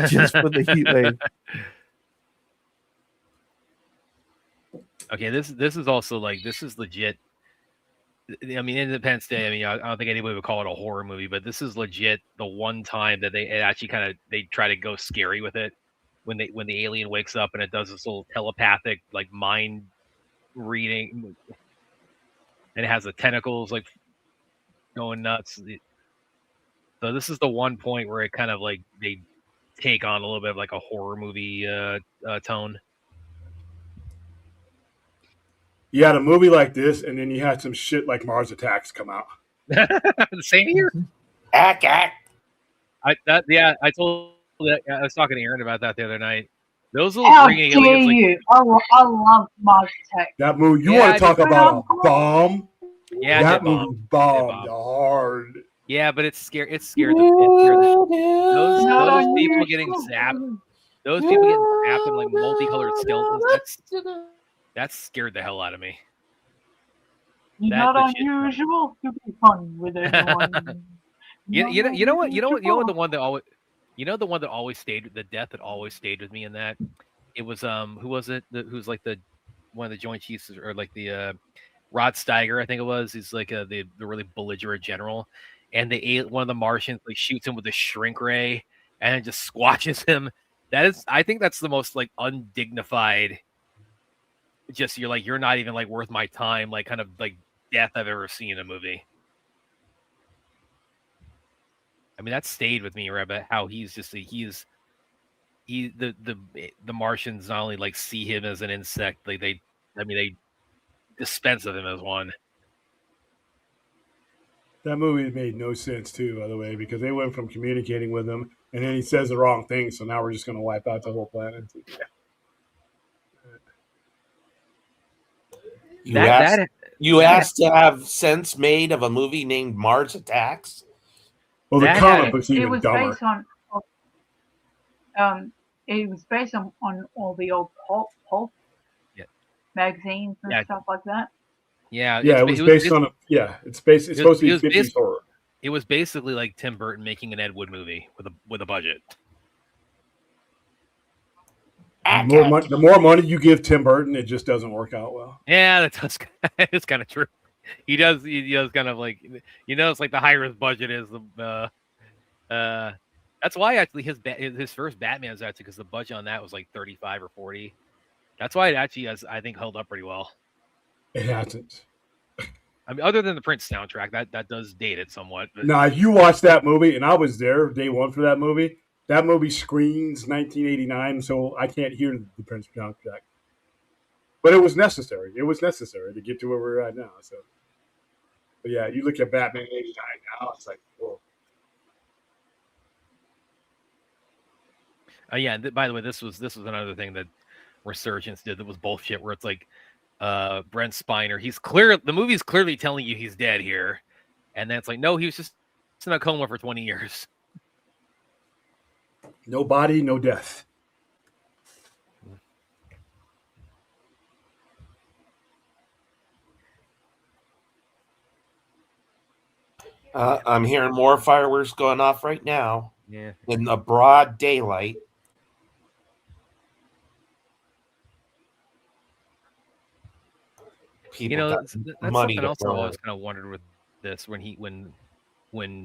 Speaker 7: just for the heat wave?
Speaker 4: Okay, this is also this is legit. I mean, Independence Day. I mean, I don't think anybody would call it a horror movie, but this is legit the one time that they actually they try to go scary with it when the alien wakes up and it does this little telepathic mind reading, and it has the tentacles going nuts. So this is the one point where it kind of they take on a little bit of a horror movie tone.
Speaker 3: You had a movie like this, and then you had some shit like Mars Attacks come out.
Speaker 4: Same here.
Speaker 6: Ack.
Speaker 4: I told that I was talking to Aaron about that the other night. Those little ringing aliens.
Speaker 5: You? I love Mars Attacks.
Speaker 3: That movie. You want to talk about a bomb?
Speaker 4: Yeah,
Speaker 3: that movie bombed hard.
Speaker 4: Yeah, but it scared those people getting zapped. Those people getting zapped in multicolored skeletons. That scared the hell out of me.
Speaker 5: You're
Speaker 4: That
Speaker 5: not
Speaker 4: the shit.
Speaker 5: unusual to be fun with everyone.
Speaker 4: You know what the
Speaker 5: Unusual.
Speaker 4: one that always the one that always stayed, the death that always stayed with me in that, it was who was it, who's like the one of the Joint Chiefs, or like the Rod Steiger, I think it was. He's like the really belligerent general, and one of the Martians like shoots him with a shrink ray and it just squashes him. I think that's the most like undignified, just you're not even like worth my time, like kind of like death I've ever seen in a movie. I mean, that stayed with me, right? But how the Martians not only like see him as an insect, like they dispense of him as one.
Speaker 3: That movie made no sense too, by the way, because they went from communicating with him, and then he says the wrong thing, so now we're just going to wipe out the whole planet.
Speaker 6: You asked to have sense made of a movie named Mars Attacks.
Speaker 3: Well, the comic book's
Speaker 5: It
Speaker 3: even
Speaker 5: was
Speaker 3: dumber.
Speaker 5: based on it was based on all the old pulp magazines and stuff like that.
Speaker 4: Yeah,
Speaker 3: it was based on it's supposed to be 50s horror.
Speaker 4: It was basically like Tim Burton making an Ed Wood movie with a budget.
Speaker 3: The more money you give Tim Burton, it just doesn't work out well.
Speaker 4: Yeah, it's kind of true. He does kind of like, it's like the higher his budget is, the that's why actually his first Batman is actually, because the budget on that was like 35 or 40. That's why it actually has, I think, held up pretty well.
Speaker 3: It hasn't.
Speaker 4: I mean, other than the Prince soundtrack, that does date it somewhat. But...
Speaker 3: Now, if you watch that movie, and I was there day one for that movie screens 1989, so I can't hear the Prince soundtrack. But it was necessary. It was necessary to get to where we're at now. So, but yeah, you look at Batman '89 now, it's like, whoa.
Speaker 4: Yeah. By the way, this was another thing that Resurgence did that was bullshit. Where it's like, Brent Spiner, the movie's clearly telling you he's dead here, and then it's like, no, he was just in a coma for 20 years.
Speaker 3: No body, no death.
Speaker 6: I'm hearing more fireworks going off right now.
Speaker 4: Yeah.
Speaker 6: In the broad daylight. People
Speaker 4: that's
Speaker 6: money
Speaker 4: something
Speaker 6: to
Speaker 4: else I
Speaker 6: burn.
Speaker 4: always kind of wondered with this, when the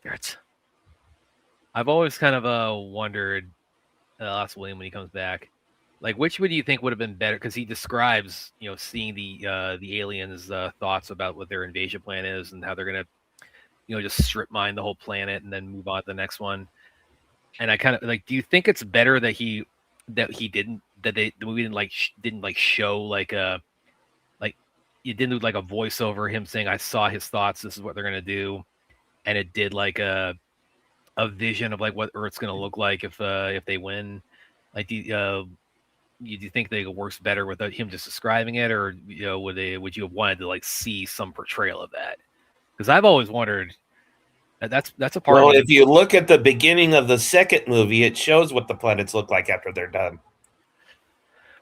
Speaker 4: Patriots. I've always kind of wondered, ask William when he comes back, like, which would you think would have been better? Because he describes, seeing the aliens' thoughts about what their invasion plan is and how they're gonna, just strip mine the whole planet and then move on to the next one. And I kind of like, do you think it's better that the movie didn't show like it didn't do like a voiceover, him saying, I saw his thoughts, this is what they're gonna do, and it did like a vision of like what Earth's gonna look like if they win? Like, do you think that it works better without him just describing it, or would you have wanted to like see some portrayal of that? Because I've always wondered. That's a part.
Speaker 6: Well, if you look at the beginning of the second movie, it shows what the planets look like after they're done.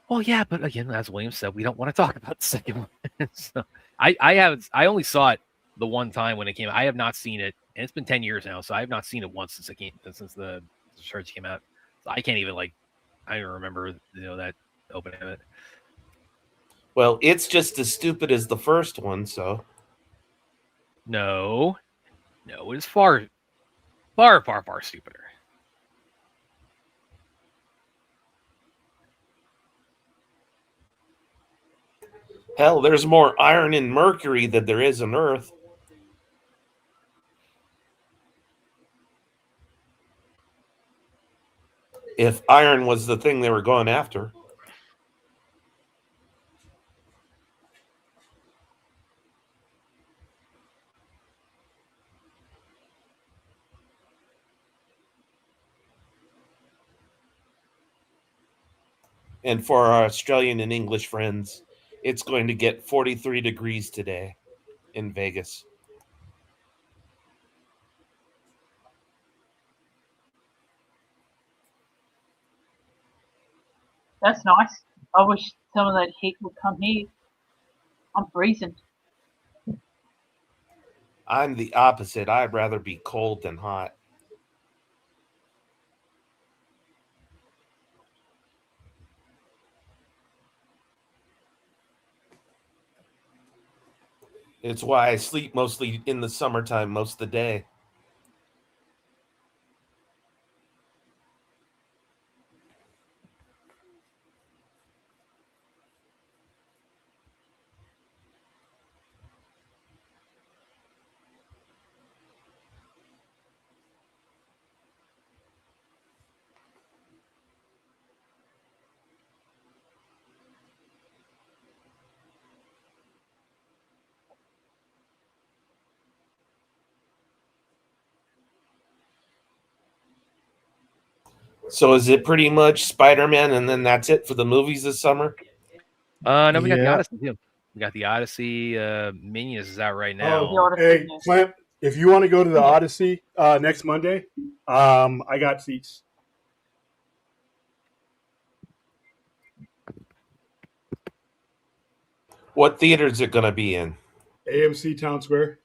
Speaker 4: Well, yeah, but again, as William said, we don't want to talk about the second one. So I only saw it the one time when it came out. I have not seen it, and it's been 10 years now, so I have not seen it once since the church came out. So I can't even I don't remember that opening of it.
Speaker 6: Well, it's just as stupid as the first one, so.
Speaker 4: No, it is far, far, far, far stupider.
Speaker 6: Hell, there's more iron in Mercury than there is on Earth. If iron was the thing they were going after. And for our Australian and English friends, it's going to get 43 degrees today in Vegas.
Speaker 5: That's nice. I wish some of that heat would come here. I'm freezing.
Speaker 6: I'm the opposite. I'd rather be cold than hot. It's why I sleep mostly in the summertime most of the day. So is it pretty much Spider-Man and then that's it for the movies this summer?
Speaker 4: No, we got the
Speaker 3: Yeah.
Speaker 4: Odyssey too. We got the Odyssey. Minions is out right
Speaker 5: The
Speaker 4: now.
Speaker 5: Odyssey,
Speaker 3: Hey,
Speaker 5: yes.
Speaker 3: Clint, if you want to go to the Odyssey next Monday, I got seats.
Speaker 6: What theater is it going to be in?
Speaker 3: AMC Town Square.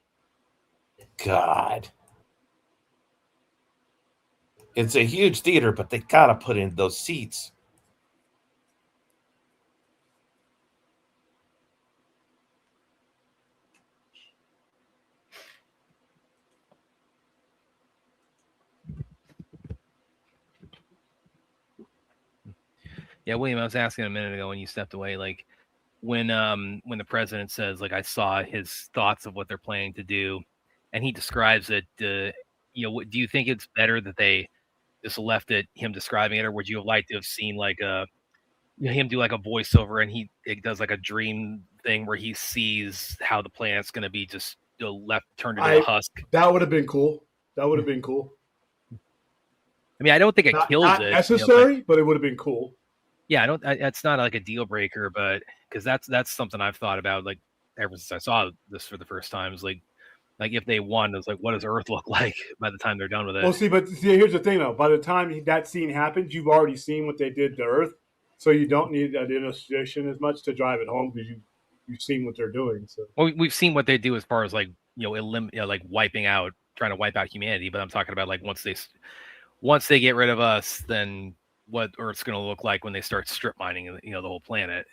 Speaker 6: God. It's a huge theater, but they got to put in those seats.
Speaker 4: Yeah, William, I was asking a minute ago when you stepped away, like when the president says, like, I saw his thoughts of what they're planning to do, and he describes it. Do you think it's better that they just left it him describing it, or would you have liked to have seen like him do like a voiceover and it does like a dream thing where he sees how the planet's going to be just left turned into a husk?
Speaker 3: That would have been cool. That would have been cool.
Speaker 4: I mean, I don't think it kills
Speaker 3: not
Speaker 4: it.
Speaker 3: necessary, but it would have been cool.
Speaker 4: Yeah, it's not like a deal breaker, but because that's something I've thought about like ever since I saw this for the first time. Is like if they won, it's like, what does Earth look like by the time they're done with it?
Speaker 3: Well, here's the thing though. By the time that scene happens, you've already seen what they did to Earth, so you don't need an illustration as much to drive it home because you've seen what they're doing. So
Speaker 4: well, we've seen what they do as far as like like wiping out, trying to wipe out humanity. But I'm talking about like once they get rid of us, then what Earth's going to look like when they start strip mining, the whole planet.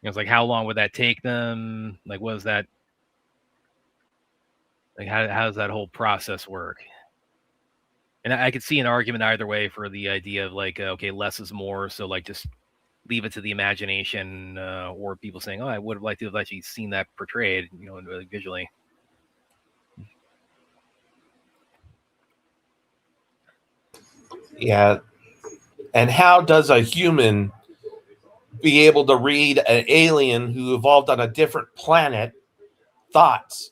Speaker 4: It's like, how long would that take them? Like, what is that? Like, how does that whole process work? And I could see an argument either way for the idea of like, okay, less is more. So like, just leave it to the imagination, or people saying, oh, I would have liked to have actually seen that portrayed, visually.
Speaker 6: Yeah. And how does a human be able to read an alien who evolved on a different planet thoughts?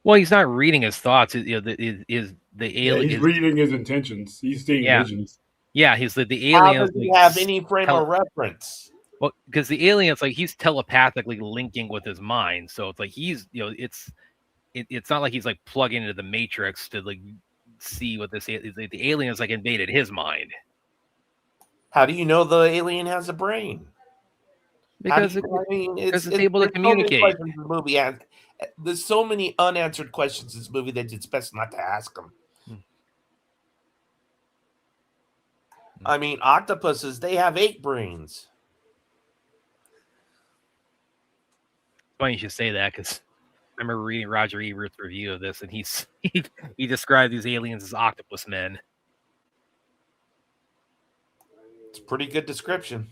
Speaker 4: Well, he's not reading his thoughts. The alien.
Speaker 3: Yeah, he's reading his intentions. He's seeing visions.
Speaker 4: Yeah, he's the alien.
Speaker 6: How does he have any frame of reference?
Speaker 4: Well, because the alien's like he's telepathically linking with his mind, so it's like he's it's not like he's like plugging into the matrix to like see what this is. The alien is like invaded his mind.
Speaker 6: How do you know the alien has a brain?
Speaker 4: Because it's able to communicate.
Speaker 6: So the movie there's so many unanswered questions in this movie that it's best not to ask them. I mean, octopuses, they have 8 brains.
Speaker 4: Funny you should say that, because I remember reading Roger Ebert's review of this, and he described these aliens as octopus men.
Speaker 6: It's a pretty good description.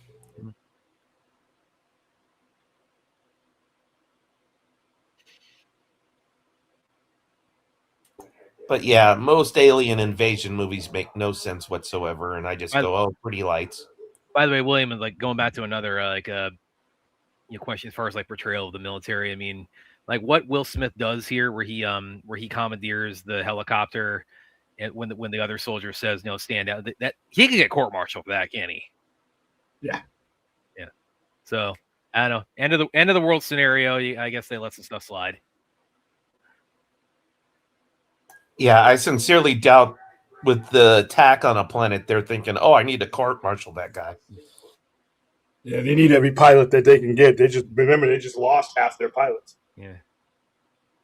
Speaker 6: But yeah, most alien invasion movies make no sense whatsoever, and I just go, "Oh, pretty lights."
Speaker 4: By the way, William, like going back to another question as far as like portrayal of the military. I mean, like what Will Smith does here, where he commandeers the helicopter, and when the other soldier says, "No, stand down," that he could get court-martialed for that, can't he?
Speaker 3: Yeah.
Speaker 4: So I don't know. End of the world scenario. I guess they let some stuff slide.
Speaker 6: Yeah, I sincerely doubt with the attack on a planet, they're thinking, "Oh, I need to court-martial that guy."
Speaker 3: Yeah, they need every pilot that they can get. They just lost half their pilots.
Speaker 4: Yeah.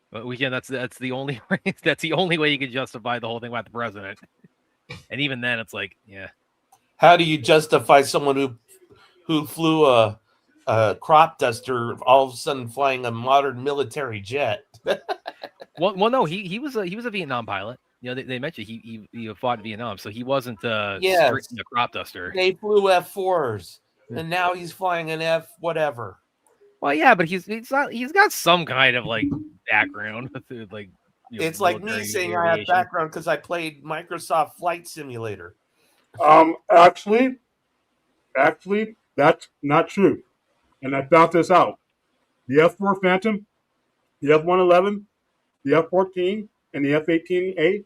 Speaker 4: But that's the only way. That's the only way you can justify the whole thing about the president. And even then, it's like, yeah.
Speaker 6: How do you justify someone who flew a crop duster all of a sudden flying a modern military jet?
Speaker 4: Well, no, he was a Vietnam pilot. You know, they mentioned he fought in Vietnam, so he wasn't straight in the crop duster.
Speaker 6: They flew F4s, and now he's flying an F whatever.
Speaker 4: Well, yeah, but he's got some kind of like background with like.
Speaker 6: It's like me saying aviation. I have background because I played Microsoft Flight Simulator.
Speaker 3: Actually, that's not true, and I found this out. The F4 Phantom, the F111, the F14, and the F18A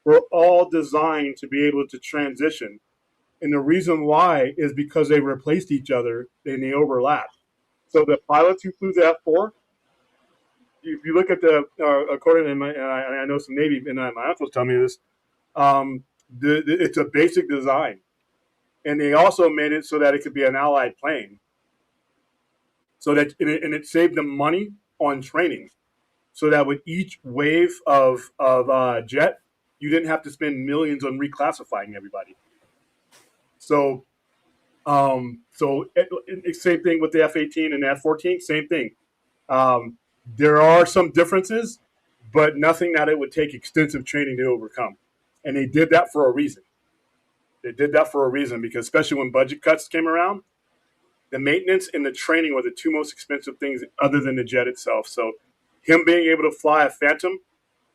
Speaker 3: were all designed to be able to transition. And the reason why is because they replaced each other and they overlap. So the pilots who flew the F4, if you look at the, according to I know some Navy, and my uncles tell me this, it's a basic design. And they also made it so that it could be an allied plane. So that, and it saved them money on training. So that with each wave of jet, you didn't have to spend millions on reclassifying everybody. So, same thing with the F-18 and the F-14. Same thing. There are some differences, but nothing that it would take extensive training to overcome. And they did that for a reason. They did that for a reason because, especially when budget cuts came around, the maintenance and the training were the two most expensive things other than the jet itself. So, him being able to fly a Phantom,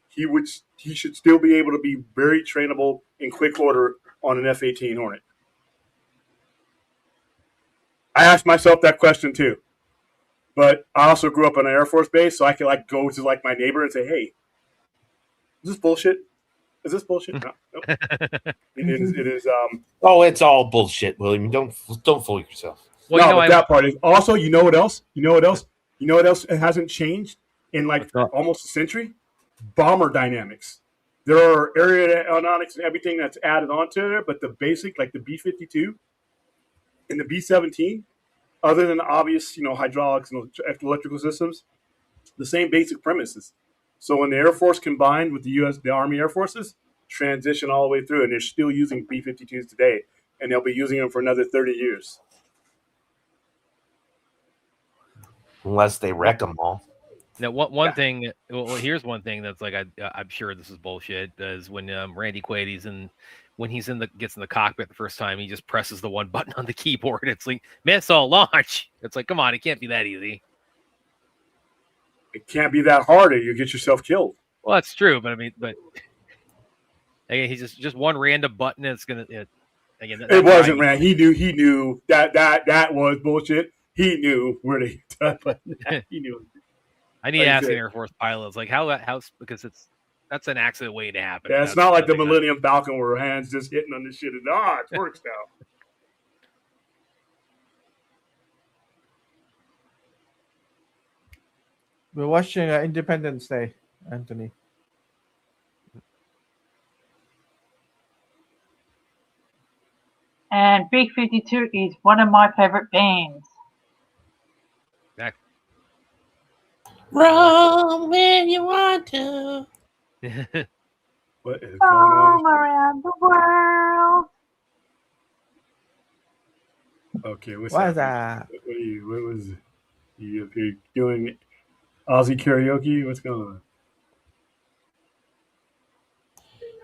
Speaker 3: he should still be able to be very trainable in quick order on an F-18 Hornet. I asked myself that question too, but I also grew up on an Air Force base, so I could like go to like my neighbor and say, "Hey, is this bullshit? Is this bullshit?" No, nope. It is.
Speaker 6: Oh, it's all bullshit, William. Don't fool yourself.
Speaker 3: Well, no, but that part is also. You know what else? You know what else? You know what else hasn't changed in like almost a century? Bomber dynamics. There are area aeronautics and everything that's added onto there, but the basic, like the B-52 and the B-17, other than the obvious, hydraulics and electrical systems, the same basic premises. So when the Air Force combined with the Army Air Forces, transition all the way through, and they're still using B-52s today, and they'll be using them for another 30 years.
Speaker 6: Unless they wreck them all.
Speaker 4: Now, one thing. Well, here's one thing that's like I'm sure this is bullshit. Is when Randy Quaid when he's gets in the cockpit the first time, he just presses the one button on the keyboard. It's like missile launch. It's like, come on, it can't be that easy.
Speaker 3: It can't be that hard, or you get yourself killed.
Speaker 4: Well, that's true, but I mean, again, he's just one random button. It's gonna. Again,
Speaker 3: it wasn't random. He knew that was bullshit. He knew where to hit button. He knew.
Speaker 4: I need to ask an Air Force pilot. It's like how because that's an accident waiting to happen.
Speaker 3: Yeah, it's not like the Millennium Falcon where hands just hitting on this shit and it works now.
Speaker 7: We're watching Independence Day, Anthony.
Speaker 5: And B-52 is one of my favorite bands.
Speaker 6: Roam where you want to.
Speaker 3: What is going
Speaker 5: on around the world?
Speaker 3: Okay, what's
Speaker 7: that?
Speaker 3: What was you're doing Aussie karaoke? What's going on?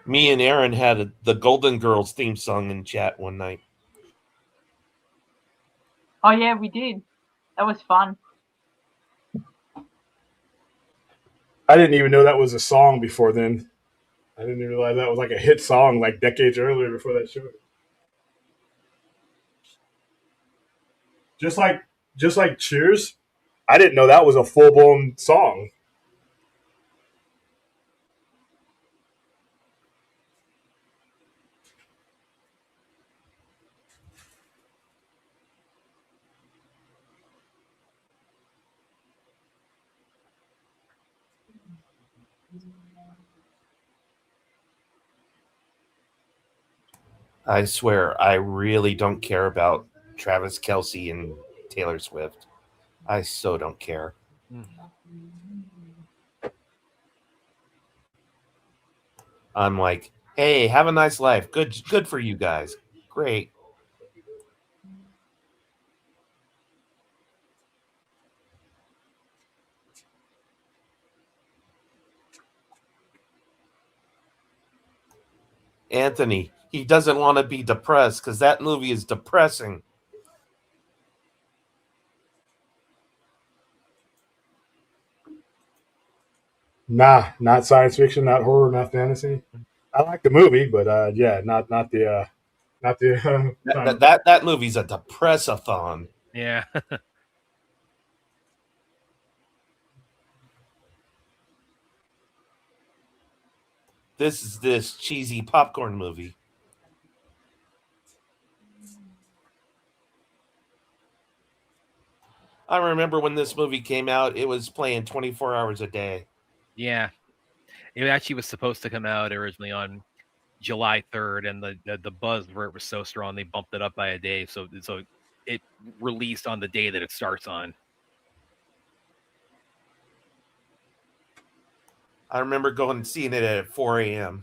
Speaker 6: Me and Aaron had the Golden Girls theme song in chat one night.
Speaker 5: Oh yeah, we did. That was fun.
Speaker 3: I didn't even know that was a song before then. I didn't even realize that was like a hit song like decades earlier before that show. Just like Cheers, I didn't know that was a full-blown song.
Speaker 6: I swear, I really don't care about Travis Kelce and Taylor Swift. I so don't care. I'm like, hey, have a nice life. Good for you guys. Great. Anthony, he doesn't want to be depressed because that movie is depressing.
Speaker 3: Nah, not science fiction, not horror, not fantasy. I like the movie, but yeah, not the not the.
Speaker 6: That movie's a depressathon.
Speaker 4: Yeah.
Speaker 6: This is this cheesy popcorn movie. I remember when this movie came out, it was playing 24 hours a day.
Speaker 4: Yeah. It actually was supposed to come out originally on July 3rd, and the buzz for it was so strong they bumped it up by a day. So it released on the day that it starts on.
Speaker 6: I remember going and seeing it at 4 a.m.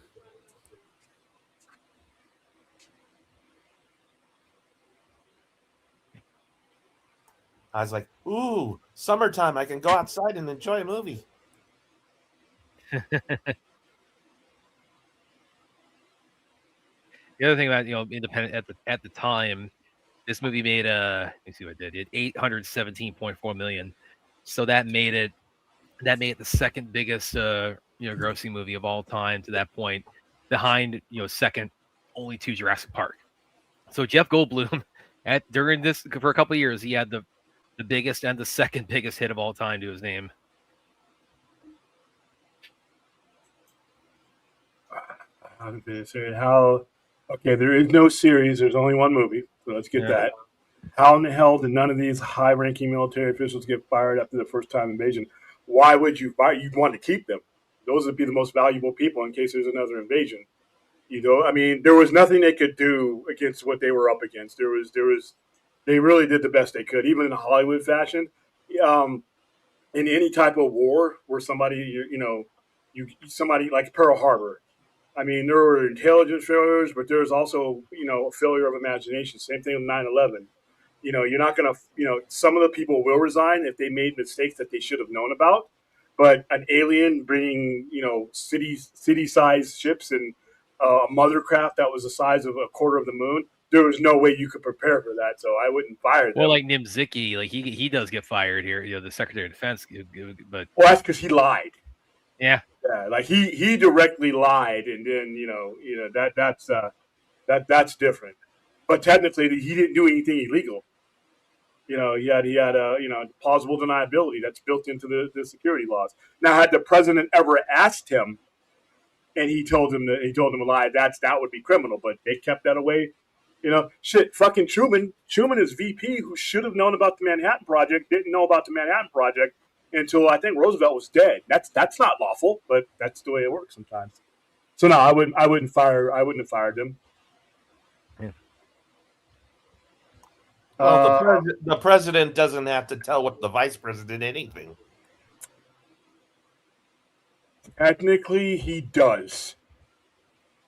Speaker 6: I was like, ooh, summertime. I can go outside and enjoy a movie.
Speaker 4: The other thing about independent at the time, this movie made let me see what it did. It 817.4 million. So that made it the second biggest grossing movie of all time to that point, behind second only to Jurassic Park. So Jeff Goldblum during this for a couple of years, he had the biggest and the second biggest hit of all time to his name.
Speaker 3: I'm gonna say how. Okay, there is no series. There's only one movie. So let's get that. How in the hell did none of these high-ranking military officials get fired after the first time invasion? Why would you fire? You'd want to keep them. Those would be the most valuable people in case there's another invasion. I mean, there was nothing they could do against what they were up against. They really did the best they could, even in Hollywood fashion. Um, in any type of war where somebody like Pearl Harbor. I mean, there were intelligence failures, but there's also, a failure of imagination. Same thing with 9/11. You're not going to, some of the people will resign if they made mistakes that they should have known about. But an alien bringing, city-sized ships and a mothercraft that was the size of a quarter of the moon, there was no way you could prepare for that. So I wouldn't fire them.
Speaker 4: Well, like Nimziki, like he does get fired here. The Secretary of Defense, but
Speaker 3: that's because he lied.
Speaker 4: Yeah.
Speaker 3: Yeah, like he directly lied, and then that's different. But technically, he didn't do anything illegal. He had plausible deniability that's built into the security laws. Now, had the president ever asked him, and he told him to lie, that would be criminal. But they kept that away. Shit, fucking Truman. Truman is VP, who should have known about the Manhattan Project, didn't know about the Manhattan Project until I think Roosevelt was dead. That's not lawful, but that's the way it works sometimes. So no, I wouldn't have fired them.
Speaker 4: Yeah.
Speaker 6: Well, the president doesn't have to tell what the vice president anything.
Speaker 3: Technically, he does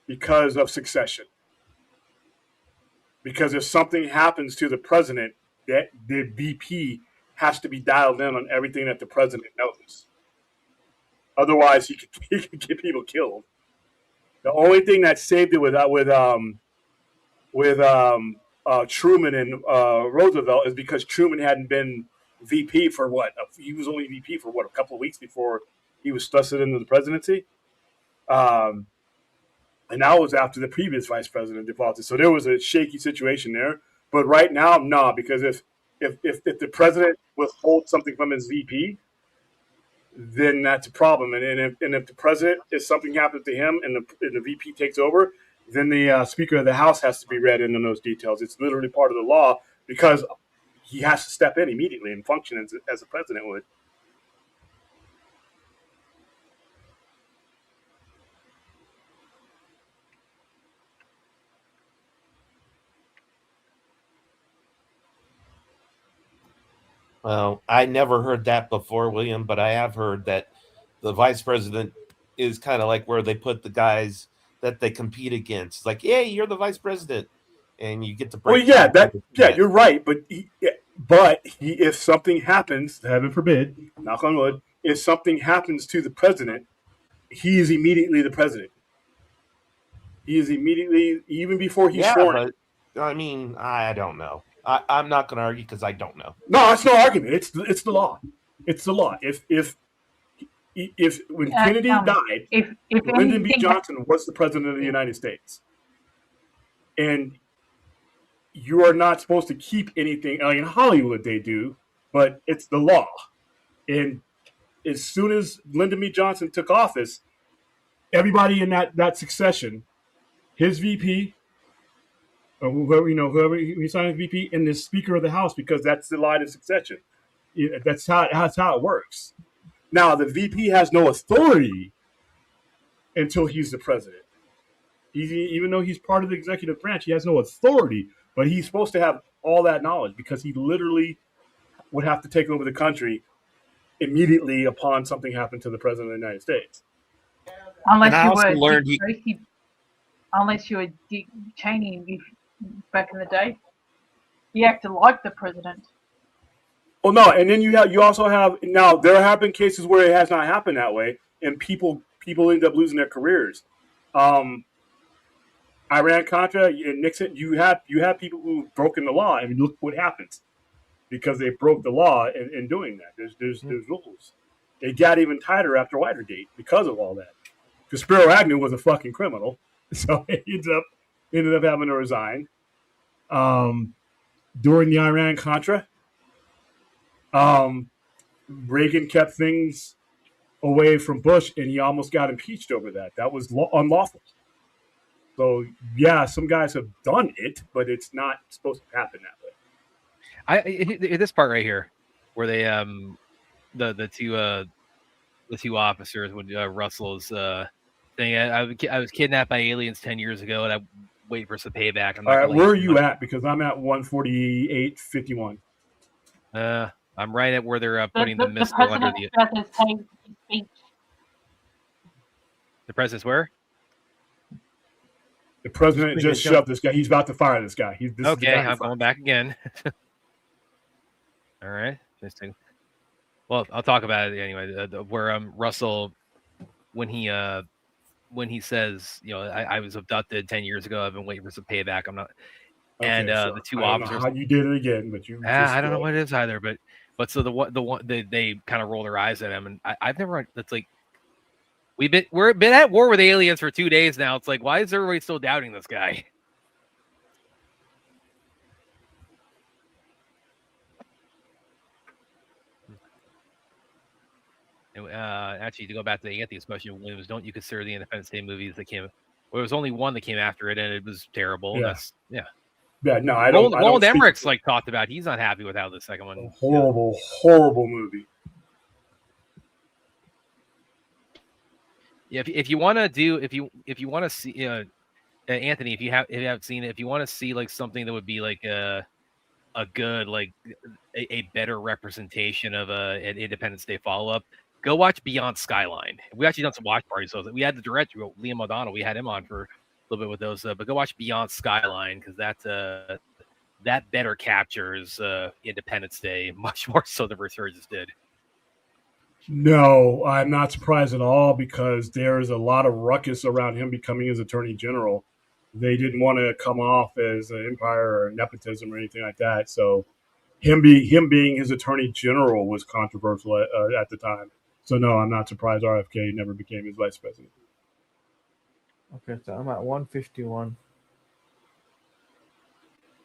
Speaker 3: because of succession. Because if something happens to the president, that the VP has to be dialed in on everything that the president knows. Otherwise, he could get people killed. The only thing that saved it with Truman and Roosevelt is because Truman hadn't been VP for what? He was only VP for what, a couple of weeks before he was thrusted into the presidency. And that was after the previous vice president defaulted. So there was a shaky situation there. But right now, no, because if the president withholds something from his VP, then that's a problem. And if the president, if something happens to him and the VP takes over, then the Speaker of the House has to be read into those details. It's literally part of the law because he has to step in immediately and function as a president would.
Speaker 6: Well, I never heard that before, William, but I have heard that the vice president is kind of like where they put the guys that they compete against. It's like, yeah, you're the vice president, and you get to
Speaker 3: Well,
Speaker 6: break.
Speaker 3: yeah,
Speaker 6: ties with the
Speaker 3: you're right, but if something happens, heaven forbid, knock on wood, if something happens to the president, he is immediately the president. He is immediately, even before he's sworn.
Speaker 6: But I mean, I don't know. I'm not going to argue because I don't know.
Speaker 3: No, it's no argument. It's the law. It's the law. If when Kennedy died,
Speaker 5: if
Speaker 3: Lyndon B.
Speaker 5: anything-
Speaker 3: Johnson was the president of the United States, and you are not supposed to keep anything. Like in Hollywood, they do, but it's the law. And as soon as Lyndon B. Johnson took office, everybody in that succession, his VP, or whoever he signed as VP, and the Speaker of the House, because that's the line of succession. That's how it works. Now, the VP has no authority until he's the president. Even though he's part of the executive branch, he has no authority, but he's supposed to have all that knowledge because he literally would have to take over the country immediately upon something happened to the president of the United States.
Speaker 5: Unless you were Dick Cheney back in the day, he acted like the president.
Speaker 3: Well, no, and then you also have now there have been cases where it has not happened that way, and people end up losing their careers. Iran Contra and Nixon, you have people who've broken the law, and look what happens because they broke the law in doing that. There's rules. It got even tighter after Watergate because of all that. Because Spiro Agnew was a fucking criminal, so he ended up having to resign. During the Iran Contra, Reagan kept things away from Bush, and he almost got impeached over that. That was unlawful. So yeah, some guys have done it, but it's not supposed to happen that way.
Speaker 4: This part right here, where they the two officers when Russell's thing. I was kidnapped by aliens 10 years ago, and I wait for some payback.
Speaker 3: All right, where are you at? Because I'm at 148.51.
Speaker 4: I'm right at where they're putting the missile under the. The president's where?
Speaker 3: The president just shoved this guy. He's about to fire this guy.
Speaker 4: Okay, I'm going back again. All right. Well, I'll talk about it anyway. Where Russell, when he says, I was abducted 10 years ago. I've been waiting for some payback. I'm not. Okay, and the two officers.
Speaker 3: Know how you did it again, but you.
Speaker 4: I don't know what it is either, but so the one they kind of roll their eyes at him, and I've never. That's like. We've been at war with aliens for 2 days now. It's like, why is everybody still doubting this guy? And, actually, to go back to the Anthony's question, Williams, don't you consider the Independence Day movies that came? Well, there was only one that came after it, and it was terrible.
Speaker 3: Yeah. Yeah, no, I don't.
Speaker 4: Roland Emmerich's talked about. He's not happy with how the second one.
Speaker 3: Horrible movie.
Speaker 4: Yeah, if you want to see Anthony, if you haven't seen it, if you want to see like something that would be like a good a better representation of an Independence Day follow up, go watch Beyond Skyline. We actually done some watch parties, so we had the director Liam O'Donnell. We had him on for a little bit with those, but go watch Beyond Skyline because that better captures Independence Day much more so than Resurgence did.
Speaker 3: No, I'm not surprised at all because there's a lot of ruckus around him becoming his attorney general. They didn't want to come off as an empire or nepotism or anything like that. So him being his attorney general was controversial at the time. So no, I'm not surprised RFK never became his vice president.
Speaker 7: Okay, so I'm at 151.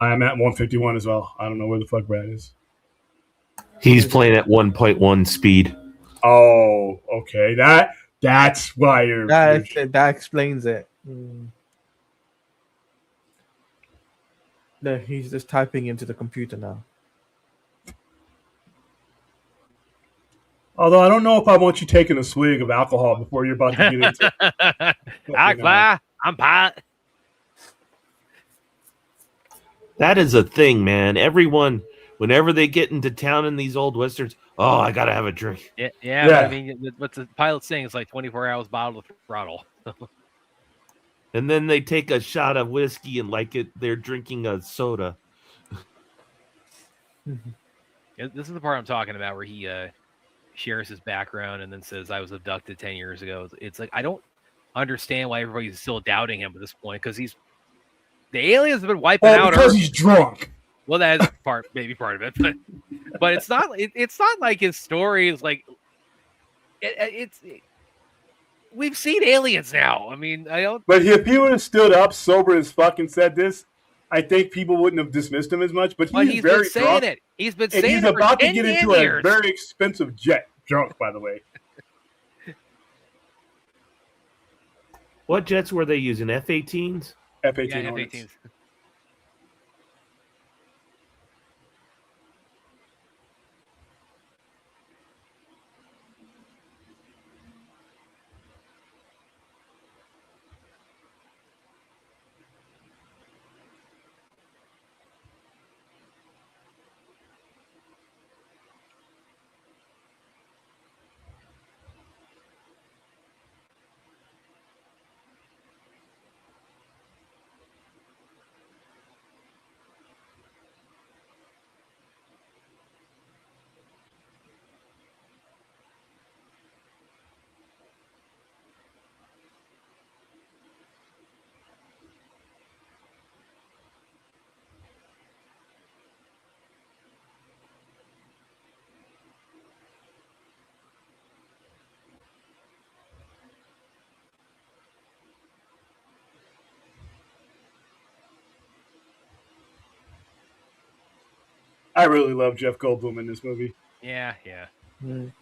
Speaker 3: I am at 151 as well. I don't know where the fuck Brad is.
Speaker 6: He's playing at 1.1 speed.
Speaker 3: Oh, okay. That's why you're.
Speaker 7: That explains it. No, he's just typing into the computer now.
Speaker 3: Although I don't know if I want you taking a swig of alcohol before you're about to get into it.
Speaker 4: I'm pot.
Speaker 6: That is a thing, man. Everyone Whenever they get into town in these old westerns, oh, I gotta have a drink.
Speaker 4: Yeah.
Speaker 3: Yeah.
Speaker 4: But I mean, what the pilot's saying is like 24 hours bottle of throttle.
Speaker 6: And then they take a shot of whiskey and they're drinking a soda.
Speaker 4: This is the part I'm talking about where he shares his background and then says, I was abducted 10 years ago. It's like, I don't understand why everybody's still doubting him at this point, because the aliens have been wiping out
Speaker 3: because
Speaker 4: Earth.
Speaker 3: he's drunk.
Speaker 4: Well, that is maybe part of it, but it's not like his story is like we've seen aliens now. I mean, I don't.
Speaker 3: But if he would have stood up sober as fuck and said this, I think people wouldn't have dismissed him as much. But he's very
Speaker 4: been saying
Speaker 3: drunk.
Speaker 4: it. He's been
Speaker 3: And
Speaker 4: saying
Speaker 3: he's
Speaker 4: it
Speaker 3: about
Speaker 4: for
Speaker 3: to
Speaker 4: 10
Speaker 3: get into
Speaker 4: years.
Speaker 3: a very expensive jet. Drunk, by the way.
Speaker 6: What jets were they using? F-18s?
Speaker 3: F-18
Speaker 4: Yeah,
Speaker 3: Hornets.
Speaker 4: F-18s.
Speaker 3: I really love Jeff Goldblum in this movie.
Speaker 4: Yeah.
Speaker 7: Mm.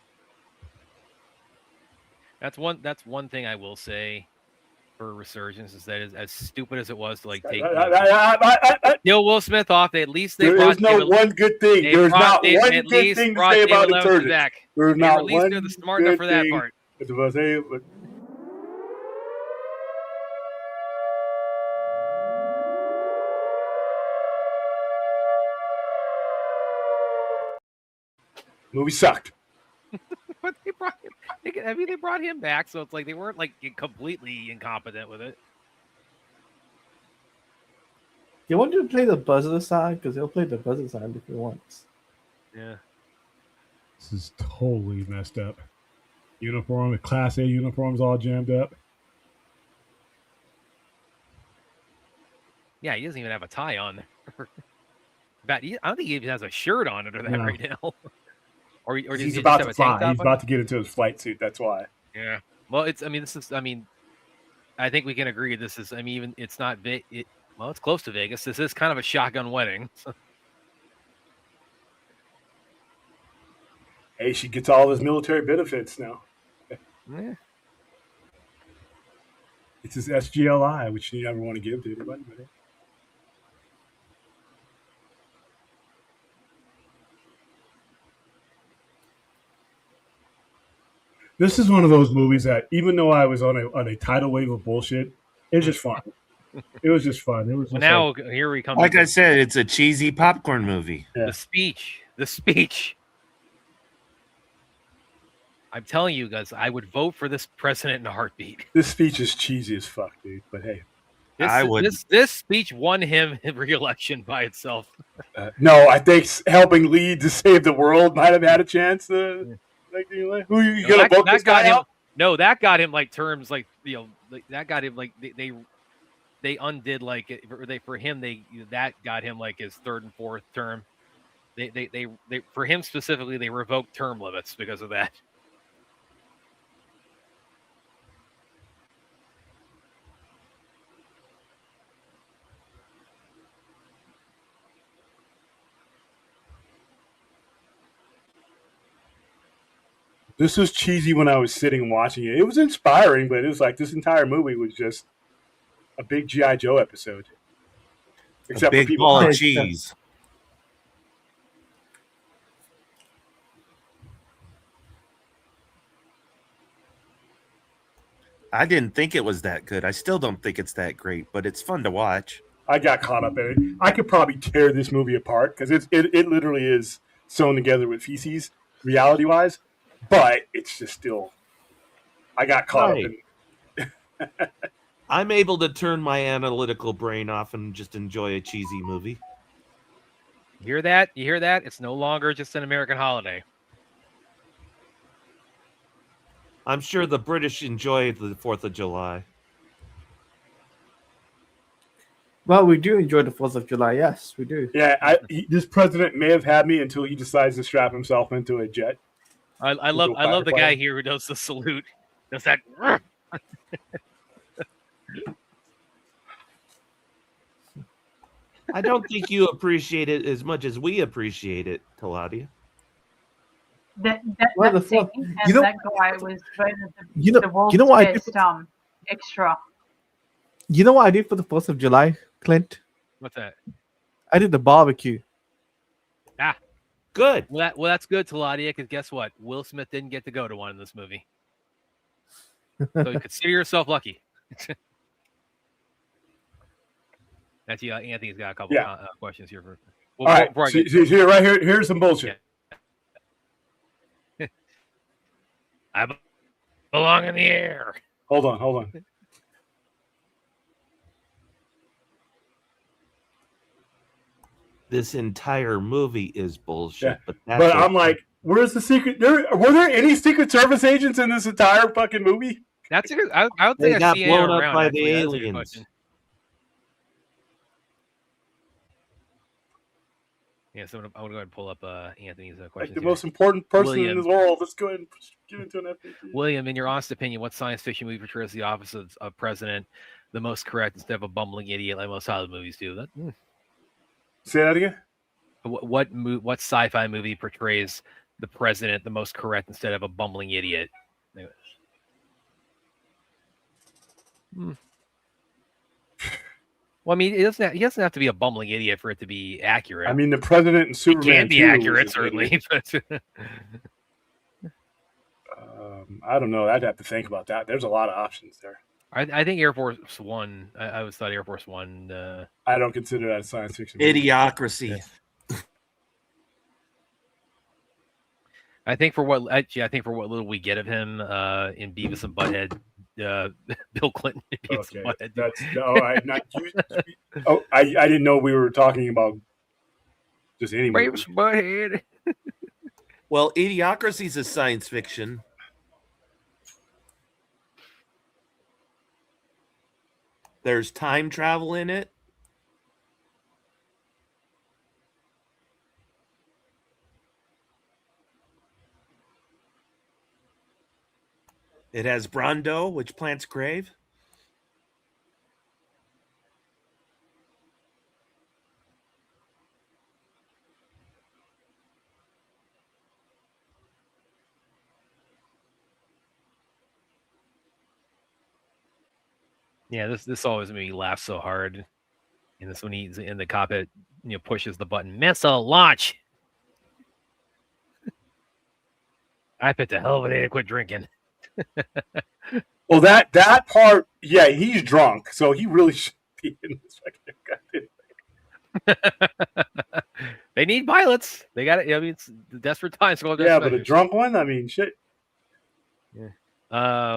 Speaker 4: That's one thing I will say for Resurgence is that as stupid as it was to like take Neil Will Smith off, at least they
Speaker 3: There
Speaker 4: brought
Speaker 3: is no
Speaker 4: David,
Speaker 3: one good thing.
Speaker 4: they
Speaker 3: There's
Speaker 4: brought
Speaker 3: not
Speaker 4: David-
Speaker 3: one
Speaker 4: at
Speaker 3: good
Speaker 4: least
Speaker 3: thing to
Speaker 4: brought
Speaker 3: say about
Speaker 4: David Levinson
Speaker 3: Resurgence.
Speaker 4: back.
Speaker 3: There's
Speaker 4: They
Speaker 3: not
Speaker 4: were at least
Speaker 3: one
Speaker 4: they're smart enough
Speaker 3: good
Speaker 4: for that
Speaker 3: thing.
Speaker 4: part.
Speaker 3: It's about saying, but movie sucked.
Speaker 4: But they brought him. They brought him back, so it's like they weren't like completely incompetent with it.
Speaker 7: You want to play the buzzer side? Because he'll play the buzzer side if he wants.
Speaker 4: Yeah.
Speaker 3: This is totally messed up. Uniform, the Class A uniforms all jammed up.
Speaker 4: Yeah, he doesn't even have a tie on. I don't think he even has a shirt on under that
Speaker 3: No.
Speaker 4: right now. or does
Speaker 3: He's
Speaker 4: he
Speaker 3: about
Speaker 4: just
Speaker 3: to
Speaker 4: have a tank
Speaker 3: fly.
Speaker 4: top
Speaker 3: He's
Speaker 4: on?
Speaker 3: about to get into his flight suit. That's why.
Speaker 4: Yeah. Well, I think we can agree this is. I mean, it's not well, it's close to Vegas. This is kind of a shotgun wedding. So.
Speaker 3: Hey, she gets all his military benefits now.
Speaker 4: Yeah.
Speaker 3: It's his SGLI, which you never want to give to anybody. But this is one of those movies that, even though I was on a tidal wave of bullshit, it was just fun. It was just fun. It was just
Speaker 4: Now here we come.
Speaker 6: Like
Speaker 4: to
Speaker 6: I said, it's a cheesy popcorn movie.
Speaker 4: the speech. The speech. I'm telling you guys, I would vote for this president in a heartbeat.
Speaker 3: this speech is cheesy as fuck, dude. But hey,
Speaker 6: I would.
Speaker 4: This speech won him re-election by itself.
Speaker 3: no, I think helping lead to save the world might have had a chance. Who you
Speaker 4: No,
Speaker 3: gonna vote this
Speaker 4: got
Speaker 3: guy
Speaker 4: him.
Speaker 3: out?
Speaker 4: No, that got him like terms like that got him like they undid like that got him like his third and fourth term. They for him specifically they revoked term limits because of that.
Speaker 3: This was cheesy when I was sitting and watching it. It was inspiring, but it was like this entire movie was just a big G.I. Joe episode. Except
Speaker 6: a big
Speaker 3: for people.
Speaker 6: ball of
Speaker 7: Oh,
Speaker 6: cheese. I didn't think it was that good. I still don't think it's that great, but it's fun to watch.
Speaker 3: I got caught up in it. I could probably tear this movie apart because it literally is sewn together with feces, reality wise. But it's just still, I got caught up in.
Speaker 6: I'm able to turn my analytical brain off and just enjoy a cheesy movie.
Speaker 4: You hear that? You hear that? It's no longer just an American holiday.
Speaker 6: I'm sure the British enjoy the 4th of July.
Speaker 7: Well, we do enjoy the 4th of July. Yes, we do.
Speaker 3: Yeah, this president may have had me until he decides to strap himself into a jet.
Speaker 4: I love the guy here who does the salute. Does that?
Speaker 6: I don't think you appreciate it as much as we appreciate it, Taladia.
Speaker 5: That
Speaker 7: Well,
Speaker 5: scene and
Speaker 7: you know-
Speaker 5: that guy was voted
Speaker 7: You know-
Speaker 5: the world's
Speaker 7: you know what I
Speaker 5: best
Speaker 7: did-
Speaker 5: extra.
Speaker 7: You know what I did for the 4th of July, Clint?
Speaker 4: What's that?
Speaker 7: I did the barbecue.
Speaker 6: Good.
Speaker 4: Well, that's good, Taladia, because guess what? Will Smith didn't get to go to one in this movie. So you consider yourself lucky. Actually, Anthony's got a couple questions here.
Speaker 3: All right, here, right here. Here's some bullshit.
Speaker 4: I belong in the air.
Speaker 3: Hold on.
Speaker 6: This entire movie is bullshit.
Speaker 3: Yeah.
Speaker 6: But
Speaker 3: But I'm like, where's the secret? Were there any Secret Service agents in this entire fucking movie?
Speaker 4: That's a good. I don't
Speaker 6: They
Speaker 4: think
Speaker 6: got
Speaker 4: I see any
Speaker 6: blown up
Speaker 4: around.
Speaker 6: by
Speaker 4: Actually.
Speaker 6: the
Speaker 4: That's a good
Speaker 6: aliens.
Speaker 4: question. Yeah, so I'm gonna go ahead and pull up Anthony's question.
Speaker 3: Like the most important person
Speaker 4: William.
Speaker 3: in this world. Let's go ahead and get into an FAQ.
Speaker 4: William, in your honest opinion, what science fiction movie portrays the office of president the most correct instead of a bumbling idiot like most Hollywood movies do?
Speaker 3: Say that again.
Speaker 4: What sci-fi movie portrays the president the most correct instead of a bumbling idiot? Well, I mean, he doesn't have to be a bumbling idiot for it to be accurate.
Speaker 3: I mean, the president and
Speaker 4: it
Speaker 3: Superman
Speaker 4: can be
Speaker 3: 2
Speaker 4: accurate,
Speaker 3: was
Speaker 4: certainly. But
Speaker 3: I don't know. I'd have to think about that. There's a lot of options there.
Speaker 4: I think Air Force One. I always thought Air Force One.
Speaker 3: I don't consider that a science fiction movie.
Speaker 6: Idiocracy.
Speaker 4: I think for what little we get of him in Beavis and Butthead, Bill Clinton. Beavis and Butthead.
Speaker 3: That's I didn't know we were talking about just any movie.
Speaker 4: Beavis and Butthead.
Speaker 6: Well, Idiocracy is a science fiction. There's time travel in it. It has Brando, which plants grave.
Speaker 4: Yeah, this always made me laugh so hard. And this when he's in the cockpit, pushes the button, missile launch. I picked a hell of a day to quit drinking.
Speaker 3: Well, that part, yeah, he's drunk, so he really should be in this fucking.
Speaker 4: They need pilots. They got it. I mean, it's the desperate times.
Speaker 3: Yeah, but a drunk one. I mean, shit.
Speaker 4: Yeah.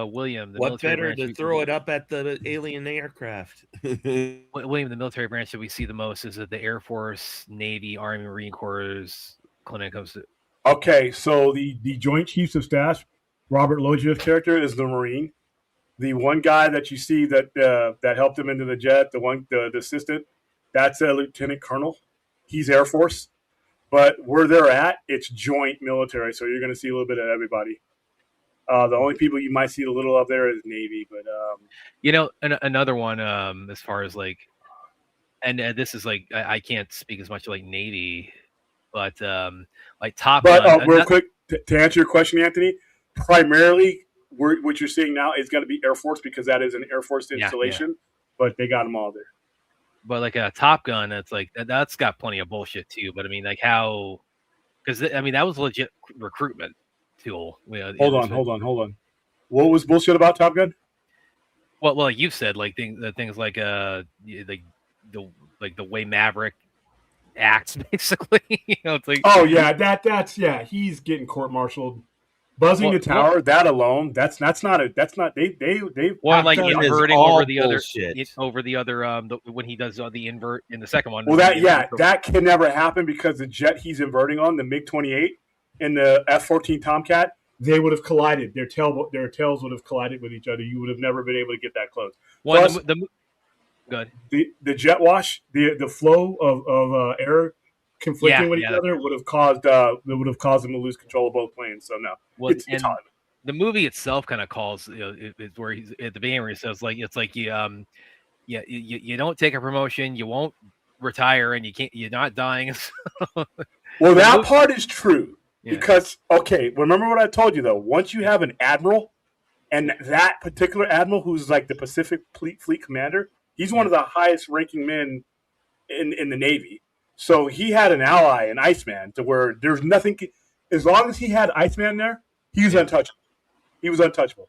Speaker 4: William, the
Speaker 6: What
Speaker 4: military
Speaker 6: better
Speaker 4: branch
Speaker 6: to throw it up at the alien aircraft?
Speaker 4: William, the military branch that we see the most is it the Air Force, Navy, Army, Marine Corps clinic comes to.
Speaker 3: Okay, so the Joint Chiefs of Staff, Robert Logia's character is the Marine. The one guy that you see that helped him into the jet, the assistant, that's a lieutenant colonel. He's Air Force, but where they're at, it's joint military. So you're going to see a little bit of everybody. The only people you might see a little of there is Navy, but
Speaker 4: another one as far as like, and this is like I can't speak as much like Navy, but like Top Gun.
Speaker 3: But real quick to answer your question, Anthony, primarily what you're seeing now is going to be Air Force because that is an Air Force installation. But they got them all there.
Speaker 4: But like a Top Gun, it's like that's got plenty of bullshit too. But I mean, like how? Because I mean that was legit recruitment tool.
Speaker 3: Hold on. What was bullshit about Top Gun?
Speaker 4: Well, like you said, like things like the way Maverick acts, basically. It's like,
Speaker 3: oh yeah, that's he's getting court-martialed. Buzzing the tower, that alone, that's not they
Speaker 4: or like
Speaker 6: done is
Speaker 4: inverting
Speaker 6: all
Speaker 4: over the
Speaker 6: bullshit.
Speaker 4: other when he does the invert in the second one.
Speaker 3: Well, that can never happen because the jet he's inverting on, the MiG-28 and the F-14 Tomcat, they would have collided. Their tails would have collided with each other. You would have never been able to get that close.
Speaker 4: Well,
Speaker 3: Plus,
Speaker 4: good.
Speaker 3: The jet wash, the flow of air conflicting with each other would have caused them to lose control of both planes. So no, it's hard.
Speaker 4: The movie itself kind of calls, it's where he's at the beginning where he says it's like you don't take a promotion, you won't retire, and you're not dying.
Speaker 3: Well, that part is true because remember what I told you though. Once you have an admiral, and that particular admiral who's like the Pacific Fleet commander, he's one of the highest ranking men in the Navy. So he had an ally, an Iceman, to where there's nothing. As long as he had Iceman there, he was untouchable. He was untouchable.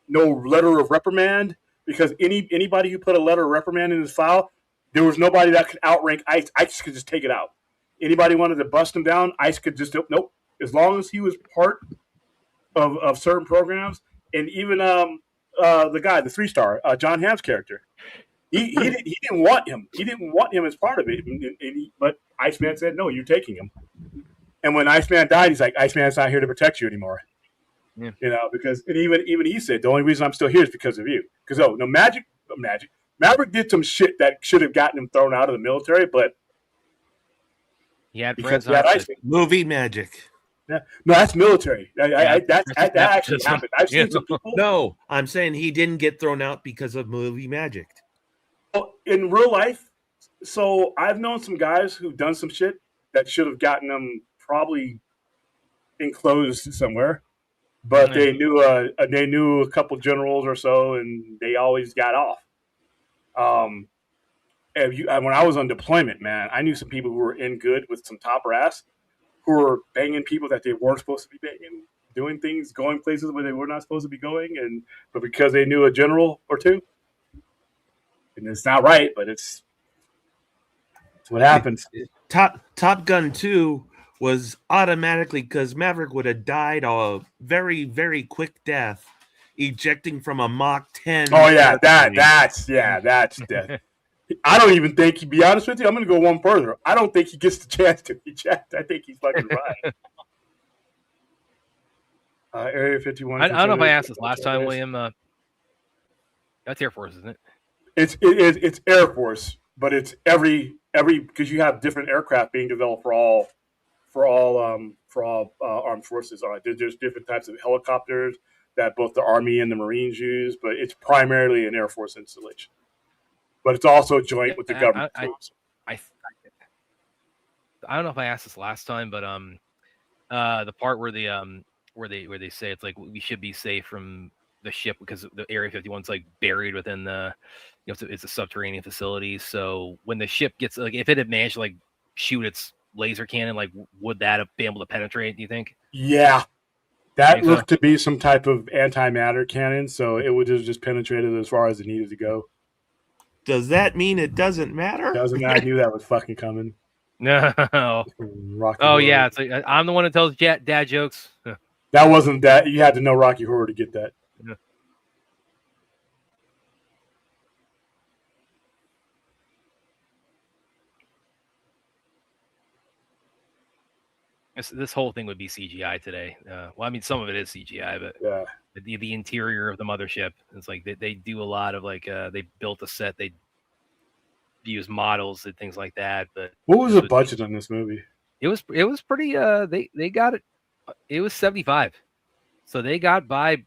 Speaker 3: No letter of reprimand, because anybody who put a letter of reprimand in his file, there was nobody that could outrank Ice. Ice could just take it out. Anybody wanted to bust him down, Ice could just nope. As long as he was part of certain programs, and even the guy, the 3-star, John Hamm's character. He didn't want him. He didn't want him as part of it. But Iceman said, "No, you're taking him." And when Iceman died, he's like, "Iceman's not here to protect you anymore."
Speaker 4: Yeah.
Speaker 3: Because even he said, "The only reason I'm still here is because of you." Because Maverick did some shit that should have gotten him thrown out of the military, but
Speaker 4: because
Speaker 6: he had Iceman. Movie magic.
Speaker 3: Yeah. No, that's military. That actually happened. I've seen some people.
Speaker 6: No, I'm saying he didn't get thrown out because of movie magic.
Speaker 3: In real life, so I've known some guys who've done some shit that should have gotten them probably enclosed somewhere, but they knew a couple generals or so, and they always got off. When I was on deployment, man, I knew some people who were in good with some top brass who were banging people that they weren't supposed to be banging, doing things, going places where they were not supposed to be going, but because they knew a general or two. And it's not right, but it's what happens.
Speaker 6: Top Gun 2 was automatically, because Maverick would have died a very, very quick death, ejecting from a Mach 10.
Speaker 3: Oh yeah, that's death. I don't even think, to be honest with you, I'm going to go one further. I don't think he gets the chance to eject. I think he's fucking right. Area 51.
Speaker 4: I don't know if I asked this last time, William. That's Air Force, isn't it?
Speaker 3: It's Air Force, but it's every because you have different aircraft being developed for all armed forces. There's different types of helicopters that both the Army and the Marines use, but it's primarily an Air Force installation. But it's also joint with the government.
Speaker 4: I don't know if I asked this last time, but the part where they say it's like we should be safe from the ship because the Area 51's like buried within the, it's a subterranean facility. So when the ship gets, like, if it had managed to like shoot its laser cannon, like would that have been able to penetrate, do you think?
Speaker 3: Yeah, that looked to be some type of antimatter cannon, so it would have just penetrated as far as it needed to go.
Speaker 6: Does that mean it doesn't matter?
Speaker 3: Doesn't matter. I knew that was fucking coming.
Speaker 4: No. Yeah, it's like I'm the one that tells dad jokes.
Speaker 3: That wasn't that. You had to know Rocky Horror to get that.
Speaker 4: Yeah. This whole thing would be CGI today. Well, I mean, some of it is CGI, but
Speaker 3: yeah,
Speaker 4: the interior of the mothership, it's like they do a lot of like they built a set, they use models and things like that. But
Speaker 3: what was the budget on this movie?
Speaker 4: It was pretty. They got it. It was 75, so they got by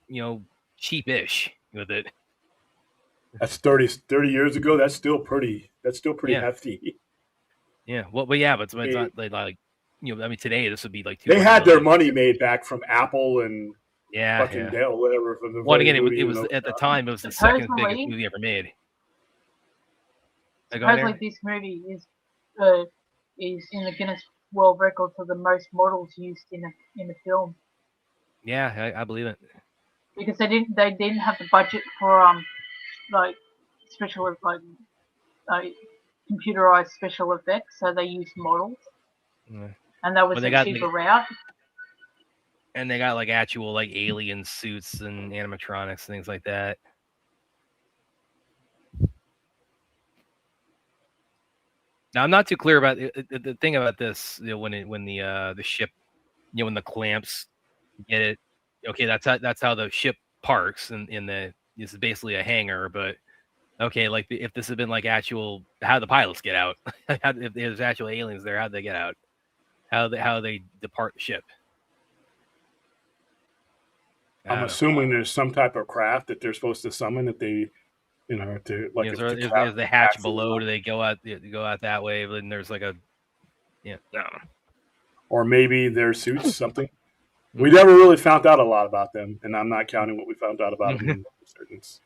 Speaker 4: cheapish with it.
Speaker 3: That's 30 years ago. That's still pretty hefty.
Speaker 4: Yeah. Well, but yeah, but it's not like. I mean, today this would be like.
Speaker 3: They had their money made back from Apple and fucking Dell, whatever. From the
Speaker 4: again, it was at the time. It was the second biggest movie ever made.
Speaker 5: Supposedly, this movie is in the Guinness World Record for the most models used in a film.
Speaker 4: Yeah, I believe it.
Speaker 5: Because they didn't have the budget for like special computerized special effects, so they used models,
Speaker 4: Yeah.
Speaker 5: and that was
Speaker 4: Well, they
Speaker 5: a
Speaker 4: got,
Speaker 5: cheaper route.
Speaker 4: And they got like actual like alien suits and animatronics, things like that. Now I'm not too clear about the thing about this. When the ship, when the clamps get it, okay, that's how the ship parks, and this is basically a hangar. But okay, like if this had been like actual, how the pilots get out? If there's actual aliens there, how do they get out? How they depart the ship?
Speaker 3: I'm assuming there's some type of craft that they're supposed to summon that they, to like.
Speaker 4: Is the hatch below? Do they go out that way? Then there's like a, no.
Speaker 3: Or maybe their suits, something. We never really found out a lot about them, and I'm not counting what we found out about them in Resurgence.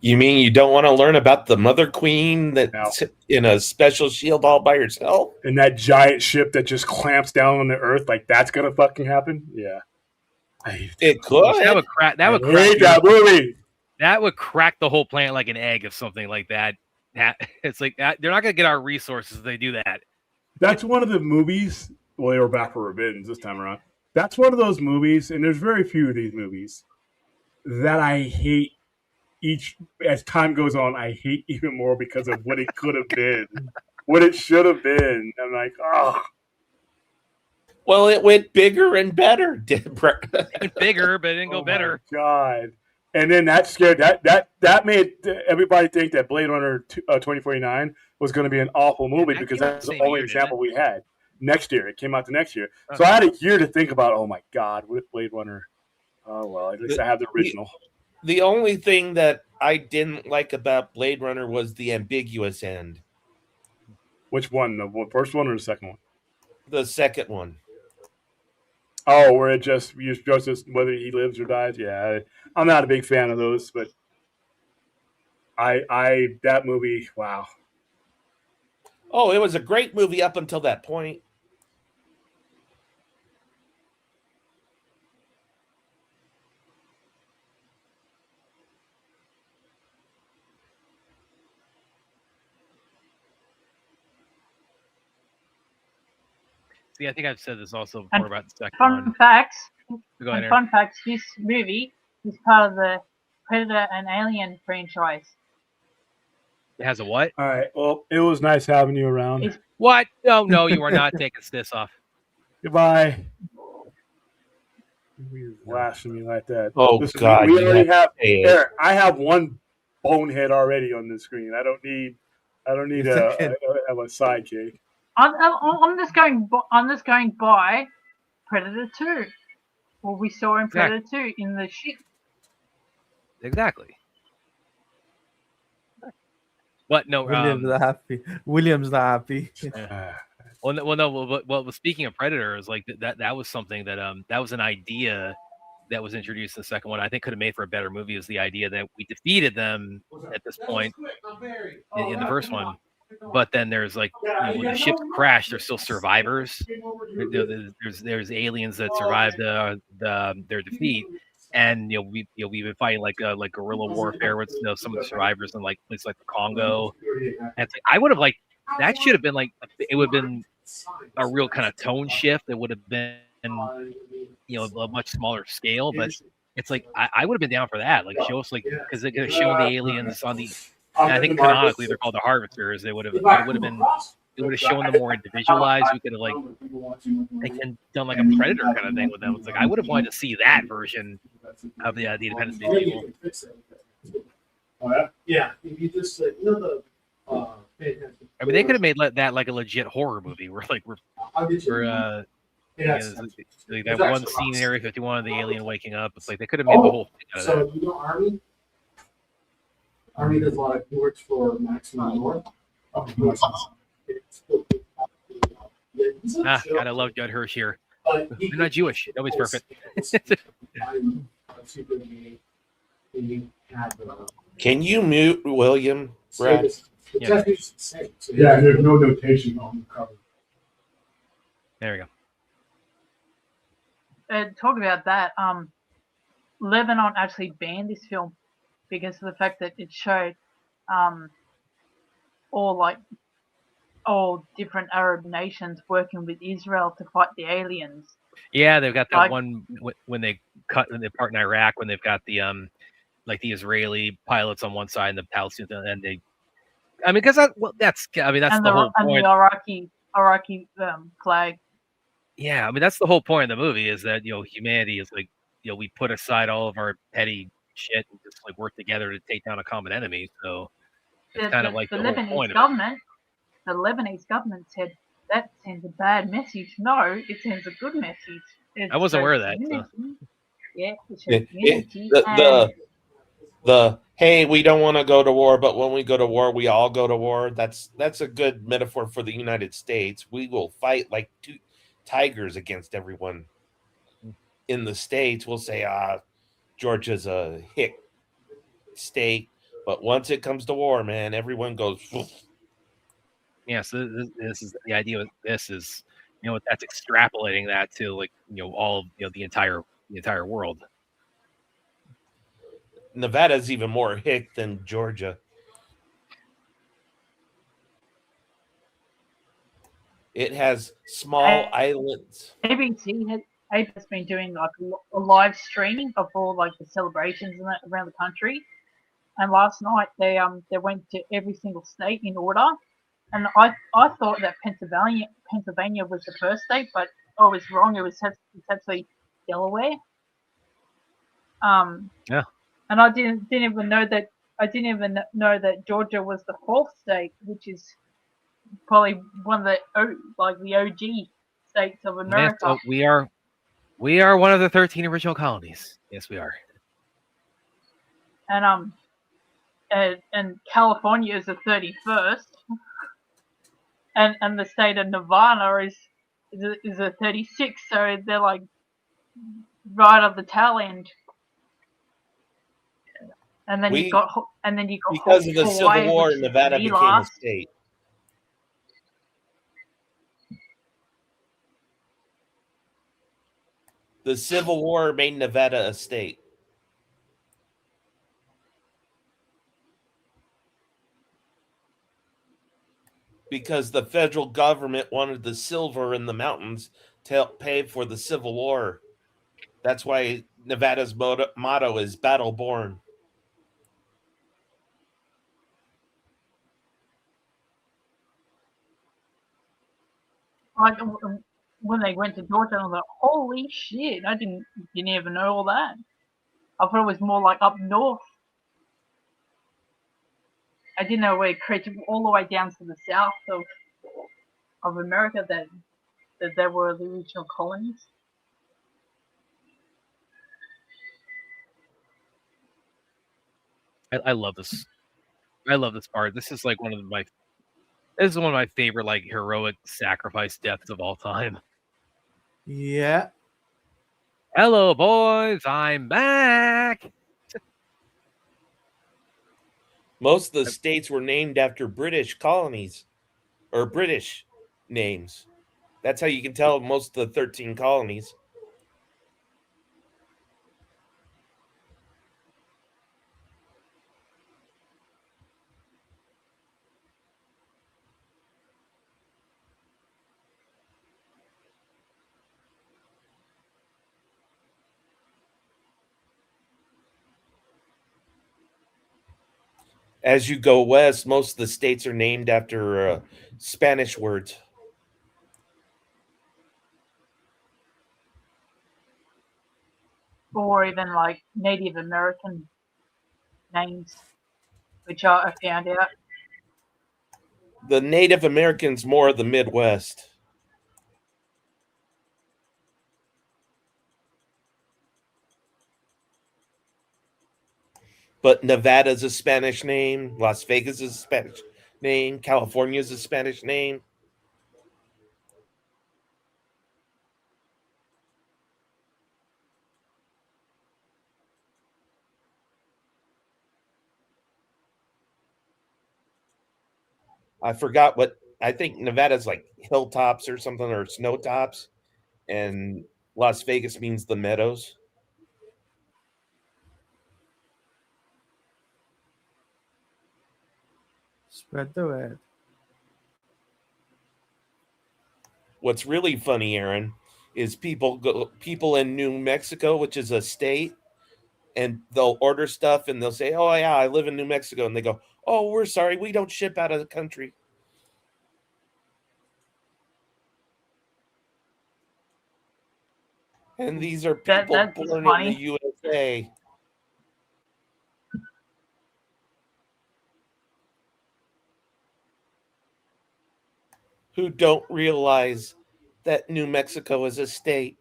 Speaker 6: You mean you don't want to learn about the Mother Queen that's in a special shield all by herself?
Speaker 3: And that giant ship that just clamps down on the Earth, like that's gonna fucking happen? Yeah.
Speaker 6: It could.
Speaker 4: That would crack. That would
Speaker 3: I
Speaker 4: crack
Speaker 3: hate that movie.
Speaker 4: That would crack the whole planet like an egg if something like that. It's like they're not gonna get our resources if they do that.
Speaker 3: That's one of the movies. Well, they were back for revenge this time around. That's one of those movies, and there's very few of these movies that I hate. As time goes on, I hate even more because of what it could have been, what it should have been. I'm like, oh.
Speaker 6: Well, it went bigger and better.
Speaker 4: It went bigger, but it didn't go better.
Speaker 3: My God. And then that scared that made everybody think that Blade Runner 2049 was going to be an awful movie because that's the only example we had. Next year, it came out the next year, so I had a year to think about. Oh my God, what if Blade Runner? Oh well, at least I have the original.
Speaker 6: The only thing that I didn't like about Blade Runner was the ambiguous end.
Speaker 3: Which one? The first one or the second one?
Speaker 6: The second one.
Speaker 3: Oh, where it just whether he lives or dies. Yeah, I'm not a big fan of those, but that movie. Wow.
Speaker 6: Oh, it was a great movie up until that point.
Speaker 4: See, I think I've said this also before about the second one.
Speaker 5: Fun facts, this movie is part of the Predator and Alien franchise.
Speaker 4: It has a what?
Speaker 3: All right. Well, it was nice having you around.
Speaker 4: What? No, you are not taking this off.
Speaker 3: Goodbye. You're blasting me like that.
Speaker 6: Oh,
Speaker 3: listen,
Speaker 6: God.
Speaker 3: We already have Eric, I have one bonehead already on the screen. I don't need I don't have a sidekick.
Speaker 5: I'm just going by Predator 2. What we saw in Predator 2 in the ship.
Speaker 4: Exactly. What? No.
Speaker 7: William's not happy.
Speaker 4: Well, no. Well, speaking of Predator, is like that was something that that was an idea that was introduced in the second one. I think could have made for a better movie. Is the idea that we defeated them at this point in the first one, but then there's like when the ships crash, there's still survivors. There's aliens that survived their defeat. And we've been fighting like guerrilla warfare with some of the survivors in like places like the Congo. And I would have liked that. Should have been like it would have been a real kind of tone shift. It would have been a much smaller scale. But it's like I would have been down for that. Like show us because they could have shown the aliens on the. And I think canonically they're called the Harvesters. They would have shown them more individualized. We could have done like a Predator kind of thing with them. It's like I would have wanted to see that version of the Independence Day people.
Speaker 8: Oh yeah, yeah. If you just
Speaker 4: I mean, they could have made that like a legit horror movie where that one scene in Area 51 of the alien waking up. It's like they could have made the whole thing out of that.
Speaker 8: So you know Army. Army does a lot of. He works for Maximum North.
Speaker 4: God, I love Judd Hirsch here. They're not Jewish. Nobody's perfect.
Speaker 6: Can you mute William, Brad?
Speaker 3: Yeah, there's no notation on the cover.
Speaker 4: There we go.
Speaker 5: Talk about that. Lebanon actually banned this film because of the fact that it showed all like all different Arab nations working with Israel to fight the aliens.
Speaker 4: Yeah, they've got that
Speaker 5: Like-
Speaker 4: one when they cut in the part in Iraq when they've got the like the Israeli pilots on one side and the Palestinians, and they. I mean, because that's the whole point.
Speaker 5: The Iraqi flag.
Speaker 4: Yeah, I mean that's the whole point of the movie is that humanity is like we put aside all of our petty shit and just like work together to take down a common enemy. So it's kind of like the whole point of it.
Speaker 5: The Lebanese government said that sends a bad message. No, it sends a good message.
Speaker 4: I wasn't aware of that. So.
Speaker 5: Yeah, it shows unity.
Speaker 6: The hey, we don't want to go to war, but when we go to war, we all go to war. That's a good metaphor for the United States. We will fight like two tigers against everyone. In the States, we'll say, Georgia's a hick state, but once it comes to war, man, everyone goes.
Speaker 4: Yeah, so this is the idea of this is that's extrapolating that to like all the entire world.
Speaker 6: Nevada's even more hick than Georgia. It has small islands.
Speaker 5: ABC has been doing like a live streaming of all like the celebrations and that around the country. And last night they went to every single state in order. And I thought that Pennsylvania was the first state, but I was wrong. It's actually Delaware.
Speaker 4: Yeah.
Speaker 5: And I didn't even know that. I didn't even know that Georgia was the fourth state, which is probably one of the OG states of America.
Speaker 4: Yes, we are one of the 13 original colonies. Yes, we are.
Speaker 5: And California is the 31st. And the state of Nevada is a 36, so they're like right on the tail end. And then you got
Speaker 6: because of the Civil War, Nevada became a state. The Civil War made Nevada a state. Because the federal government wanted the silver in the mountains to help pay for the Civil War. That's why Nevada's motto is Battle Born.
Speaker 5: Like when they went to Georgia, I was like, "Holy shit! I didn't even know all that." I thought it was more like up north. I didn't know where it created all the way down to the south of America that there were the original colonies.
Speaker 4: I love this. I love this part. This is like one of my favorite like heroic sacrifice deaths of all time.
Speaker 7: Yeah.
Speaker 4: Hello, boys. I'm back.
Speaker 6: Most of the states were named after British colonies or British names. That's how you can tell most of the 13 colonies. As you go west, most of the states are named after Spanish words.
Speaker 5: Or even like Native American names, which I found out.
Speaker 6: The Native Americans more of the Midwest. But Nevada's a Spanish name. Las Vegas is a Spanish name. California is a Spanish name. I forgot what I think Nevada's like hilltops or something or snow tops, and Las Vegas means the meadows.
Speaker 7: the red.
Speaker 6: What's really funny, Aaron, is people in New Mexico, which is a state, and they'll order stuff and they'll say, "Oh yeah, I live in New Mexico," and they go, "Oh, we're sorry, we don't ship out of the country." And these are people
Speaker 5: That's
Speaker 6: born in
Speaker 5: funny.
Speaker 6: the USA. Who don't realize that New Mexico is a state.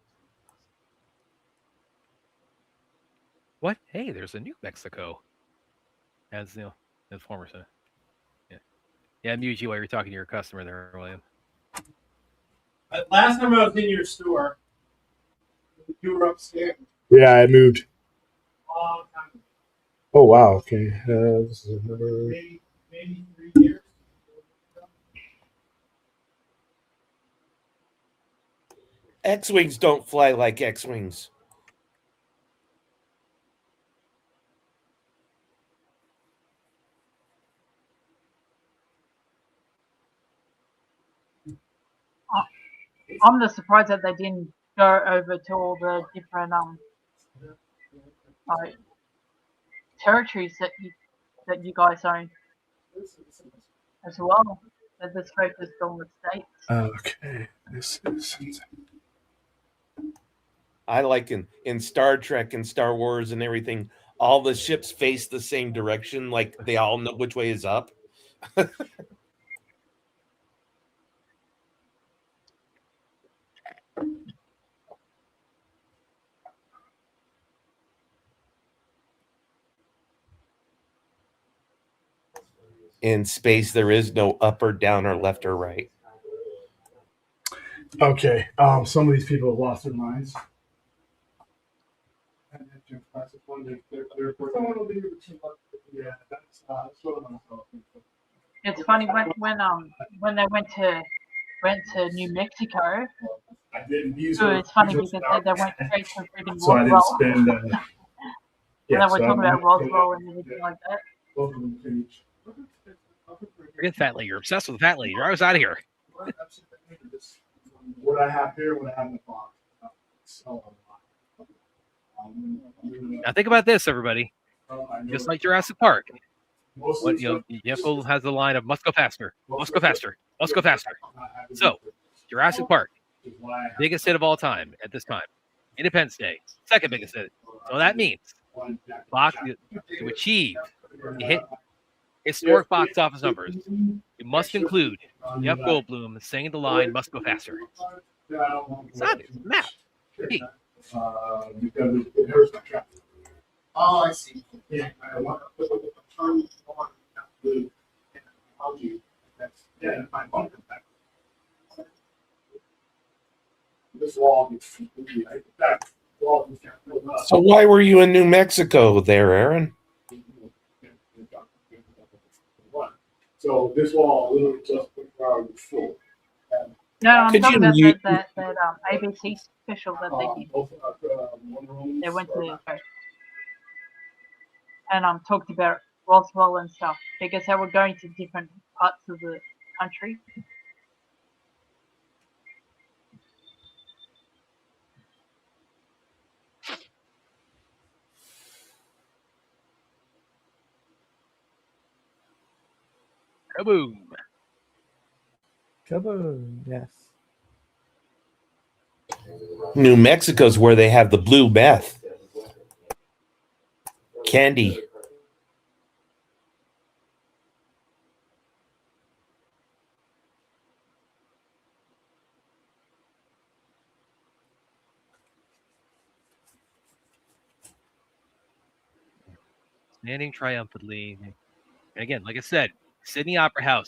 Speaker 4: What? Hey, there's a New Mexico. As as former son. Yeah. Yeah, I muted you while you're talking to your customer there, William.
Speaker 8: Last time I was in your store, you were upstairs.
Speaker 3: Yeah, I moved.
Speaker 8: Long time ago.
Speaker 3: Oh wow. Okay. This is another.
Speaker 8: Maybe 3 years.
Speaker 6: X-Wings don't fly like X-Wings.
Speaker 5: I'm just surprised that they didn't go over to all the different like territories that you guys own as well. They're just focused on the states.
Speaker 3: Okay. This is.
Speaker 6: I like in Star Trek and Star Wars and everything, all the ships face the same direction, like they all know which way is up. In space, there is no up or down or left or right.
Speaker 3: Okay. Some of these people have lost their minds. Yeah, that's what I'm talking about.
Speaker 5: It's funny when they went to New Mexico.
Speaker 3: I didn't use
Speaker 5: So
Speaker 3: her.
Speaker 5: it's funny because they went straight to freaking
Speaker 3: So I didn't
Speaker 5: Roswell.
Speaker 3: spend.
Speaker 5: And
Speaker 3: Yeah,
Speaker 5: they were
Speaker 3: so
Speaker 5: talking
Speaker 3: I'm
Speaker 5: about
Speaker 3: not-
Speaker 5: Roswell and everything like that.
Speaker 3: Both of them finished.
Speaker 4: Forget Fat Lady. You're obsessed with Fat Lady. You're always out of here.
Speaker 3: What I have here, what I have in the box.
Speaker 4: Now think about this, everybody. Just like Jurassic Park. What Jeff Goldblum has the line of "Must go faster, must go faster, must go faster." So, Jurassic Park, biggest hit of all time at this time. Independence Day, second biggest hit. So that means box to achieve to hit historic box office numbers, you must include Jeff Goldblum saying the line "Must go faster." It's not math. Hey,
Speaker 3: Because it hurts my traffic.
Speaker 8: Oh, I see.
Speaker 3: Yeah.
Speaker 8: I want to put the term on the technology. That's my phone. This wall is back.
Speaker 6: So why were you in New Mexico there, Aaron?
Speaker 3: So this wall literally just was full.
Speaker 5: No, I'm
Speaker 6: Could
Speaker 5: talking
Speaker 6: you
Speaker 5: about that ABC special that they did. They went to and talked about Roswell and stuff because they were going to different parts of the country.
Speaker 4: kaboom!
Speaker 7: Kaboom! Yes.
Speaker 6: New Mexico's where they have the blue meth candy.
Speaker 4: Standing triumphantly. And again, like I said, Sydney Opera House.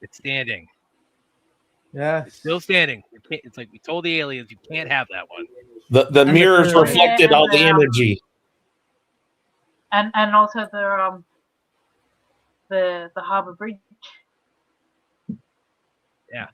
Speaker 4: It's standing.
Speaker 7: Yes.
Speaker 4: It's still standing. It's like we told the aliens, you can't have that one.
Speaker 6: The mirrors
Speaker 7: the-
Speaker 6: reflected all the energy.
Speaker 5: And also the Harbour Bridge.
Speaker 4: Yeah.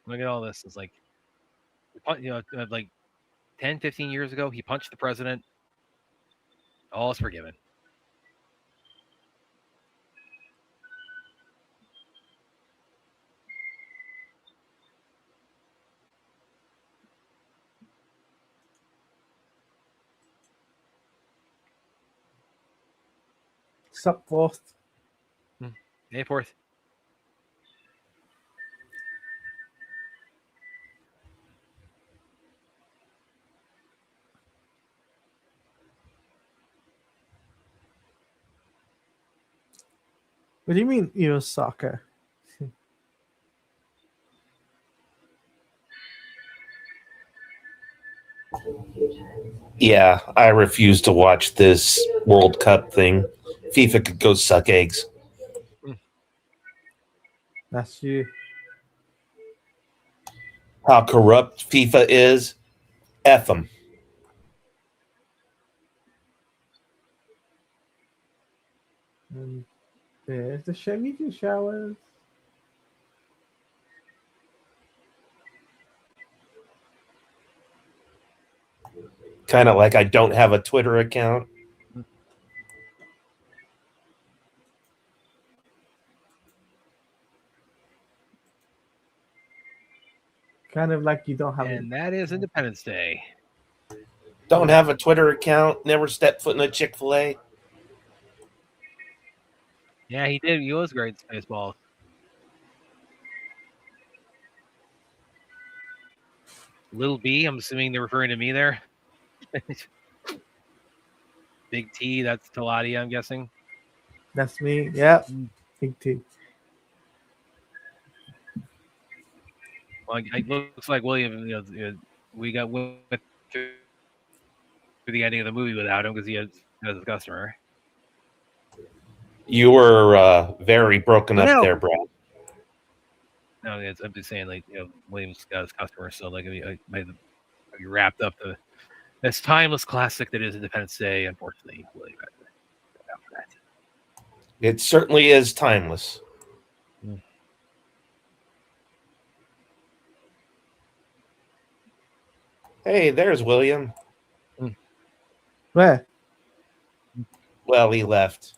Speaker 4: Look at all this. It's like, like 10, 15 years ago, he punched the president. All is forgiven.
Speaker 7: Sub fourth.
Speaker 4: May 4th.
Speaker 7: What do you mean, soccer?
Speaker 6: Yeah, I refuse to watch this World Cup thing. FIFA could go suck eggs.
Speaker 7: That's you.
Speaker 6: How corrupt FIFA is, F them.
Speaker 7: And there's the Shemiju showers.
Speaker 6: Kind of like I don't have a Twitter account.
Speaker 7: Kind of like you don't have.
Speaker 4: And that is Independence Day.
Speaker 6: Don't have a Twitter account. Never stepped foot in a Chick-fil-A.
Speaker 4: Yeah, he did. He was great at Spaceballs. Little B, I'm assuming they're referring to me there. Big T, that's Talati, I'm guessing.
Speaker 7: That's me. Yeah. Big T.
Speaker 4: Well, it looks like William, we got through the ending of the movie without him because he has a customer.
Speaker 6: You were very broken up there, Brad.
Speaker 4: No, I'm just saying, like, William's got his customer, so like, I wrapped up this timeless classic that is Independence Day. Unfortunately, William got after that.
Speaker 6: It certainly is timeless. Hey, there's William.
Speaker 7: Where?
Speaker 6: Well, he left.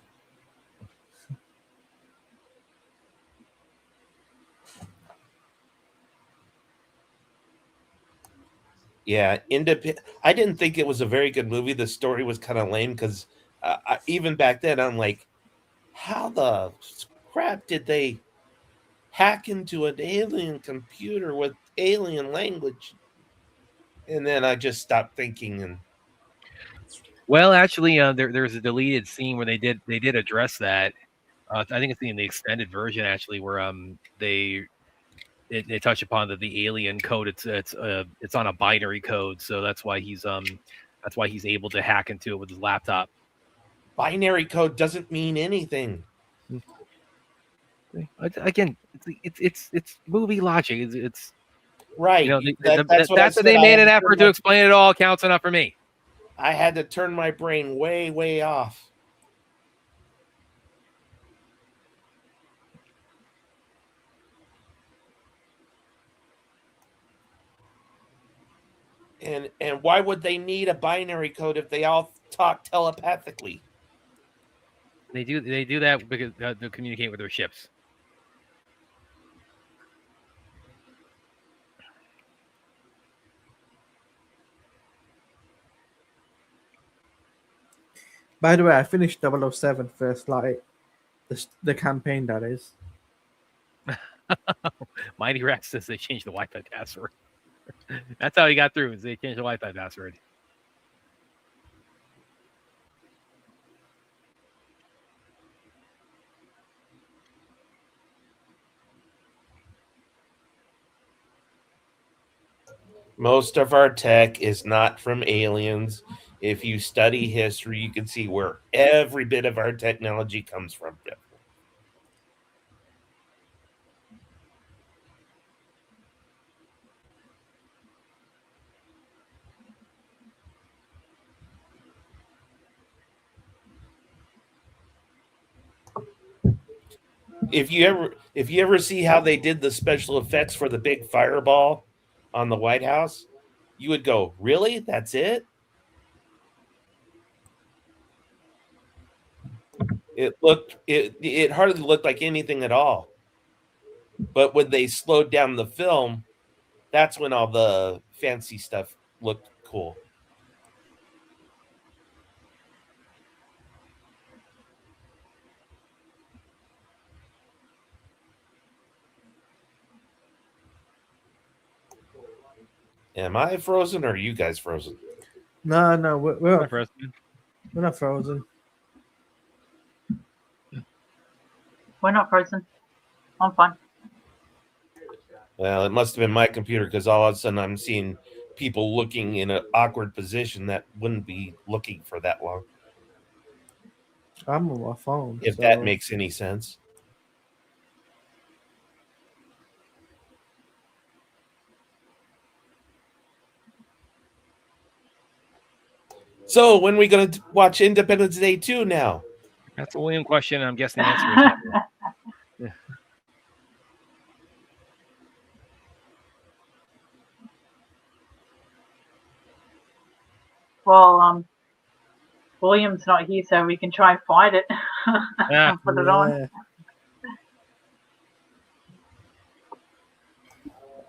Speaker 6: Yeah, I didn't think it was a very good movie. The story was kind of lame because even back then, I'm like, how the crap did they hack into an alien computer with alien language? And then I just stopped thinking. And
Speaker 4: well, actually, there's a deleted scene where they did address that. I think it's in the extended version actually, where they touch upon the alien code. It's on a binary code, so that's why he's able to hack into it with his laptop.
Speaker 6: Binary code doesn't mean anything.
Speaker 4: Again, it's movie logic. It's
Speaker 6: right.
Speaker 4: That's what they made an effort to explain it all. Counts enough for me.
Speaker 6: I had to turn my brain way, way off. And why would they need a binary code if they all talk telepathically?
Speaker 4: They do that because to communicate with their ships.
Speaker 7: By the way, I finished 007 First Light. The campaign, that is.
Speaker 4: Mighty Rex says they changed the Wi-Fi password. That's how he got through. Is they changed the Wi-Fi password.
Speaker 6: Most of our tech is not from aliens. If you study history, you can see where every bit of our technology comes from. if you ever see how they did the special effects for the big fireball on the White House, you would go, really? That's it? It hardly looked like anything at all. But when they slowed down the film, that's when all the fancy stuff looked cool. Am I frozen or are you guys frozen?
Speaker 7: No, we're
Speaker 4: We're
Speaker 7: not frozen.
Speaker 5: We're not frozen. I'm fine.
Speaker 6: Well, it must have been my computer because all of a sudden I'm seeing people looking in an awkward position that wouldn't be looking for that long.
Speaker 7: I'm on my phone.
Speaker 6: If
Speaker 7: so-
Speaker 6: that makes any sense. So when are we going to watch Independence Day 2 now?
Speaker 4: That's a William question. I'm guessing the answer is never.
Speaker 5: Well, William's not here, so we can try and find it
Speaker 4: Yeah.
Speaker 5: and put it on.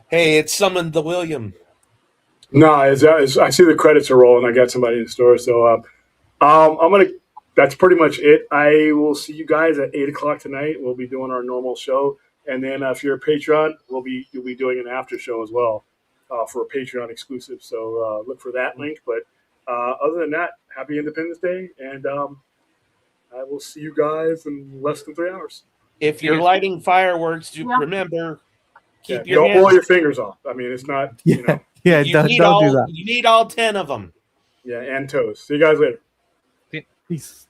Speaker 6: Hey, it's summoned the William.
Speaker 3: No, I see the credits are rolling. I got somebody in the store, so I'm gonna. That's pretty much it. I will see you guys at 8:00 tonight. We'll be doing our normal show, and then if you're a Patreon, you'll be doing an after show as well for a Patreon exclusive. So look for that link. But other than that, happy Independence Day, and I will see you guys in less than 3 hours.
Speaker 6: If you're lighting fireworks,
Speaker 5: Yeah.
Speaker 6: remember, keep
Speaker 3: Yeah,
Speaker 6: your
Speaker 3: don't blow
Speaker 6: hands.
Speaker 3: your fingers off. I mean, it's not. You know,
Speaker 7: Yeah,
Speaker 6: You
Speaker 7: don't
Speaker 6: need
Speaker 7: do
Speaker 6: all.
Speaker 7: that.
Speaker 6: You need all 10 of them.
Speaker 3: yeah, and toes. See you guys later.
Speaker 7: Peace.